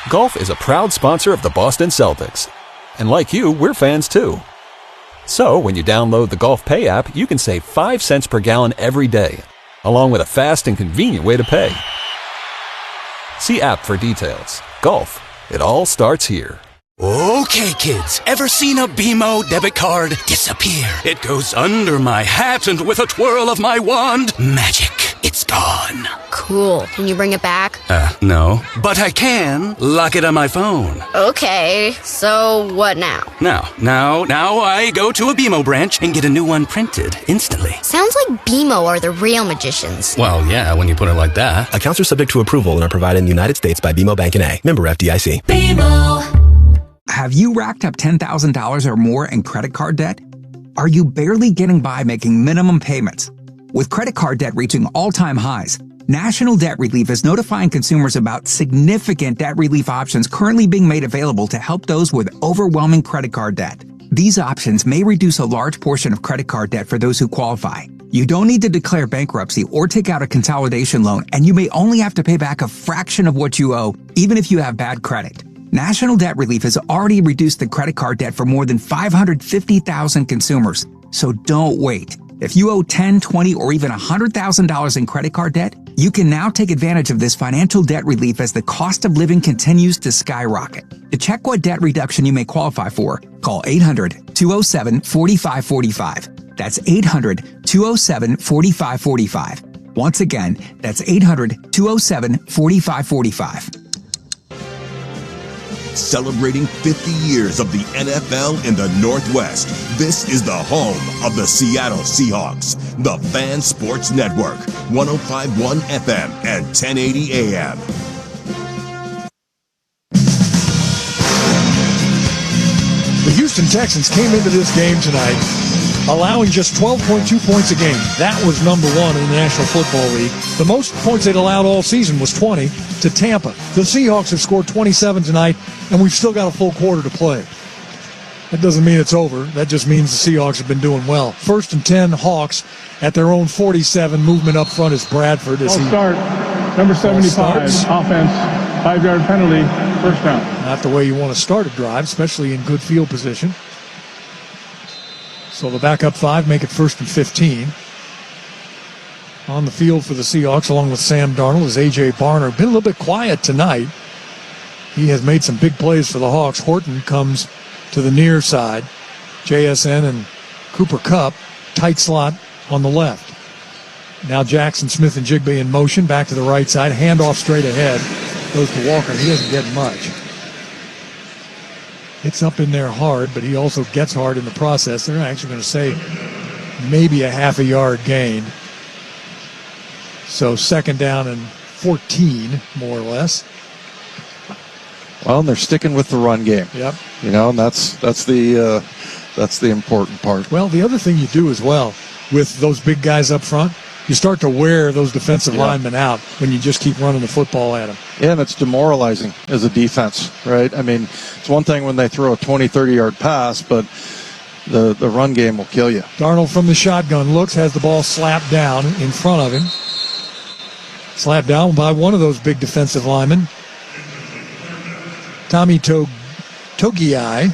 Golf is a proud sponsor of the Boston Celtics. And like you, we're fans too. So when you download the Golf Pay app, you can save 5 cents per gallon every day, along with a fast and convenient way to pay. See app for details. Golf, it all starts here. Okay, kids, ever seen a BMO debit card disappear? It goes under my hat, and with a twirl of my wand, magic, it's gone. Cool. Can you bring it back? No. But I can lock it on my phone. Okay, so what now? Now I go to a BMO branch and get a new one printed instantly. Sounds like BMO are the real magicians. Well, yeah, when you put it like that. Accounts are subject to approval and are provided in the United States by BMO Bank N.A. Member FDIC. BMO. Have you racked up $10,000 or more in credit card debt? Are you barely getting by making minimum payments? With credit card debt reaching all-time highs, National Debt Relief is notifying consumers about significant debt relief options currently being made available to help those with overwhelming credit card debt. These options may reduce a large portion of credit card debt for those who qualify. You don't need to declare bankruptcy or take out a consolidation loan, and you may only have to pay back a fraction of what you owe, even if you have bad credit. National Debt Relief has already reduced the credit card debt for more than 550,000 consumers. So don't wait. If you owe $10, $20, or even $100,000 in credit card debt, you can now take advantage of this financial debt relief as the cost of living continues to skyrocket. To check what debt reduction you may qualify for, call 800-207-4545. That's 800-207-4545. Once again, that's 800-207-4545. Celebrating 50 years of the NFL in the Northwest, this is the home of the Seattle Seahawks, the Fan Sports Network, 105.1 FM and 1080 AM. The Houston Texans came into this game tonight allowing just 12.2 points a game. That was number one in the National Football League. The most points they'd allowed all season was 20 to Tampa. The Seahawks have scored 27 tonight, and we've still got a full quarter to play. That doesn't mean it's over. That just means the Seahawks have been doing well. 1st and 10, Hawks at their own 47. Movement up front is Bradford. Start. Number 75, offense, 5-yard penalty, first down. Not the way you want to start a drive, especially in good field position. So the backup 5 make it 1st and 15. On the field for the Seahawks, along with Sam Darnold, is A.J. Barner. Been a little bit quiet tonight. He has made some big plays for the Hawks. Horton comes to the near side. JSN and Cooper Kupp, tight slot on the left. Now Jackson, Smith, and Njigba in motion. Back to the right side. Handoff straight ahead. Goes to Walker. He doesn't get much. It's up in there hard, but he also gets hard in the process. They're actually going to say maybe a half a yard gain. So 2nd down and 14, more or less. Well, and they're sticking with the run game. Yep. You know, and that's the important part. Well, the other thing you do as well with those big guys up front, you start to wear those defensive linemen out when you just keep running the football at them. Yeah, and it's demoralizing as a defense, right? I mean, it's one thing when they throw a 20, 30-yard pass, but the run game will kill you. Darnold from the shotgun looks, has the ball slapped down in front of him. Slapped down by one of those big defensive linemen. Tommy Togiai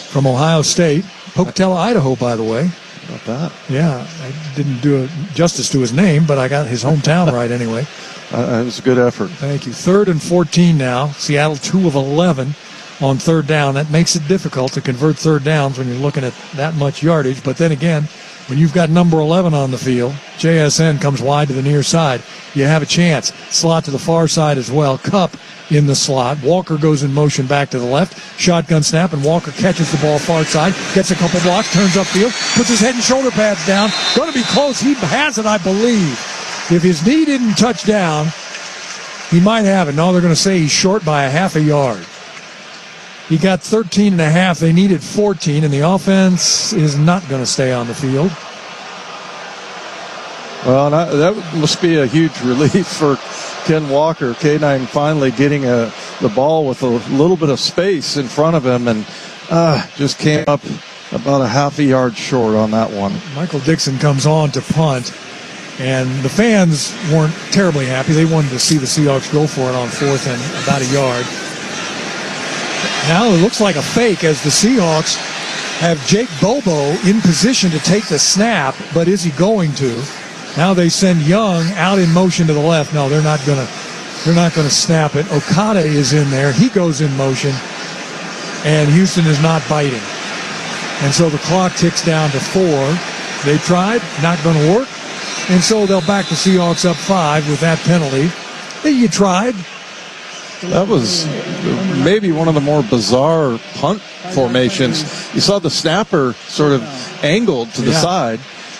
from Ohio State. Pocatello, Idaho, by the way. About that. Yeah, I didn't do justice to his name, but I got his hometown right anyway. It was a good effort. Thank you. 3rd and 14 now. Seattle 2 of 11 on 3rd down. That makes it difficult to convert 3rd downs when you're looking at that much yardage. But then again, when you've got number 11 on the field, JSN comes wide to the near side. You have a chance. Slot to the far side as well. Kupp in the slot. Walker goes in motion back to the left. Shotgun snap, and Walker catches the ball far side. Gets a couple blocks, turns upfield, puts his head and shoulder pads down. Going to be close. He has it, I believe. If his knee didn't touch down, he might have it. No, they're going to say he's short by a half a yard. He got 13 and a half. They needed 14, and the offense is not going to stay on the field. Well, that must be a huge relief for Ken Walker. K9 finally getting the ball with a little bit of space in front of him, and just came up about a half a yard short on that one. Michael Dixon comes on to punt, and the fans weren't terribly happy. They wanted to see the Seahawks go for it on 4th and about a yard. Now it looks like a fake as the Seahawks have Jake Bobo in position to take the snap, but is he going to? Now they send Young out in motion to the left. No, they're not going to snap it. Okada is in there. He goes in motion, and Houston is not biting. And so the clock ticks down to 4. They tried, not going to work, and so they'll back the Seahawks up 5 with that penalty. You tried. That was maybe one of the more bizarre punt formations. You saw the snapper sort of angled to the side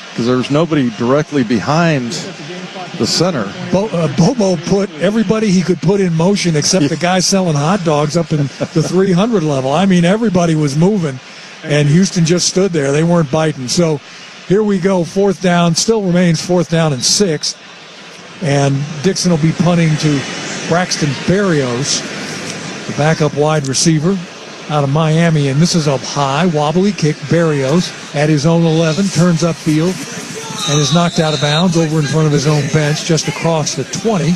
because there was nobody directly behind the center. Bobo put everybody he could put in motion except the guy selling hot dogs up in the 300 level. I mean, everybody was moving, and Houston just stood there. They weren't biting. So here we go, 4th down. Still remains 4th down and 6. And Dixon will be punting to Braxton Berrios, the backup wide receiver out of Miami. And this is a high, wobbly kick. Berrios at his own 11, turns upfield, and is knocked out of bounds over in front of his own bench, just across the 20.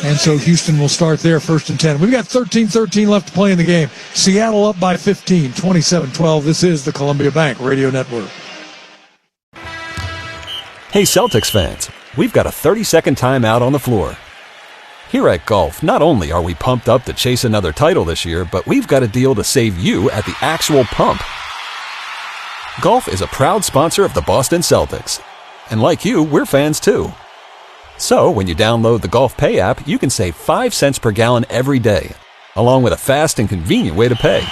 And so Houston will start there, 1st and 10. We've got 13-13 left to play in the game. Seattle up by 15, 27-12. This is the Columbia Bank Radio Network. Hey, Celtics fans, we've got a 30-second timeout on the floor. Here at Golf, not only are we pumped up to chase another title this year, but we've got a deal to save you at the actual pump. Golf is a proud sponsor of the Boston Celtics. And like you, we're fans too. So, when you download the Golf Pay app, you can save 5 cents per gallon every day, along with a fast and convenient way to pay.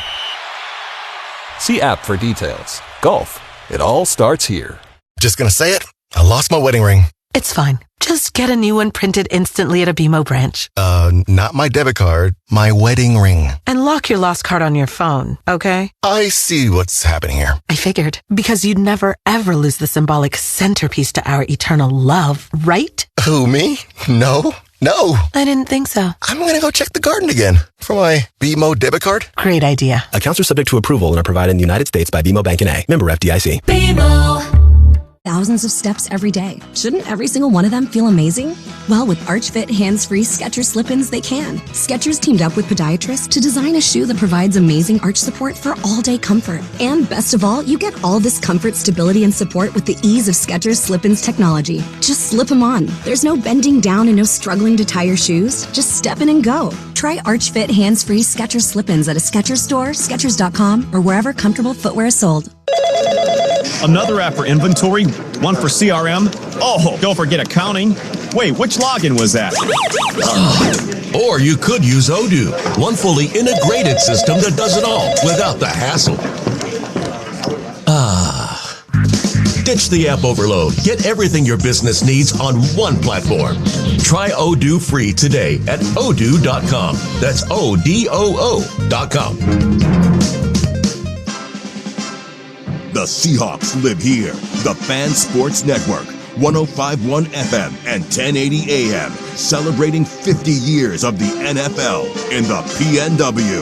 See app for details. Golf, it all starts here. Just gonna say it, I lost my wedding ring. It's fine. Just get a new one printed instantly at a BMO branch. Not my debit card, my wedding ring. And lock your lost card on your phone, okay? I see what's happening here. I figured. Because you'd never, ever lose the symbolic centerpiece to our eternal love, right? Who, me? No. I didn't think so. I'm gonna go check the garden again for my BMO debit card. Great idea. Accounts are subject to approval and are provided in the United States by BMO Bank N.A. Member FDIC. BMO. Thousands of steps every day. Shouldn't every single one of them feel amazing? Well, with ArchFit hands-free Skechers slip-ins, they can. Skechers teamed up with podiatrists to design a shoe that provides amazing arch support for all-day comfort. And best of all, you get all this comfort, stability, and support with the ease of Skechers slip-ins technology. Just slip them on. There's no bending down and no struggling to tie your shoes. Just step in and go. Try ArchFit hands-free Skechers slip-ins at a Skechers store, Skechers.com, or wherever comfortable footwear is sold. Another app for inventory, one for CRM. Oh, don't forget accounting. Wait, which login was that? Or you could use Odoo, one fully integrated system that does it all without the hassle. Ditch the app overload. Get everything your business needs on one platform. Try Odoo free today at odoo.com. That's ODOO.com. The Seahawks live here. The Fan Sports Network, 105.1 FM and 1080 AM, celebrating 50 years of the NFL in the PNW.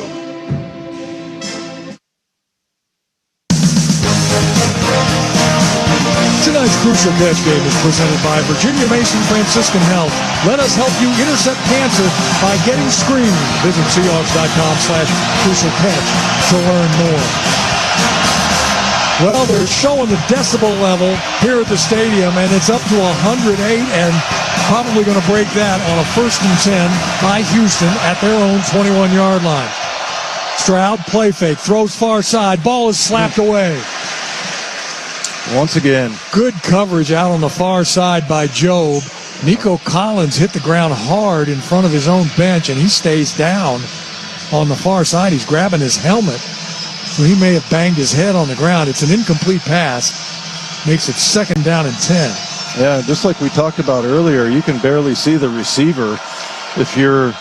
Tonight's Crucial Catch game is presented by Virginia Mason Franciscan Health. Let us help you intercept cancer by getting screened. Visit Seahawks.com/Crucial Catch to learn more. Well, they're showing the decibel level here at the stadium, and it's up to 108, and probably going to break that on a 1st and 10 by Houston at their own 21-yard line. Stroud, play fake, throws far side, ball is slapped away. Once again, good coverage out on the far side by Job. Nico Collins hit the ground hard in front of his own bench, and he stays down on the far side. He's grabbing his helmet. So he may have banged his head on the ground. It's an incomplete pass. Makes it 2nd down and 10. Yeah, just like we talked about earlier, you can barely see the receiver if you're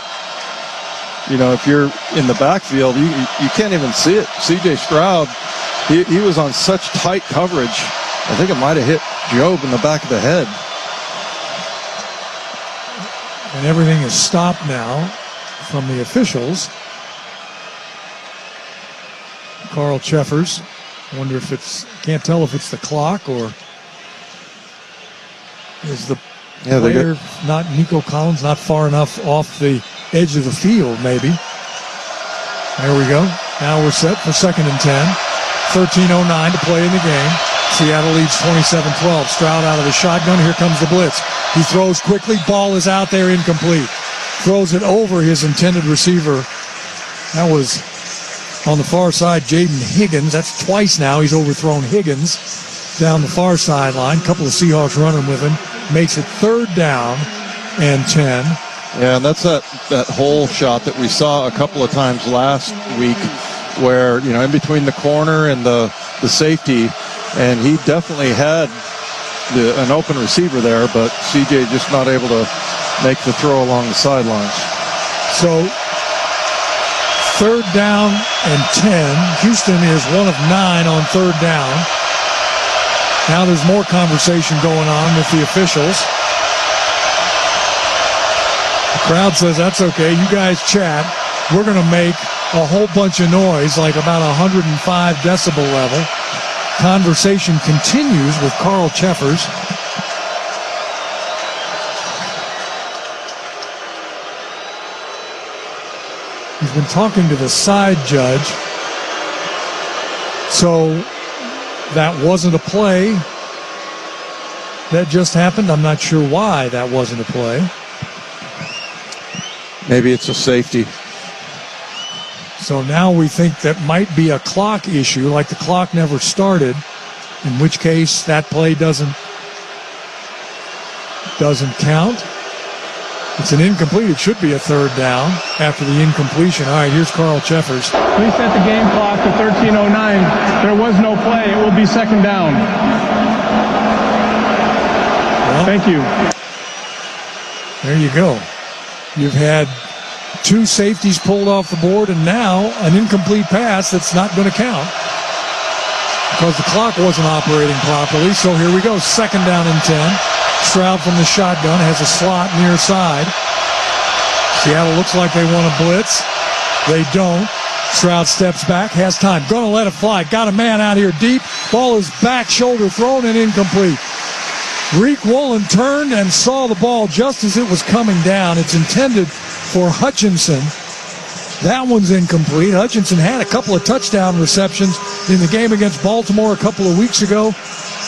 in the backfield. You can't even see it. C.J. Stroud, he was on such tight coverage. I think it might have hit Job in the back of the head. And everything is stopped now from the officials. Carl Cheffers. I wonder if can't tell if it's the clock or is the player, not Nico Collins, not far enough off the edge of the field, maybe. There we go. Now we're set for 2nd and 10. 13:09 to play in the game. Seattle leads 27-12. Stroud out of the shotgun. Here comes the blitz. He throws quickly. Ball is out there, incomplete. Throws it over his intended receiver. That was on the far side, Jaden Higgins. That's twice now he's overthrown Higgins down the far sideline. A couple of Seahawks running with him. Makes it 3rd down and 10. Yeah, and that's that hole shot that we saw a couple of times last week where, in between the corner and the safety, and he definitely had an open receiver there, but CJ just not able to make the throw along the sidelines. So 3rd down and 10. Houston is 1 of 9 on 3rd down. Now there's more conversation going on with the officials. The crowd says, that's okay, you guys chat. We're going to make a whole bunch of noise, like about 105 decibel level. Conversation continues with Carl Cheffers. He's been talking to the side judge. So that wasn't a play. That just happened. I'm not sure why that wasn't a play. Maybe it's a safety. So now we think that might be a clock issue, like the clock never started, in which case that play doesn't count. It's an incomplete. It should be a third down after the incompletion. All right, here's Carl Cheffers. Please set the game clock to 13:09. There was no play. It will be second down. Well, thank you. There you go. You've had 2 safeties pulled off the board, and now an incomplete pass that's not going to count because the clock wasn't operating properly. So here we go, second down and 10. Stroud from the shotgun has a slot near side. Seattle looks like they want to blitz. They don't. Stroud steps back, has time. Going to let it fly. Got a man out here deep. Ball is back, shoulder thrown, and incomplete. Reek Woolen turned and saw the ball just as it was coming down. It's intended for Hutchinson. That one's incomplete. Hutchinson had a couple of touchdown receptions in the game against Baltimore a couple of weeks ago.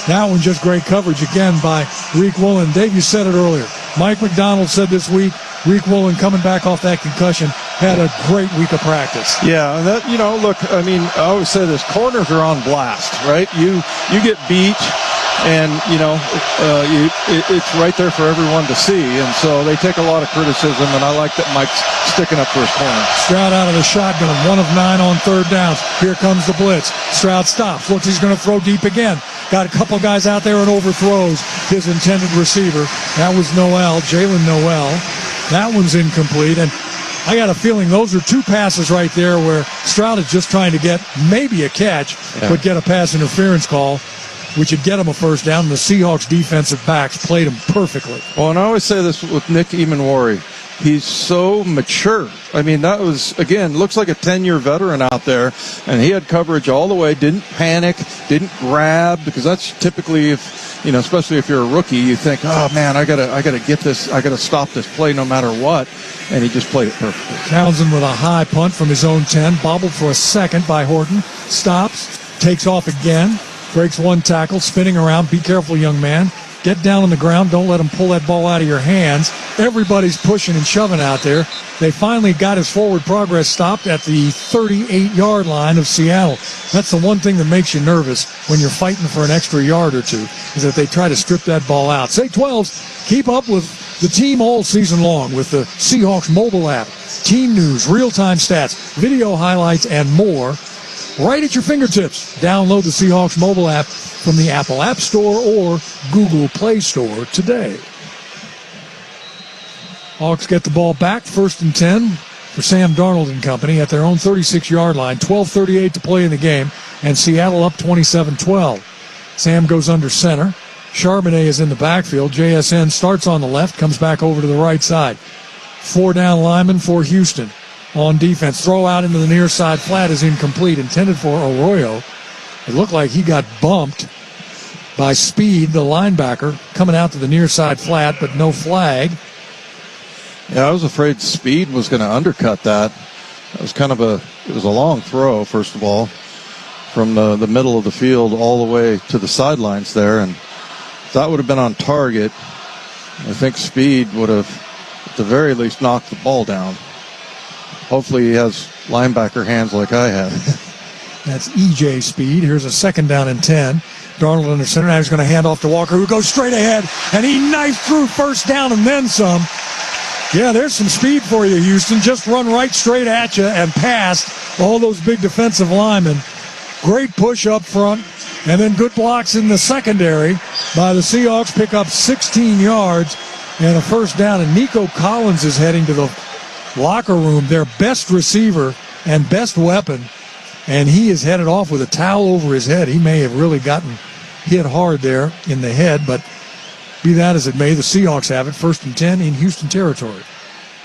That one just great coverage again by Reek Woolen. Dave, you said it earlier. Mike McDonald said this week, Reek Woolen coming back off that concussion had a great week of practice. Yeah, and that, look, I mean, I always say this, corners are on blast, right? You get beat, and, it's right there for everyone to see. And so they take a lot of criticism, and I like that Mike's sticking up for his corner. Stroud out of the shotgun, 1 of 9 on third downs. Here comes the blitz. Stroud stops, looks he's going to throw deep again. Got a couple guys out there and overthrows his intended receiver. That was Noel, Jalen Noel. That one's incomplete. And I got a feeling those are 2 passes right there where Stroud is just trying to get maybe a catch, but get a pass interference call, which would get him a first down. And the Seahawks defensive backs played him perfectly. Well, and I always say this with Nick Emanwari. He's so mature. I mean, that was, again, looks like a 10-year veteran out there, and he had coverage all the way, didn't panic, didn't grab, because that's typically, if especially if you're a rookie, you think, oh, man, I gotta get this, I gotta stop this play no matter what, and he just played it perfectly. Townsend with a high punt from his own 10, bobbled for a second by Horton, stops, takes off again, breaks 1 tackle, spinning around, be careful, young man. Get down on the ground. Don't let him pull that ball out of your hands. Everybody's pushing and shoving out there. They finally got his forward progress stopped at the 38-yard line of Seattle. That's the one thing that makes you nervous when you're fighting for an extra yard or two, is that they try to strip that ball out. Say 12s, keep up with the team all season long with the Seahawks mobile app. Team news, real-time stats, video highlights, and more right at your fingertips. Download the Seahawks mobile app from the Apple App Store or Google Play Store today. Hawks get the ball back, 1st and 10 for Sam Darnold and company at their own 36-yard line. 12:38 to play in the game, and Seattle up 27-12. Sam goes under center. Charbonnet is in the backfield. JSN starts on the left, comes back over to the right side. 4 down linemen for Houston on defense. Throw out into the near side flat is incomplete, intended for Arroyo. It looked like he got bumped by Speed, the linebacker, coming out to the near side flat, but no flag. Yeah, I was afraid Speed was going to undercut that. It was it was a long throw, first of all, from the middle of the field all the way to the sidelines there, and if that would have been on target, I think Speed would have, at the very least, knocked the ball down. Hopefully he has linebacker hands like I have. That's EJ Speed. Here's a 2nd down and 10. Darnold under center. Now he's going to hand off to Walker, who goes straight ahead, and he knifed through 1st down and then some. Yeah, there's some speed for you, Houston. Just run right straight at you and past all those big defensive linemen. Great push up front, and then good blocks in the secondary by the Seahawks. Pick up 16 yards and a 1st down, and Nico Collins is heading to the locker room, their best receiver and best weapon, and he is headed off with a towel over his head. He may have really gotten hit hard there in the head, but be that as it may, the Seahawks have it, 1st and 10 in Houston territory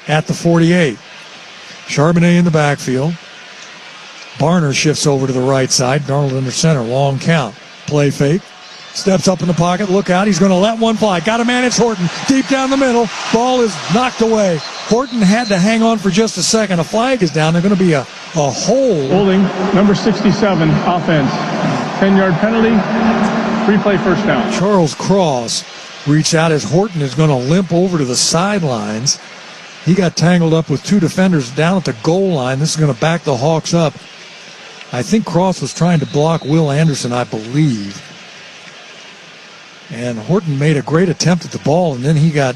at the 48. Charbonnet in the backfield. Barner shifts over to the right side. Darnold under center, long count. Play fake. Steps up in the pocket, look out, he's going to let one fly. Got a man, it's Horton, deep down the middle. Ball is knocked away Horton had to hang on for just a second. A flag is down. There's going to be a hold. Holding, number 67, offense. 10-yard penalty, replay first down. Charles Cross reached out as Horton is going to limp over to the sidelines. He got tangled up with two defenders down at the goal line. This is going to back the Hawks up. I think Cross was trying to block Will Anderson, I believe. And Horton made a great attempt at the ball, and then he got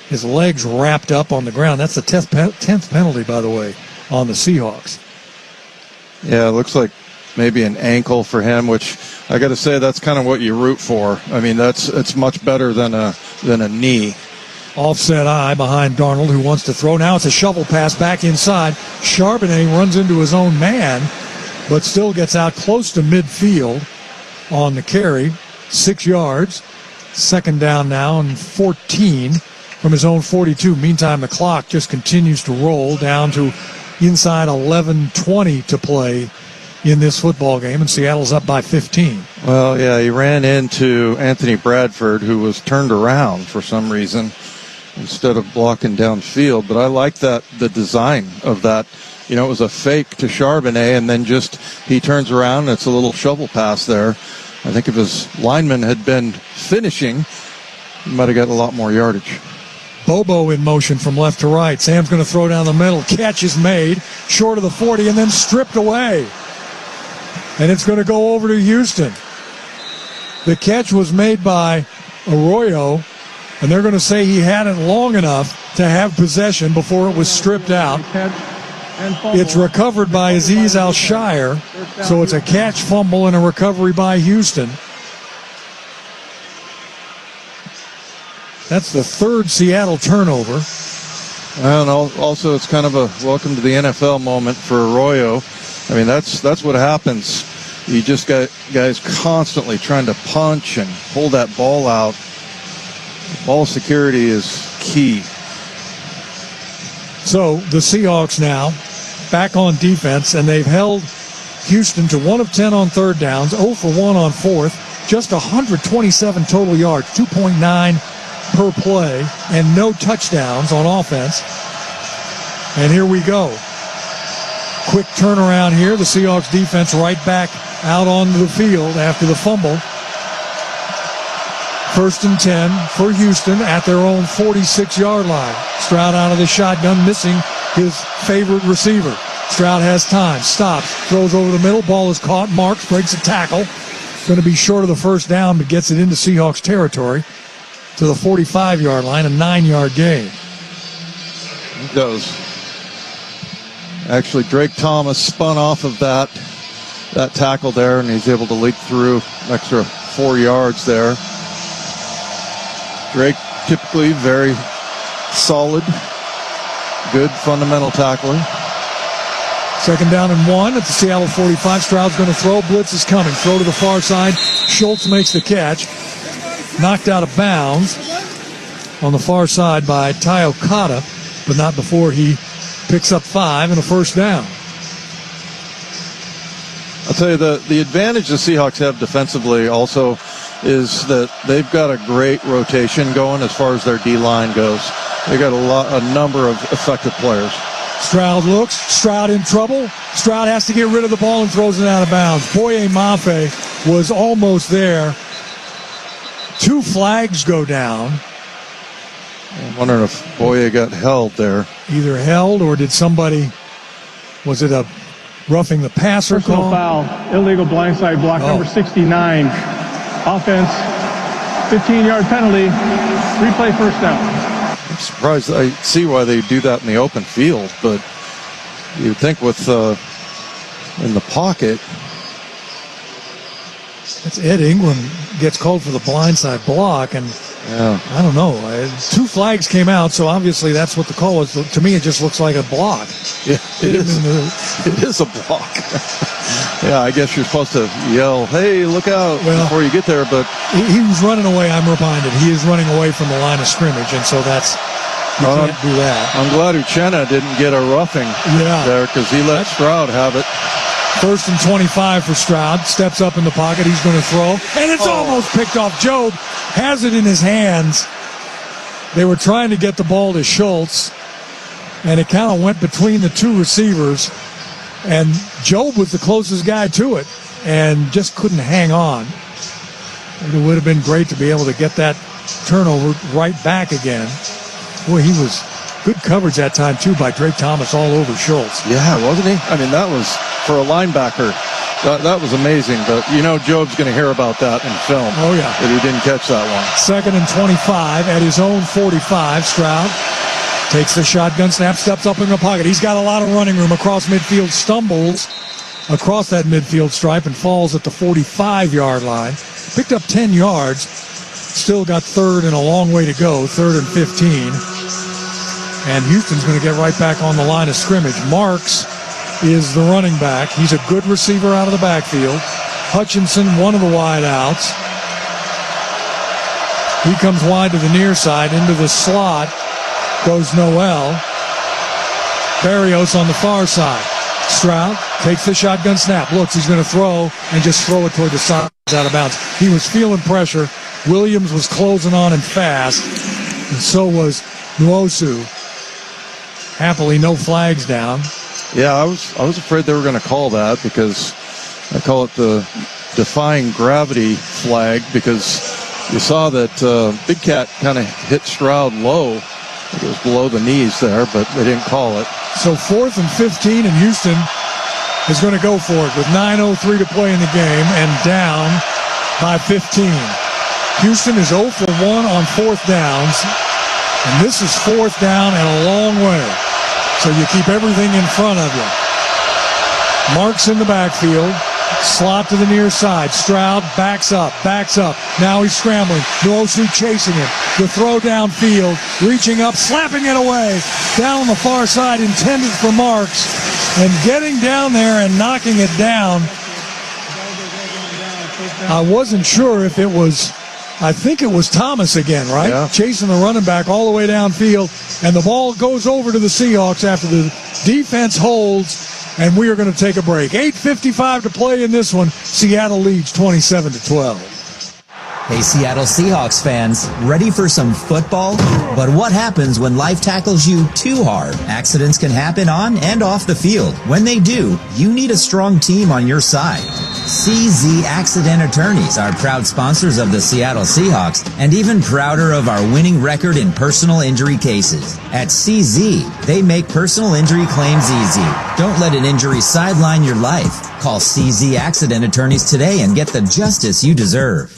his legs wrapped up on the ground. That's the 10th penalty, by the way, on the Seahawks. Yeah, it looks like maybe an ankle for him, which I got to say that's kind of what you root for. I mean, it's much better than a knee. Offset eye behind Darnold, who wants to throw. Now it's a shovel pass back inside. Charbonnet runs into his own man, but still gets out close to midfield on the carry. 6 yards. Second down now and 14 from his own 42. Meantime, the clock just continues to roll down to inside 11:20 to play in this football game, and Seattle's up by 15. Well, yeah, he ran into Anthony Bradford, who was turned around for some reason instead of blocking downfield. But I like the design of that. You know, it was a fake to Charbonnet, and then just he turns around, and it's a little shovel pass there. I think if his lineman had been finishing, he might have got a lot more yardage. Bobo in motion from left to right. Sam's going to throw down the middle. Catch is made short of the 40 and then stripped away. And it's going to go over to Houston. The catch was made by Arroyo, and they're going to say he had it long enough to have possession before it was stripped out. It's recovered by Azeez Al-Shire, so it's a catch, fumble, and a recovery by Houston. That's the third Seattle turnover. And also, it's kind of a welcome to the NFL moment for Arroyo. I mean, that's what happens. You just got guys constantly trying to punch and hold that ball out. Ball security is key. So the Seahawks now back on defense, and they've held Houston to 1 of 10 on third downs, 0 for 1 on fourth, just 127 total yards, 2.9 per play, and no touchdowns on offense. And here we go. Quick turnaround here. The Seahawks defense right back out onto the field after the fumble. 1st and 10 for Houston at their own 46-yard line. Stroud out of the shotgun, missing his favorite receiver. Stroud has time, stops, throws over the middle. Ball is caught. Marks breaks a tackle. Going to be short of the first down, but gets it into Seahawks territory to the 45-yard line, a 9-yard gain. He does. Actually, Drake Thomas spun off of that tackle there, and he's able to leak through an extra 4 yards there. Drake typically very solid, good fundamental tackling. 2nd down and 1 at the Seattle 45. Stroud's going to throw. Blitz is coming. Throw to the far side. Schultz makes the catch. Knocked out of bounds on the far side by Ty Okada, but not before he picks up 5 and a first down. I'll tell you, the advantage the Seahawks have defensively also is that they've got a great rotation going as far as their D-line goes. They've got a number of effective players. Stroud looks. Stroud in trouble. Stroud has to get rid of the ball and throws it out of bounds. Boye Mafe was almost there. 2 flags go down. I'm wondering if Boye got held there. Either held or did somebody, was it a roughing the passer Personal call? Foul, illegal blindside block, number 69. Offense, 15-yard penalty, replay first down. I'm surprised. I see why they do that in the open field, but you'd think with in the pocket. That's Ed Ingram gets called for the blindside block, and I don't know. 2 flags came out, so obviously that's what the call was. To me, it just looks like a block. Yeah, it is a block. Yeah, I guess you're supposed to yell, "Hey, look out!" before you get there. But he was running away. I'm reminded he is running away from the line of scrimmage, and so you can't do that. I'm glad Uchenna didn't get a roughing there because he let Stroud have it. 1st and 25 for Stroud. Steps up in the pocket. He's going to throw. And it's almost picked off. Jobe has it in his hands. They were trying to get the ball to Schultz. and it kind of went between the two receivers, and Job was the closest guy to it and just couldn't hang on. It would have been great to be able to get that turnover right back again. Boy, he was good coverage that time, too, by Drake Thomas all over Schultz. Yeah, wasn't he? I mean, that was, for a linebacker, that was amazing. But, Job's going to hear about that in film. Oh, yeah. That he didn't catch that one. 2nd and 25 at his own 45. Stroud takes the shotgun snap, steps up in the pocket. He's got a lot of running room across midfield, stumbles across that midfield stripe and falls at the 45-yard line. Picked up 10 yards. Still got 3rd and a long way to go, 3rd and 15. And Houston's going to get right back on the line of scrimmage. Marks is the running back. He's a good receiver out of the backfield. Hutchinson, one of the wide outs. He comes wide to the near side. Into the slot goes Noel. Barrios on the far side. Stroud takes the shotgun snap. Looks, he's going to throw and just throw it toward the side, out of bounds. He was feeling pressure. Williams was closing on him fast, and so was Nwosu. Happily, no flags down. Yeah, I was afraid they were going to call that, because I call it the defying gravity flag, because you saw that Big Cat kind of hit Stroud low. It was below the knees there, but they didn't call it. So 4th and 15, and Houston is going to go for it with 9:03 to play in the game and down by 15. Houston is 0 for 1 on 4th downs, and this is 4th down and a long way. So you keep everything in front of you. Marks in the backfield. Slot to the near side. Stroud backs up. Now he's scrambling. Nwosu chasing him. The throw downfield. Reaching up, slapping it away. Down on the far side, intended for Marks. And getting down there and knocking it down. I wasn't sure if it was, I think it was Thomas again, right? Yeah. Chasing the running back all the way downfield. And the ball goes over to the Seahawks after the defense holds. And we are going to take a break. 8:55 to play in this one. Seattle leads 27-12. Hey, Seattle Seahawks fans, ready for some football? But what happens when life tackles you too hard? Accidents can happen on and off the field. When they do, you need a strong team on your side. CZ Accident Attorneys are proud sponsors of the Seattle Seahawks and even prouder of our winning record in personal injury cases. At CZ, they make personal injury claims easy. Don't let an injury sideline your life. Call CZ Accident Attorneys today and get the justice you deserve.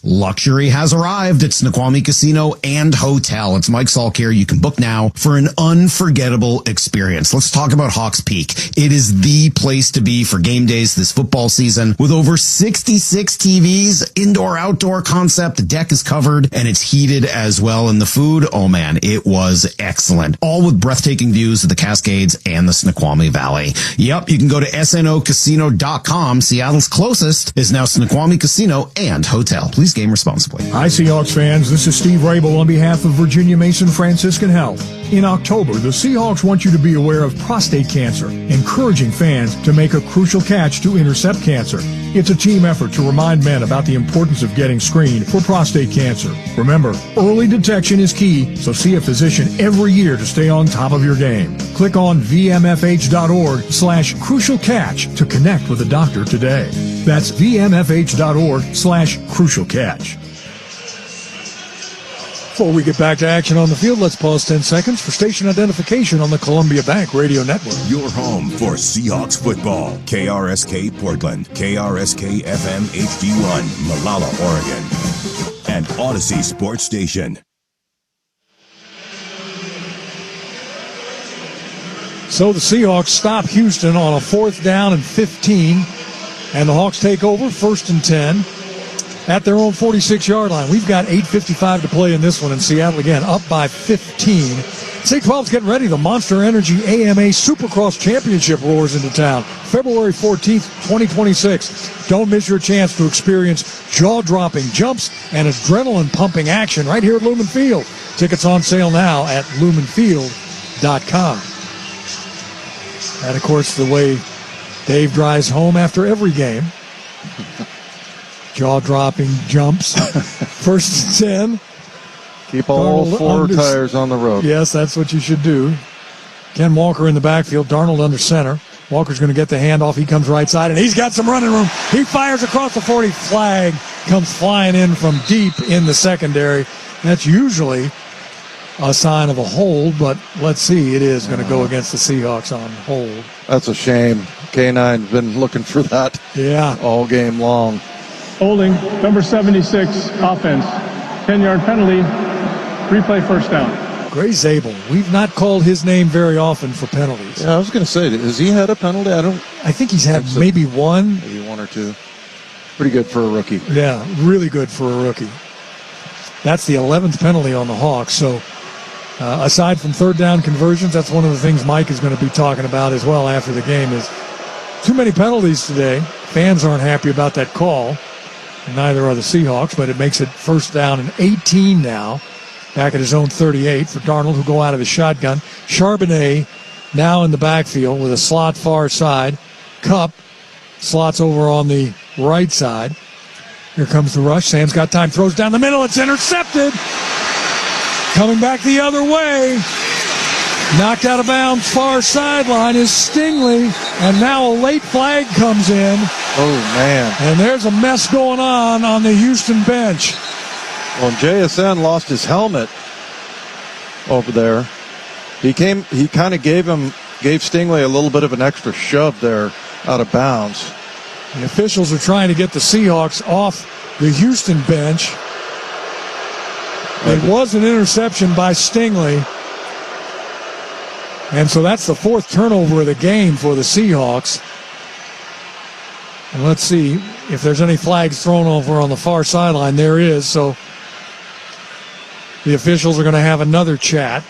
Luxury has arrived at Snoqualmie Casino and Hotel. It's Mike Salk here. You can book now for an unforgettable experience. Let's talk about Hawks Peak. It is the place to be for game days this football season. With over 66 TVs, indoor-outdoor concept, the deck is covered and it's heated as well. And the food, oh man, it was excellent. All with breathtaking views of the Cascades and the Snoqualmie Valley. Yep, you can go to snocasino.com. Seattle's closest is now Snoqualmie Casino and Hotel. Please game responsibly. Hi, Seahawks fans. This is Steve Rabel on behalf of Virginia Mason Franciscan Health. In October, the Seahawks want you to be aware of prostate cancer, encouraging fans to make a crucial catch to intercept cancer. It's a team effort to remind men about the importance of getting screened for prostate cancer. Remember, early detection is key, so see a physician every year to stay on top of your game. Click on vmfh.org/crucial catch to connect with a doctor today. That's vmfh.org/crucial catch. Before we get back to action on the field, let's pause 10 seconds for station identification on the Columbia Bank Radio Network. Your home for Seahawks football. KRSK Portland, KRSK FM HD1, Malala, Oregon, and Odyssey Sports Station. So the Seahawks stop Houston on a 4th down and 15, and the Hawks take over 1st and 10. At their own 46-yard line. We've got 8:55 to play in this one, and Seattle again up by 15. C-12's getting ready. The Monster Energy AMA Supercross Championship roars into town February 14th, 2026. Don't miss your chance to experience jaw-dropping jumps and adrenaline-pumping action right here at Lumen Field. Tickets on sale now at lumenfield.com. And, of course, the way Dave drives home after every game. Jaw-dropping jumps. 1st and 10. Keep all Darnold 4 tires on the road. Yes, that's what you should do. Ken Walker in the backfield, Darnold under center. Walker's going to get the handoff. He comes right side, and he's got some running room. He fires across the 40. Flag comes flying in from deep in the secondary. That's usually a sign of a hold, but let's see. It is going to go against the Seahawks on hold. That's a shame. K9's been looking for that all game long. Holding, number 76, offense. 10-yard penalty, replay first down. Gray Zabel, we've not called his name very often for penalties. Yeah, I was going to say, has he had a penalty? I think he's had maybe one. Maybe one or two. Pretty good for a rookie. Yeah, really good for a rookie. That's the 11th penalty on the Hawks. So aside from third down conversions, that's one of the things Mike is going to be talking about as well after the game is too many penalties today. Fans aren't happy about that call. And neither are the Seahawks, but it makes it first down and 18 now. Back at his own 38 for Darnold, who go out of his shotgun. Charbonnet now in the backfield with a slot far side. Cup slots over on the right side. Here comes the rush. Sam's got time, throws down the middle. It's intercepted. Coming back the other way. Knocked out of bounds, far sideline is Stingley. And now a late flag comes in. Oh, man. And there's a mess going on the Houston bench. Well, JSN lost his helmet over there. He kind of gave Stingley a little bit of an extra shove there out of bounds. The officials are trying to get the Seahawks off the Houston bench. It was an interception by Stingley. And so that's the fourth turnover of the game for the Seahawks. And let's see if there's any flags thrown over on the far sideline. There is, so the officials are going to have another chat.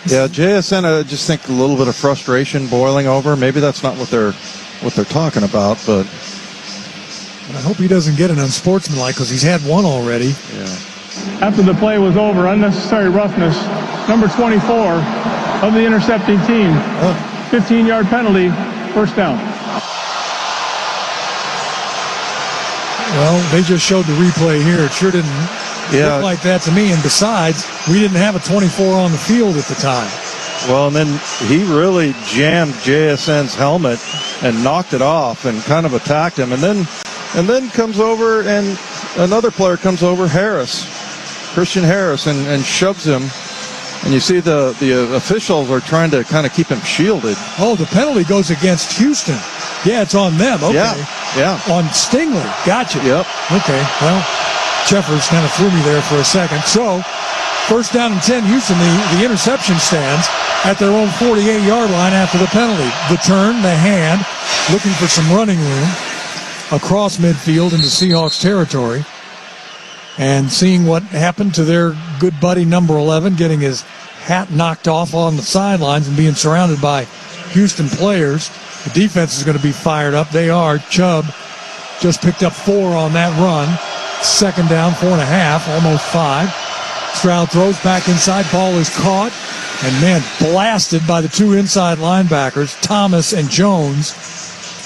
Yeah, JSN, I just think a little bit of frustration boiling over. Maybe that's not what they're talking about, but I hope he doesn't get an unsportsmanlike because he's had one already. Yeah. After the play was over, unnecessary roughness, number 24 of the intercepting team. 15-yard penalty, first down. Well, they just showed the replay here. It sure didn't look like that to me. And besides, we didn't have a 24 on the field at the time. Well, and then he really jammed JSN's helmet and knocked it off and kind of attacked him. And then comes over and another player comes over, Christian Harris, and shoves him. And you see the officials are trying to kind of keep him shielded. Oh, the penalty goes against Houston. Yeah, it's on them. Okay. Yeah. On Stingley. Gotcha. Yep. Okay. Well, Jeffers kind of threw me there for a second. So, first down and 10, Houston. The interception stands at their own 48-yard line after the penalty. The turn, the hand, looking for some running room across midfield into Seahawks territory. And seeing what happened to their good buddy number 11, getting his hat knocked off on the sidelines and being surrounded by Houston players. The defense is going to be fired up. They are. Chubb just picked up 4 on that run. Second down, 4.5, almost 5. Stroud throws back inside. Ball is caught. And, man, blasted by the two inside linebackers, Thomas and Jones,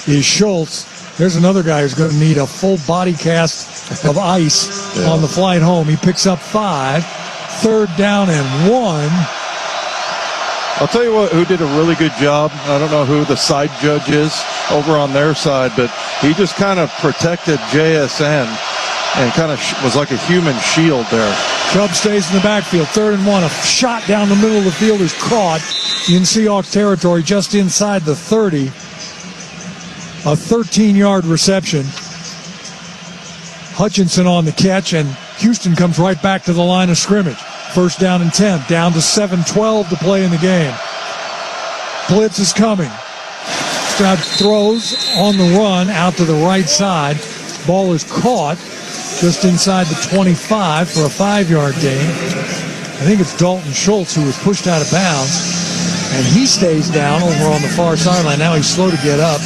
is Schultz. There's another guy who's going to need a full body cast of ice on the flight home. He picks up 5. Third down and 1. I'll tell you who did a really good job. I don't know who the side judge is over on their side, but he just kind of protected JSN and kind of was like a human shield there. Chubb stays in the backfield. Third and 1. A shot down the middle of the field is caught in Seahawks territory just inside the 30. A 13-yard reception. Hutchinson on the catch, and Houston comes right back to the line of scrimmage. First down and 10. Down to 7:12 to play in the game. Blitz is coming. Stroud throws on the run out to the right side. Ball is caught just inside the 25 for a 5-yard gain. I think it's Dalton Schultz who was pushed out of bounds, and he stays down over on the far sideline. Now he's slow to get up.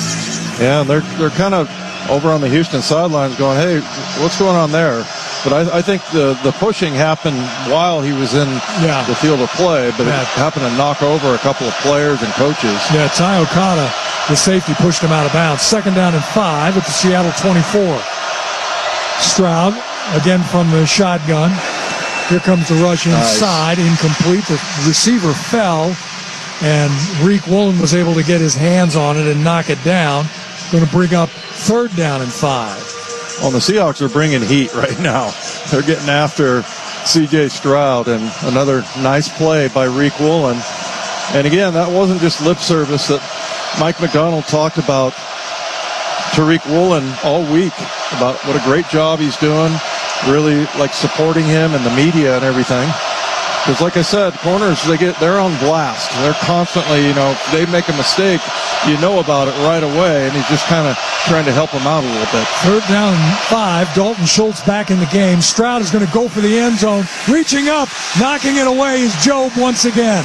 Yeah, and they're kind of over on the Houston sidelines going, hey, what's going on there? But I think the pushing happened while he was in the field of play, but it happened to knock over a couple of players and coaches. Yeah, Ty Okada, the safety, pushed him out of bounds. Second down and 5 at the Seattle 24. Stroud, again from the shotgun. Here comes the rush inside, incomplete. The receiver fell and Reek Woolen was able to get his hands on it and knock it down. Going to bring up 3rd down and 5. Well, the Seahawks are bringing heat right now. They're getting after C.J. Stroud, and another nice play by Reek Woolen. And again, that wasn't just lip service that Mike McDonald talked about Tariq Woolen all week, about what a great job he's doing, really like supporting him and the media and everything. Because like I said, corners, they're on blast. They're constantly, if they make a mistake, you know about it right away, and he's just kind of trying to help them out a little bit. 3rd down and 5. Dalton Schultz back in the game. Stroud is going to go for the end zone. Reaching up, knocking it away is Job once again.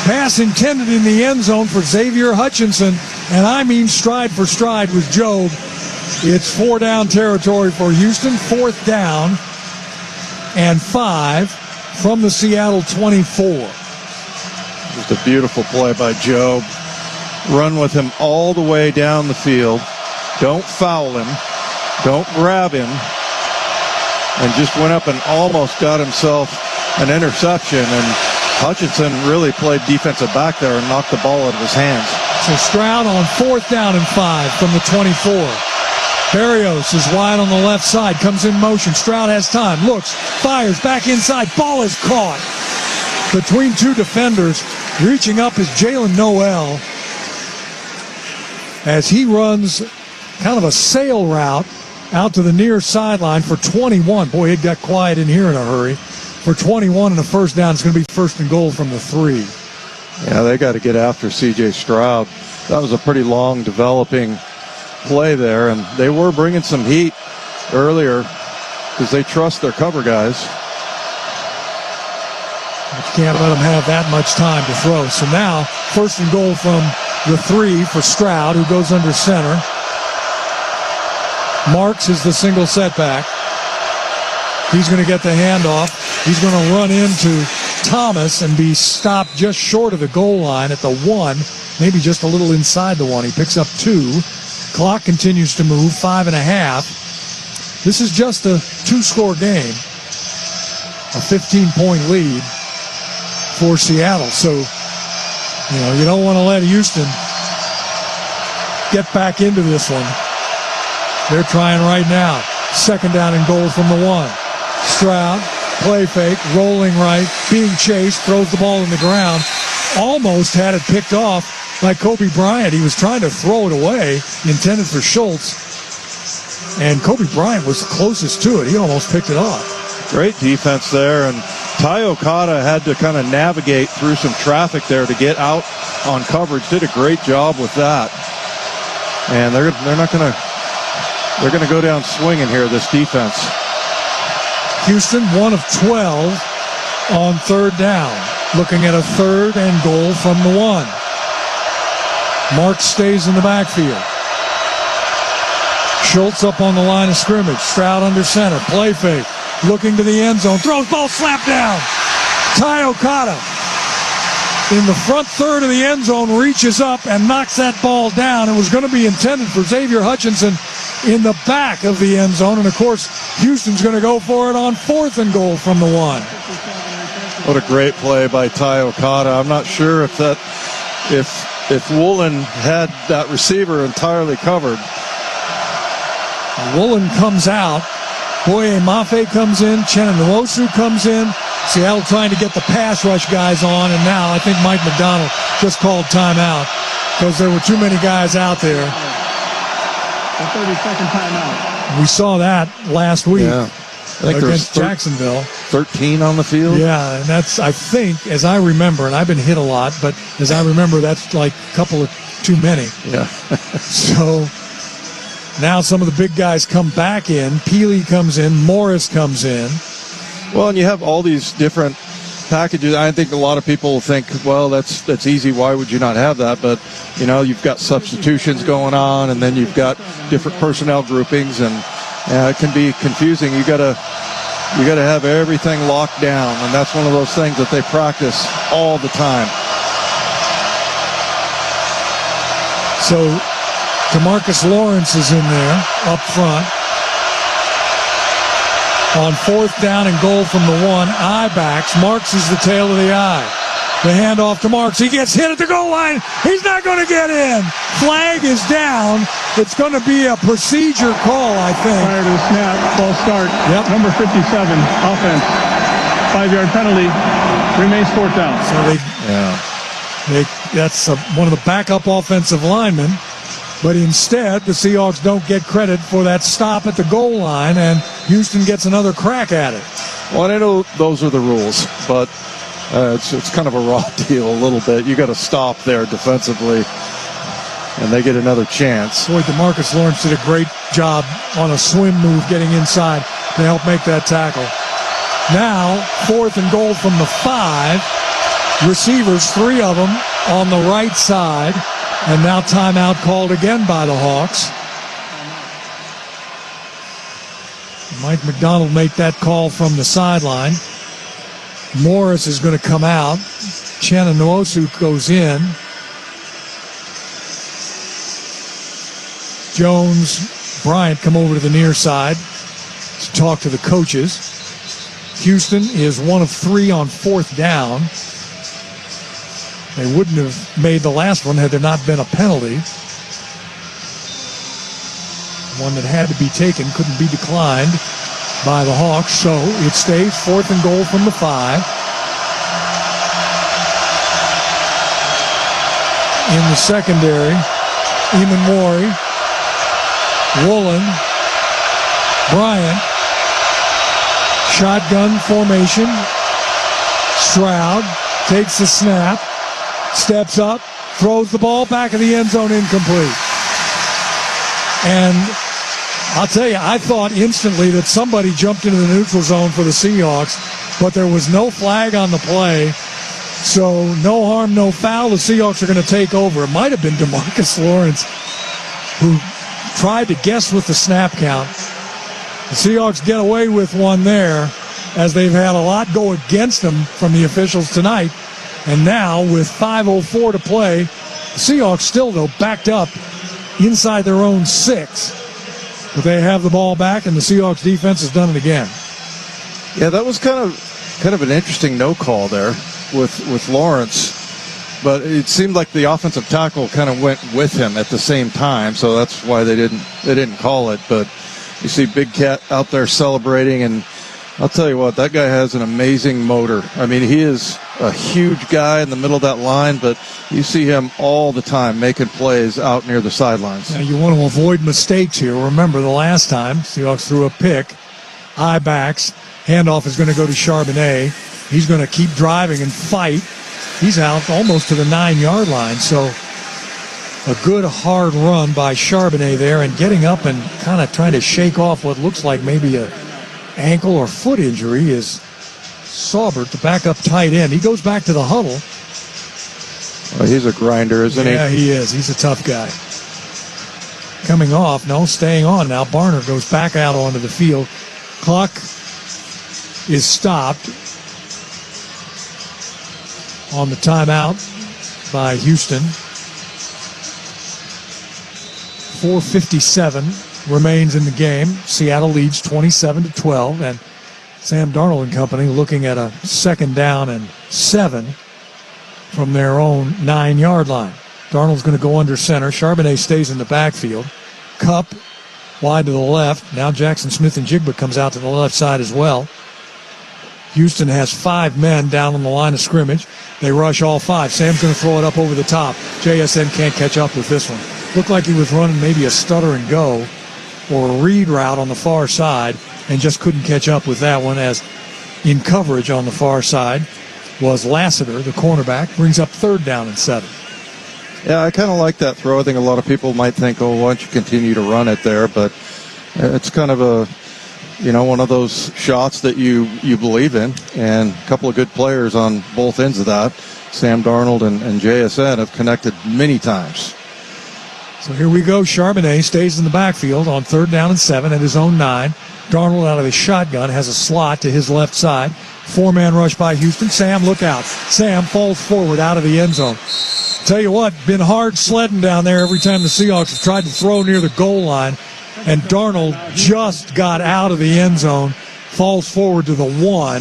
Pass intended in the end zone for Xavier Hutchinson, and I mean stride for stride with Job. It's 4-down territory for Houston. 4th down and 5 from the Seattle 24. Just a beautiful play by Job. Run with him all the way down the field. Don't foul him. Don't grab him. And just went up and almost got himself an interception. And Hutchinson really played defensive back there and knocked the ball out of his hands. So Stroud on 4th down and 5 from the 24. Berrios is wide on the left side, comes in motion. Stroud has time, looks, fires, back inside. Ball is caught between 2 defenders. Reaching up is Jalen Noel as he runs kind of a sail route out to the near sideline for 21. Boy, it got quiet in here in a hurry. For 21 and a 1st down. It's going to be 1st and goal from the 3. Yeah, they got to get after C.J. Stroud. That was a pretty long developing play there, and they were bringing some heat earlier because they trust their cover guys. But you can't let them have that much time to throw. So now, 1st and goal from the 3 for Stroud, who goes under center. Marks is the single setback. He's going to get the handoff. He's going to run into Thomas and be stopped just short of the goal line at the 1, maybe just a little inside the 1. He picks up 2. Clock continues to move, 5.5. This is just a 2-score game, a 15-point lead for Seattle. So, you don't want to let Houston get back into this one. They're trying right now. 2nd down and goal from the 1. Stroud, play fake, rolling right, being chased, throws the ball in the ground. Almost had it picked off by Kobe Bryant. He was trying to throw it away, intended for Schultz. And Kobe Bryant was closest to it. He almost picked it off. Great defense there. And Ty Okada had to kind of navigate through some traffic there to get out on coverage. Did a great job with that. And they're going to go down swinging here, this defense. Houston, 1 of 12 on 3rd down. Looking at a 3rd and goal from the 1. Marks stays in the backfield. Schultz up on the line of scrimmage. Stroud under center. Play fake. Looking to the end zone. Throws ball slapped down. Ty Okada in the front 3rd of the end zone reaches up and knocks that ball down. It was going to be intended for Xavier Hutchinson in the back of the end zone. And, of course, Houston's going to go for it on 4th and goal from the 1. What a great play by Ty Okada. I'm not sure if Woolen had that receiver entirely covered. Woolen comes out. Boye Mafe comes in. Chenan Nwosu comes in. Seattle trying to get the pass rush guys on. And now I think Mike McDonald just called timeout because there were too many guys out there. A 30-second timeout. We saw that last week against Jacksonville. 13 on the field. Yeah, and that's, I think, as I remember, and I've been hit a lot, but as I remember, that's like a couple of too many. Yeah. So now some of the big guys come back in. Peely comes in. Morris comes in. Well, and you have all these different packages. I think a lot of people think, well, that's easy. Why would you not have that? But, you've got substitutions going on, and then you've got different personnel groupings, and it can be confusing. You got to have everything locked down, and that's one of those things that they practice all the time. So DeMarcus Lawrence is in there up front. On 4th down and goal from the 1, I backs. Marks is the tail of the eye. The handoff to Marks. He gets hit at the goal line. He's not going to get in. Flag is down. It's going to be a procedure call, I think. Prior to the snap, false start. Yep. Number 57, offense. 5-yard penalty. Remains fourth down. So that's one of the backup offensive linemen. But instead, the Seahawks don't get credit for that stop at the goal line, and Houston gets another crack at it. Well, I know those are the rules, but it's kind of a raw deal a little bit. You got to stop there defensively, and they get another chance. Boy, DeMarcus Lawrence did a great job on a swim move getting inside to help make that tackle. Now, 4th and goal from the 5. Receivers, 3 of them on the right side. And now timeout called again by the Hawks. Mike McDonald made that call from the sideline. Morris is going to come out. Chenna Nwosu goes in. Jones, Bryant come over to the near side to talk to the coaches. Houston is 1 of 3 on 4th down. They wouldn't have made the last one had there not been a penalty. One that had to be taken, couldn't be declined by the Hawks. So it stays 4th and goal from the 5. In the secondary, Imanwari, Woolen, Bryant, shotgun formation. Stroud takes the snap. Steps up, throws the ball back of the end zone, incomplete. And I'll tell you, I thought instantly that somebody jumped into the neutral zone for the Seahawks, but there was no flag on the play. So no harm, no foul. The Seahawks are going to take over. It might have been DeMarcus Lawrence who tried to guess with the snap count. The Seahawks get away with one there, as they've had a lot go against them from the officials tonight. And now, with 5:04 to play, the Seahawks still, though, backed up inside their own 6. But they have the ball back, and the Seahawks defense has done it again. Yeah, that was kind of an interesting no call there with Lawrence. But it seemed like the offensive tackle kind of went with him at the same time, so that's why they didn't call it. But you see Big Cat out there celebrating, and I'll tell you what, that guy has an amazing motor. I mean, he is a huge guy in the middle of that line, but you see him all the time making plays out near the sidelines. Now you want to avoid mistakes here. Remember the last time, Seahawks threw a pick, high backs, handoff is going to go to Charbonnet. He's going to keep driving and fight. He's out almost to the 9-yard line, so a good hard run by Charbonnet there, and getting up and kind of trying to shake off what looks like maybe a ankle or foot injury is Saubert, the backup tight end. He goes back to the huddle. Well, he's a grinder, isn't he? Yeah, he is. He's a tough guy. Coming off, no, staying on now. Barner goes back out onto the field. Clock is stopped on the timeout by Houston. 4:57 remains in the game. Seattle leads 27-12, and Sam Darnold and company looking at a 2nd down and 7 from their own 9-yard line. Darnold's going to go under center. Charbonnet stays in the backfield. Cup wide to the left. Now Jackson Smith and Njigba comes out to the left side as well. Houston has 5 men down on the line of scrimmage. They rush all 5. Sam's going to throw it up over the top. JSN can't catch up with this one. Looked like he was running maybe a stutter and go or a read route on the far side and just couldn't catch up with that one, as in coverage on the far side was Lassiter, the cornerback. Brings up 3rd down and 7. Yeah, I kind of like that throw. I think a lot of people might think, oh, why don't you continue to run it there? But it's kind of a, one of those shots that you believe in, and a couple of good players on both ends of that. Sam Darnold and JSN have connected many times. So here we go. Charbonnet stays in the backfield on 3rd down and 7 at his own 9. Darnold out of his shotgun has a slot to his left side. 4-man rush by Houston. Sam, look out. Sam falls forward out of the end zone. Tell you what, been hard sledding down there every time the Seahawks have tried to throw near the goal line. And Darnold just got out of the end zone, falls forward to the 1.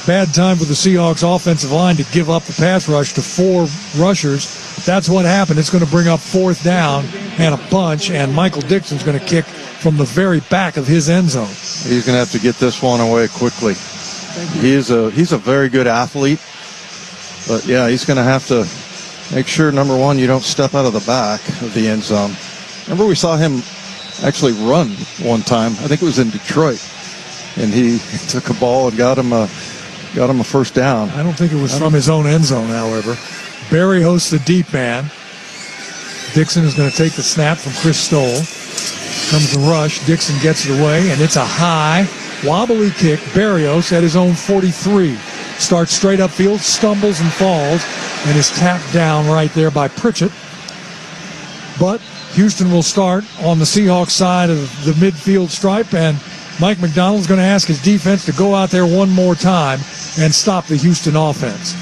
bad time for the Seahawks offensive line to give up the pass rush to 4 rushers. That's what happened. It's going to bring up 4th down and a bunch, and Michael Dixon's going to kick from the very back of his end zone. He's going to have to get this one away quickly. He's a very good athlete, but yeah, he's going to have to make sure, number one, you don't step out of the back of the end zone. Remember, we saw him actually run one time. I think it was in Detroit, and he took a ball and got him a first down. I don't think it was from his own end zone, however. Barry hosts the deep man. Dixon is going to take the snap from Chris Stoll. Comes the rush. Dixon gets it away, and it's a high, wobbly kick. Barrios at his own 43. Starts straight upfield, stumbles and falls, and is tapped down right there by Pritchett. But Houston will start on the Seahawks side of the midfield stripe, and Mike McDonald's going to ask his defense to go out there one more time and stop the Houston offense.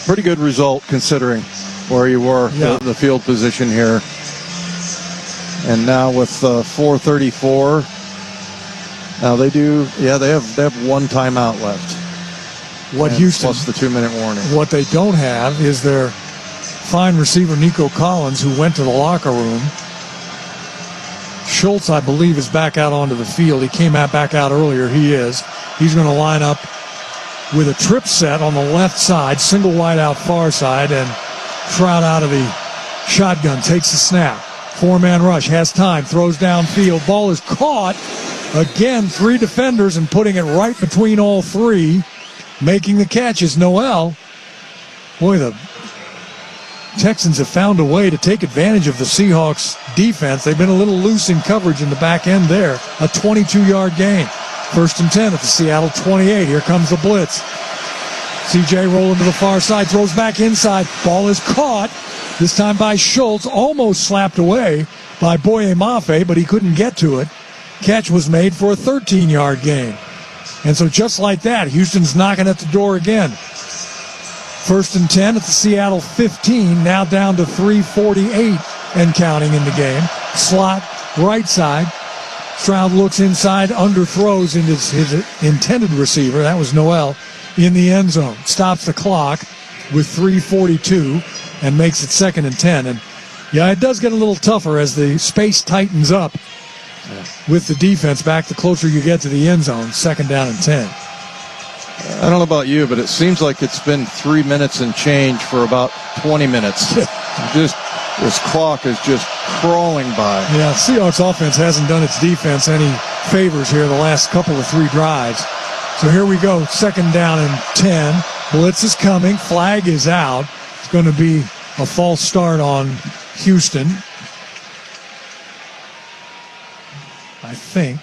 Pretty good result considering where you were, the field position here. And now with 4:34, now they have one timeout left. Houston, plus the 2-minute warning. What they don't have is their fine receiver Nico Collins, who went to the locker room. Schultz, I believe, is back out onto the field. He came back out earlier. He's going to line up with a trip set on the left side, single wide out far side, and Stroud out of the shotgun, takes the snap. 4-man rush, has time, throws downfield. Ball is caught. Again, 3 defenders and putting it right between all 3. Making the catch is Noel. Boy, the Texans have found a way to take advantage of the Seahawks defense. They've been a little loose in coverage in the back end there. A 22-yard gain. 1st and 10 at the Seattle 28. Here comes the blitz. CJ rolling to the far side, throws back inside. Ball is caught, this time by Schultz, almost slapped away by Boye Mafe, but he couldn't get to it. Catch was made for a 13-yard gain. And so just like that, Houston's knocking at the door again. 1st and 10 at the Seattle 15, now down to 3:48 and counting in the game. Slot right side. Stroud looks inside, underthrows into his intended receiver. That was Noel in the end zone. Stops the clock with 3:42 and makes it 2nd and 10. And yeah, it does get a little tougher as the space tightens up with the defense back the closer you get to the end zone. 2nd down and 10. I don't know about you, but it seems like it's been 3 minutes and change for about 20 minutes. This clock is just crawling by. Yeah, Seahawks offense hasn't done its defense any favors here the last couple of 3 drives. So here we go, 2nd down and 10. Blitz is coming, flag is out. It's going to be a false start on Houston, I think.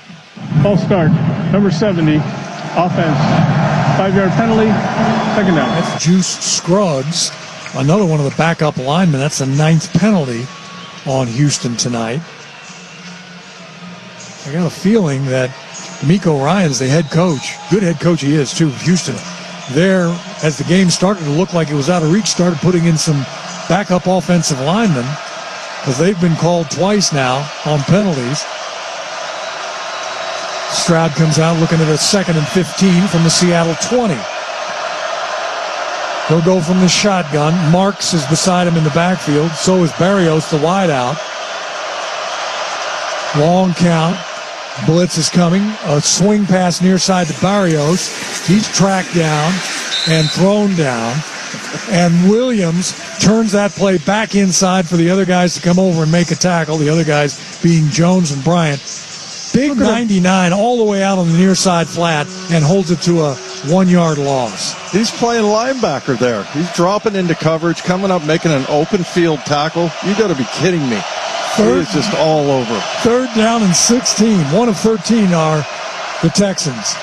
False start, number 70, offense. 5-yard penalty, 2nd down. That's Juice Scruggs, another one of the backup linemen. That's the 9th penalty on Houston tonight. I got a feeling that Miko Ryan's the head coach. Good head coach he is, too, Houston. There, as the game started to look like it was out of reach, started putting in some backup offensive linemen because they've been called twice now on penalties. Stroud comes out looking at a 2nd and 15 from the Seattle 20. He'll go from the shotgun. Marks is beside him in the backfield. So is Barrios, the wideout. Long count. Blitz is coming. A swing pass near side to Barrios. He's tracked down and thrown down. And Williams turns that play back inside for the other guys to come over and make a tackle. The other guys being Jones and Bryant. Big 99 all the way out on the near side flat and holds it to a 1-yard loss. He's playing linebacker there. He's dropping into coverage, coming up, making an open field tackle. You got to be kidding me. He's just all over. 3rd down and 16. 1 of 13 are the Texans.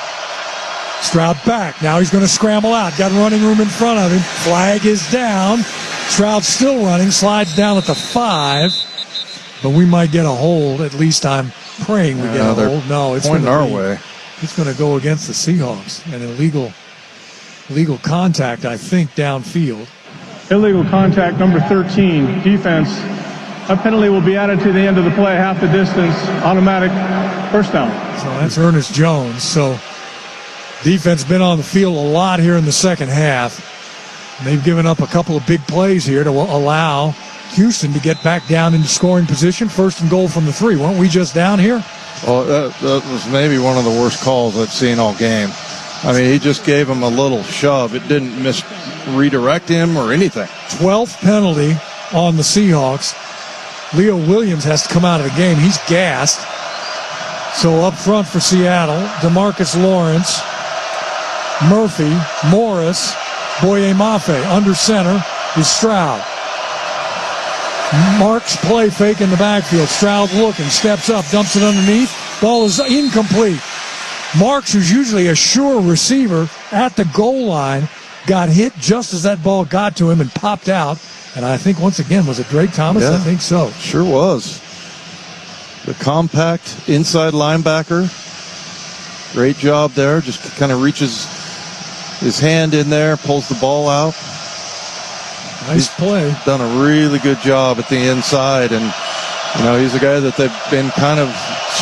Stroud back. Now he's going to scramble out. Got running room in front of him. Flag is down. Stroud still running. Slides down at the 5. But we might get a hold. At least I'm praying we get a hold. No, it's pointing our way. It's going to go against the Seahawks. An illegal contact, I think, downfield. Illegal contact, number 13, defense. A penalty will be added to the end of the play, half the distance, automatic, 1st down. So that's Ernest Jones. So Defense been on the field a lot here in the second half. And they've given up a couple of big plays here to allow Houston to get back down into scoring position. 1st and goal from the 3. Weren't we just down here? Well, that was maybe one of the worst calls I've seen all game. I mean, he just gave him a little shove. It didn't redirect him or anything. 12th penalty on the Seahawks. Leo Williams has to come out of the game. He's gassed. So up front for Seattle, DeMarcus Lawrence, Murphy, Morris, Boye Mafe. Under center is Stroud. Marks play fake in the backfield. Stroud looking, steps up, dumps it underneath. Ball is incomplete. Marks, who's usually a sure receiver at the goal line, got hit just as that ball got to him and popped out. And I think, once again, was it Drake Thomas? Yeah, I think so. Sure was. The compact inside linebacker. Great job there. Just kind of reaches his hand in there, pulls the ball out. Nice play. Done a really good job at the inside. And, he's a guy that they've been kind of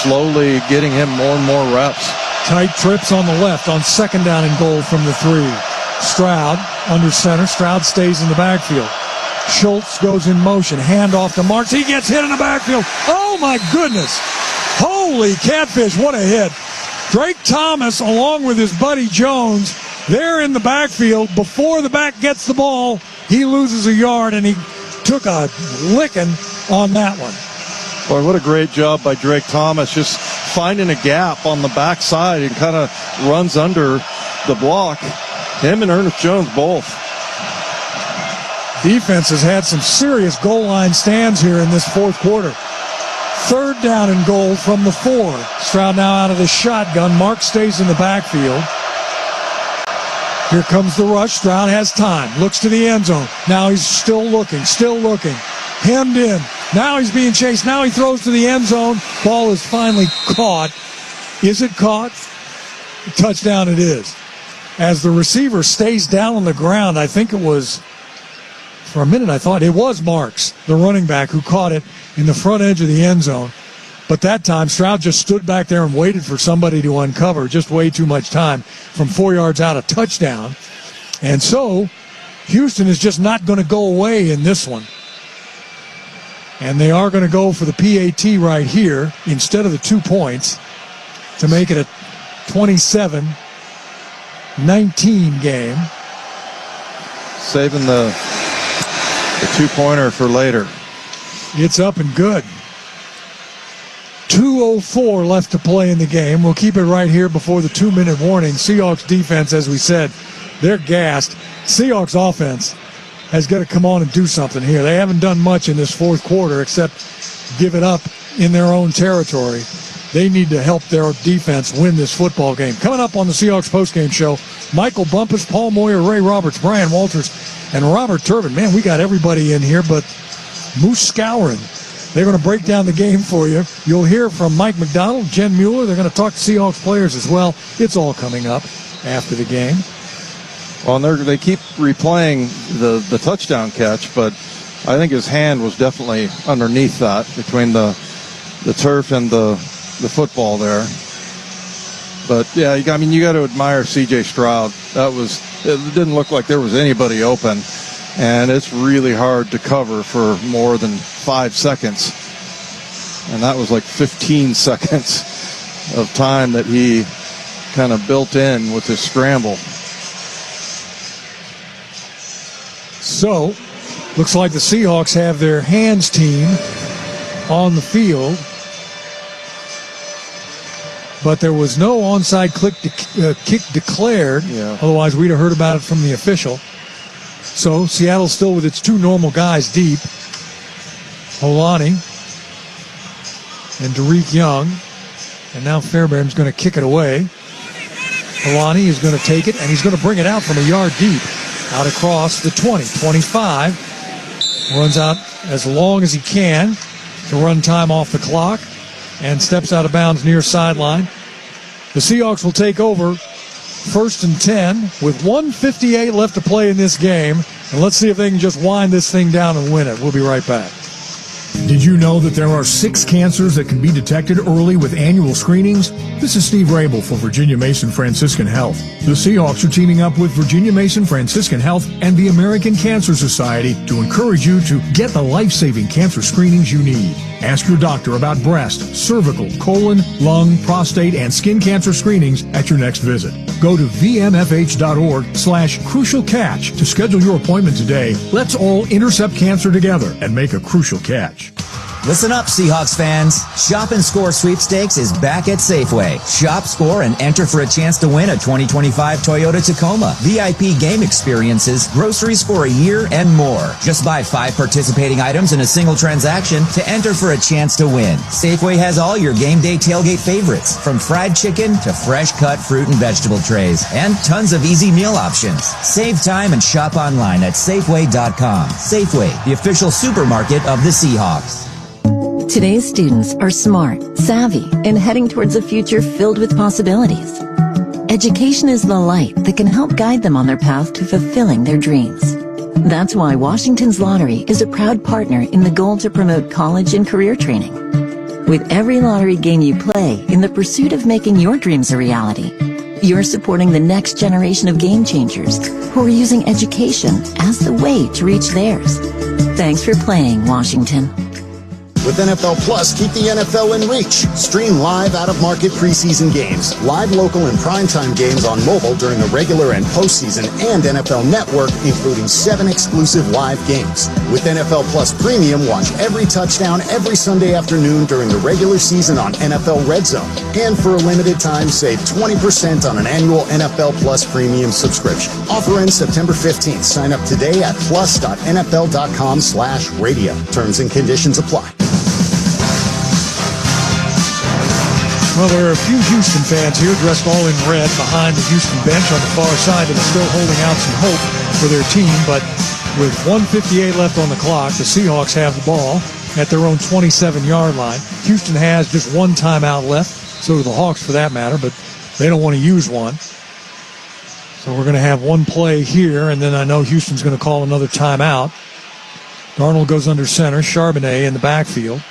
slowly getting him more and more reps. Tight trips on the left on 2nd down and goal from the 3. Stroud under center. Stroud stays in the backfield. Schultz goes in motion. Handoff to Marks. He gets hit in the backfield. Oh, my goodness. Holy catfish. What a hit. Drake Thomas, along with his buddy Jones, they're in the backfield. Before the back gets the ball, he loses a yard, and he took a licking on that one. Boy, what a great job by Drake Thomas, just finding a gap on the backside and kind of runs under the block. Him and Ernest Jones both. Defense has had some serious goal line stands here in this 4th quarter. 3rd down and goal from the 4. Stroud now out of the shotgun. Mark stays in the backfield. Here comes the rush. Stroud has time. Looks to the end zone. Now he's still looking. Hemmed in. Now he's being chased. Now he throws to the end zone. Ball is finally caught. Is it caught? Touchdown it is. As the receiver stays down on the ground, I think it was, for a minute I thought it was Marks, the running back, who caught it in the front edge of the end zone. But that time, Stroud just stood back there and waited for somebody to uncover. Just way too much time from 4 yards out, a touchdown. And so, Houston is just not going to go away in this one. And they are going to go for the PAT right here instead of the 2 points to make it a 27-19 game. Saving the 2-pointer for later. It's up and good. 2:04 left to play in the game. We'll keep it right here before the 2-minute warning. Seahawks defense, as we said, they're gassed. Seahawks offense has got to come on and do something here. They haven't done much in this 4th quarter except give it up in their own territory. They need to help their defense win this football game. Coming up on the Seahawks postgame show, Michael Bumpus, Paul Moyer, Ray Roberts, Brian Walters, and Robert Turbin. Man, we got everybody in here but Moose Scourin. They're going to break down the game for you. You'll hear from Mike McDonald, Jen Mueller. They're going to talk to Seahawks players as well. It's all coming up after the game. Well, and they keep replaying the touchdown catch, but I think his hand was definitely underneath that, between the turf and the football there. But, yeah, you got to admire C.J. Stroud. It didn't look like there was anybody open, and it's really hard to cover for more than 5 seconds. And that was like 15 seconds of time that he kind of built in with his scramble. So, looks like the Seahawks have their hands team on the field. But there was no onside kick declared. Yeah. Otherwise, we'd have heard about it from the official. So, Seattle still with its 2 normal guys deep. Holani and Derek Young. And now Fairbairn's going to kick it away. Holani is going to take it, and he's going to bring it out from a yard deep. Out across the 20, 25. Runs out as long as he can to run time off the clock. And steps out of bounds near sideline. The Seahawks will take over 1st and 10 with 1:58 left to play in this game. And let's see if they can just wind this thing down and win it. We'll be right back. Did you know that there are 6 cancers that can be detected early with annual screenings? This is Steve Rabel for Virginia Mason Franciscan Health. The Seahawks are teaming up with Virginia Mason Franciscan Health and the American Cancer Society to encourage you to get the life-saving cancer screenings you need. Ask your doctor about breast, cervical, colon, lung, prostate, and skin cancer screenings at your next visit. Go to vmfh.org/crucial catch to schedule your appointment today. Let's all intercept cancer together and make a crucial catch. Listen up, Seahawks fans. Shop and Score Sweepstakes is back at Safeway. Shop, score, and enter for a chance to win a 2025 Toyota Tacoma, VIP game experiences, groceries for a year, and more. Just buy 5 participating items in a single transaction to enter for a chance to win. Safeway has all your game day tailgate favorites, from fried chicken to fresh cut fruit and vegetable trays, and tons of easy meal options. Save time and shop online at Safeway.com. Safeway, the official supermarket of the Seahawks. Today's students are smart, savvy, and heading towards a future filled with possibilities. Education is the light that can help guide them on their path to fulfilling their dreams. That's why Washington's Lottery is a proud partner in the goal to promote college and career training. With every lottery game you play in the pursuit of making your dreams a reality, you're supporting the next generation of game changers who are using education as the way to reach theirs. Thanks for playing, Washington. With NFL Plus, keep the NFL in reach. Stream live out-of-market preseason games, live local and primetime games on mobile during the regular and postseason, and NFL Network, including 7 exclusive live games. With NFL Plus Premium, watch every touchdown every Sunday afternoon during the regular season on NFL Red Zone. And for a limited time, save 20% on an annual NFL Plus Premium subscription. Offer ends September 15th. Sign up today at plus.nfl.com/radio. Terms and conditions apply. Well, there are a few Houston fans here dressed all in red behind the Houston bench on the far side that are still holding out some hope for their team. But with 1:58 left on the clock, the Seahawks have the ball at their own 27-yard line. Houston has just 1 timeout left, so do the Hawks for that matter, but they don't want to use one. So we're going to have 1 play here, and then I know Houston's going to call another timeout. Darnold goes under center, Charbonnet in the backfield.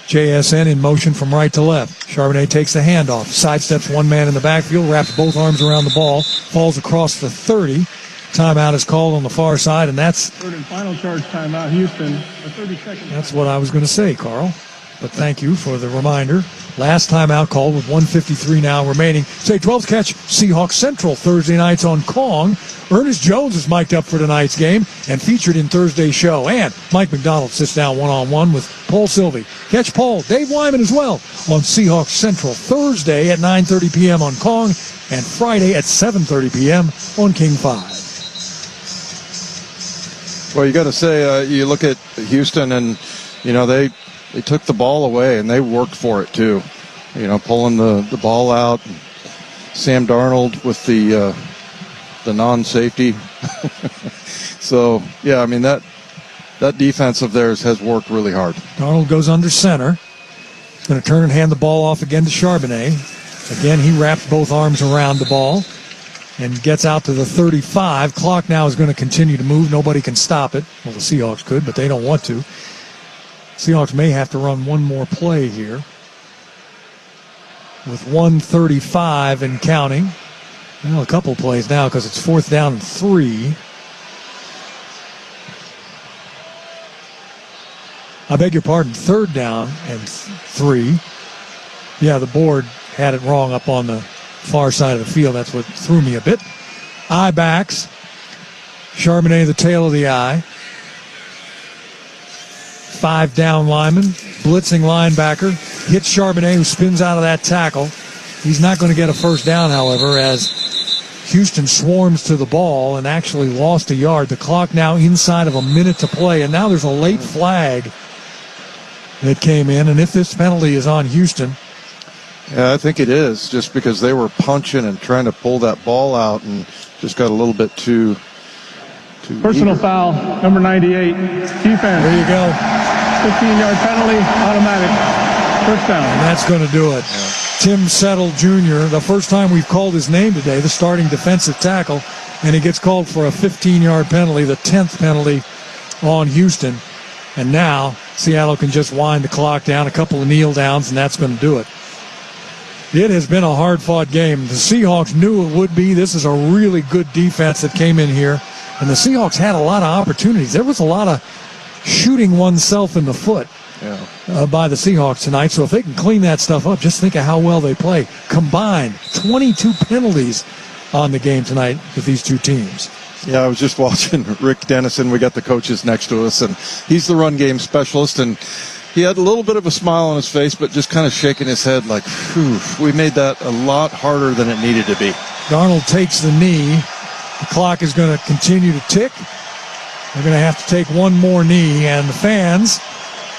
JSN in motion from right to left. Charbonnet takes the handoff, sidesteps 1 man in the backfield, wraps both arms around the ball, falls across the 30. Timeout is called on the far side, and that's... Third and final charge timeout, Houston. A 30-second. That's what I was going to say, Carl. But thank you for the reminder. Last timeout called with 1:53 now remaining. Say 12th catch, Seahawks Central, Thursday nights on Kong. Ernest Jones is mic'd up for tonight's game and featured in Thursday's show. And Mike McDonald sits down one-on-one with Paul Sylvie. Catch Paul, Dave Wyman as well on Seahawks Central, Thursday at 9:30 p.m. on Kong and Friday at 7:30 p.m. on King 5. Well, you got to say, you look at Houston and, you know, they took the ball away, and they worked for it, too. You know, pulling the ball out. Sam Darnold with the non-safety. So, yeah, I mean, that defense of theirs has worked really hard. Darnold goes under center. He's going to turn and hand the ball off again to Charbonnet. Again, he wraps both arms around the ball and gets out to the 35. Clock now is going to continue to move. Nobody can stop it. Well, the Seahawks could, but they don't want to. Seahawks may have to run 1 more play here with 1:35 and counting. Well, a couple plays now because it's 4th down and 3. I beg your pardon, 3rd down and 3. Yeah, the board had it wrong up on the far side of the field. That's what threw me a bit. Eye backs. Charbonnet, the tail of the eye. 5 down lineman, blitzing linebacker, hits Charbonnet, who spins out of that tackle. He's not going to get a first down, however, as Houston swarms to the ball and actually lost a yard. The clock now inside of a minute to play, and now there's a late flag that came in, and if this penalty is on Houston. Yeah, I think it is, just because they were punching and trying to pull that ball out and just got a little bit too Personal foul, number 98, defense. There you go. 15-yard penalty, automatic. First down. And that's going to do it. Yeah. Tim Settle Jr., the first time we've called his name today, the starting defensive tackle, and he gets called for a 15-yard penalty, the 10th penalty on Houston. And now Seattle can just wind the clock down, a couple of kneel downs, and that's going to do it. It has been a hard-fought game. The Seahawks knew it would be. This is a really good defense that came in here. And the Seahawks had a lot of opportunities. There was a lot of shooting oneself in the foot by the Seahawks tonight. So if they can clean that stuff up, just think of how well they play. Combined, 22 penalties on the game tonight with these two teams. Yeah, I was just watching Rick Dennison. We got the coaches next to us, and he's the run game specialist. And he had a little bit of a smile on his face, but just kind of shaking his head like, phew, we made that a lot harder than it needed to be. Darnold takes the knee. The clock is going to continue to tick. They're going to have to take one more knee, and the fans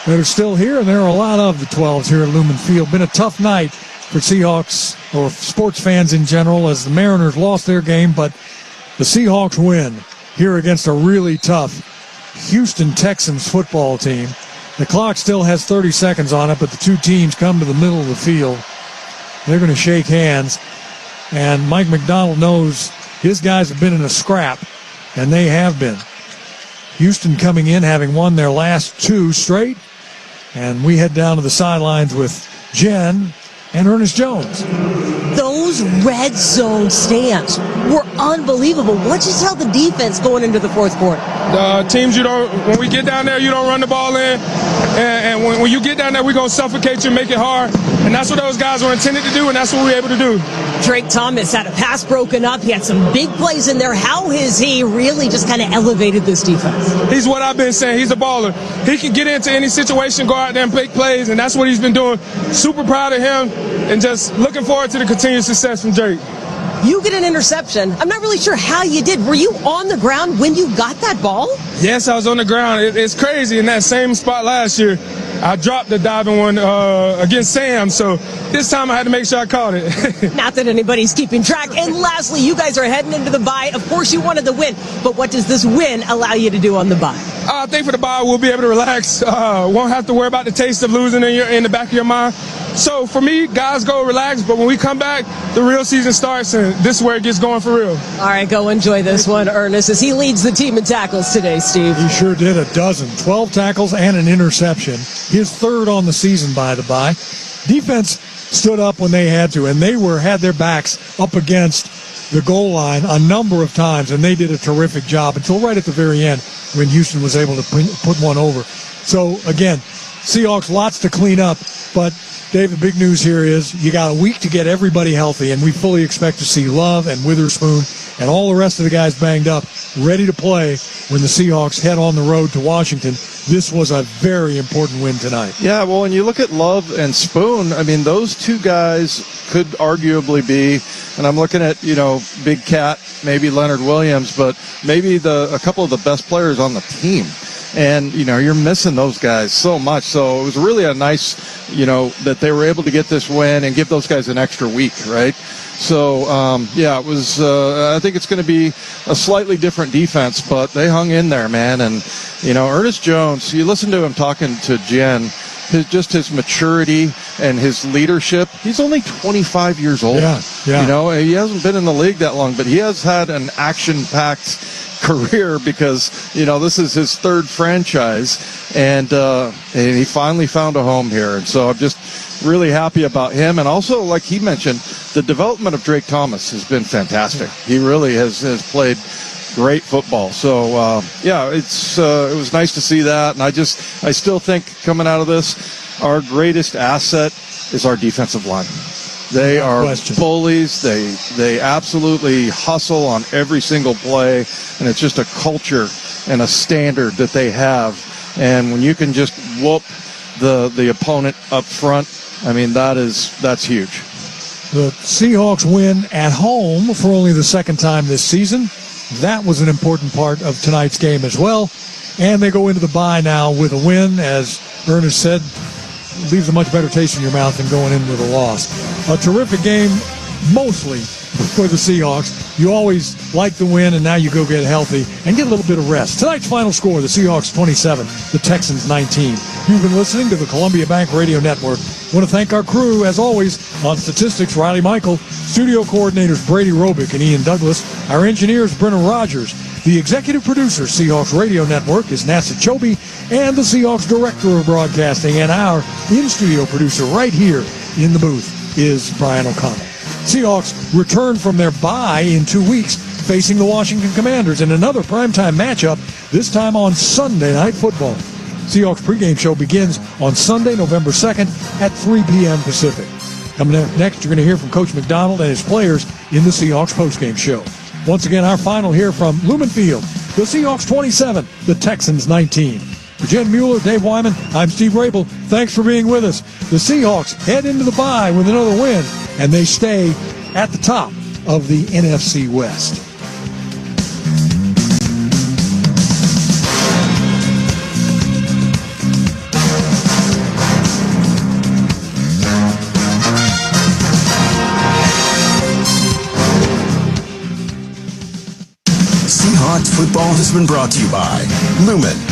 that are still here, and there are a lot of the 12s here at Lumen Field. Been a tough night for Seahawks or sports fans in general as the Mariners lost their game, but the Seahawks win here against a really tough Houston Texans football team. The clock still has 30 seconds on it, but the two teams come to the middle of the field. They're going to shake hands, and Mike McDonald knows his guys have been in a scrap, and they have been. Houston coming in, having won their last two straight, and we head down to the sidelines with Jen and Ernest Jones. Those red zone stands were unbelievable. What'd you tell the defense going into the fourth quarter? Teams, when we get down there, you don't run the ball in. And when you get down there, we're going to suffocate you, make it hard. And that's what those guys were intended to do, and that's what we were able to do. Drake Thomas had a pass broken up. He had some big plays in there. How has he really just kind of elevated this defense? He's what I've been saying. He's a baller. He can get into any situation, go out there and make plays, and that's what he's been doing. Super proud of him, and just looking forward to the continued success from Drake. You get an interception. I'm not really sure how you did. Were you on the ground when you got that ball? Yes, I was on the ground. It's crazy. In that same spot last year, I dropped the diving one against Sam, so this time I had to make sure I caught it. Not that anybody's keeping track. And lastly, you guys are heading into the bye. Of course, you wanted the win, but what does this win allow you to do on the bye? I think for the bye, we'll be able to relax. Won't have to worry about the taste of losing in the back of your mind. So for me, guys, go relax, but when we come back, the real season starts, and this is where it gets going for real. All right, go enjoy this one, Ernest, as he leads the team in tackles today, Steve. He sure did, a dozen, 12 tackles and an interception. His third on the season, by the by. Defense stood up when they had to, and they had their backs up against the goal line a number of times, and they did a terrific job until right at the very end when Houston was able to put one over. So, again, Seahawks, lots to clean up, but Dave, the big news here is you got a week to get everybody healthy, and we fully expect to see Love and Witherspoon and all the rest of the guys banged up, ready to play when the Seahawks head on the road to Washington. This was a very important win tonight. Yeah, well, when you look at Love and Spoon, I mean, those two guys could arguably be, and I'm looking at, Big Cat, maybe Leonard Williams, but maybe a couple of the best players on the team. And, you're missing those guys so much. So it was really a nice, that they were able to get this win and give those guys an extra week, right? So, it was, I think it's going to be a slightly different defense, but they hung in there, man. And, Ernest Jones, you listen to him talking to Jen, his maturity and his leadership. He's only 25 years old. Yeah. He hasn't been in the league that long, but he has had an action-packed career because this is his third franchise, and he finally found a home here, and so I'm just really happy about him. And also, like he mentioned, the development of Drake Thomas has been fantastic. He really has played great football. So it was nice to see that, and I still think coming out of this, our greatest asset is our defensive line. They are bullies. They absolutely hustle on every single play, and it's just a culture and a standard that they have. And when you can just whoop the opponent up front, I mean, that's huge. The Seahawks win at home for only the second time this season. That was an important part of tonight's game as well. And they go into the bye now with a win, as Ernest said. Leaves a much better taste in your mouth than going in with a loss. A terrific game, mostly for the Seahawks. You always like the win, and now you go get healthy and get a little bit of rest. Tonight's final score, the Seahawks 27, the Texans 19. You've been listening to the Columbia Bank Radio Network. I want to thank our crew, as always, on statistics, Riley Michael, studio coordinators Brady Robick and Ian Douglas, our engineers, Brennan Rogers, The executive producer, Seahawks Radio Network, is Nasa Chobe, and the Seahawks director of broadcasting and our in-studio producer right here in the booth is Brian O'Connell. Seahawks return from their bye in 2 weeks, facing the Washington Commanders in another primetime matchup, this time on Sunday Night Football. Seahawks pregame show begins on Sunday, November 2nd at 3 p.m. Pacific. Coming up next, you're going to hear from Coach McDonald and his players in the Seahawks postgame show. Once again, our final here from Lumen Field. The Seahawks 27, the Texans 19. For Jen Mueller, Dave Wyman, I'm Steve Rabel. Thanks for being with us. The Seahawks head into the bye with another win, and they stay at the top of the NFC West. Seahawks football has been brought to you by Lumen.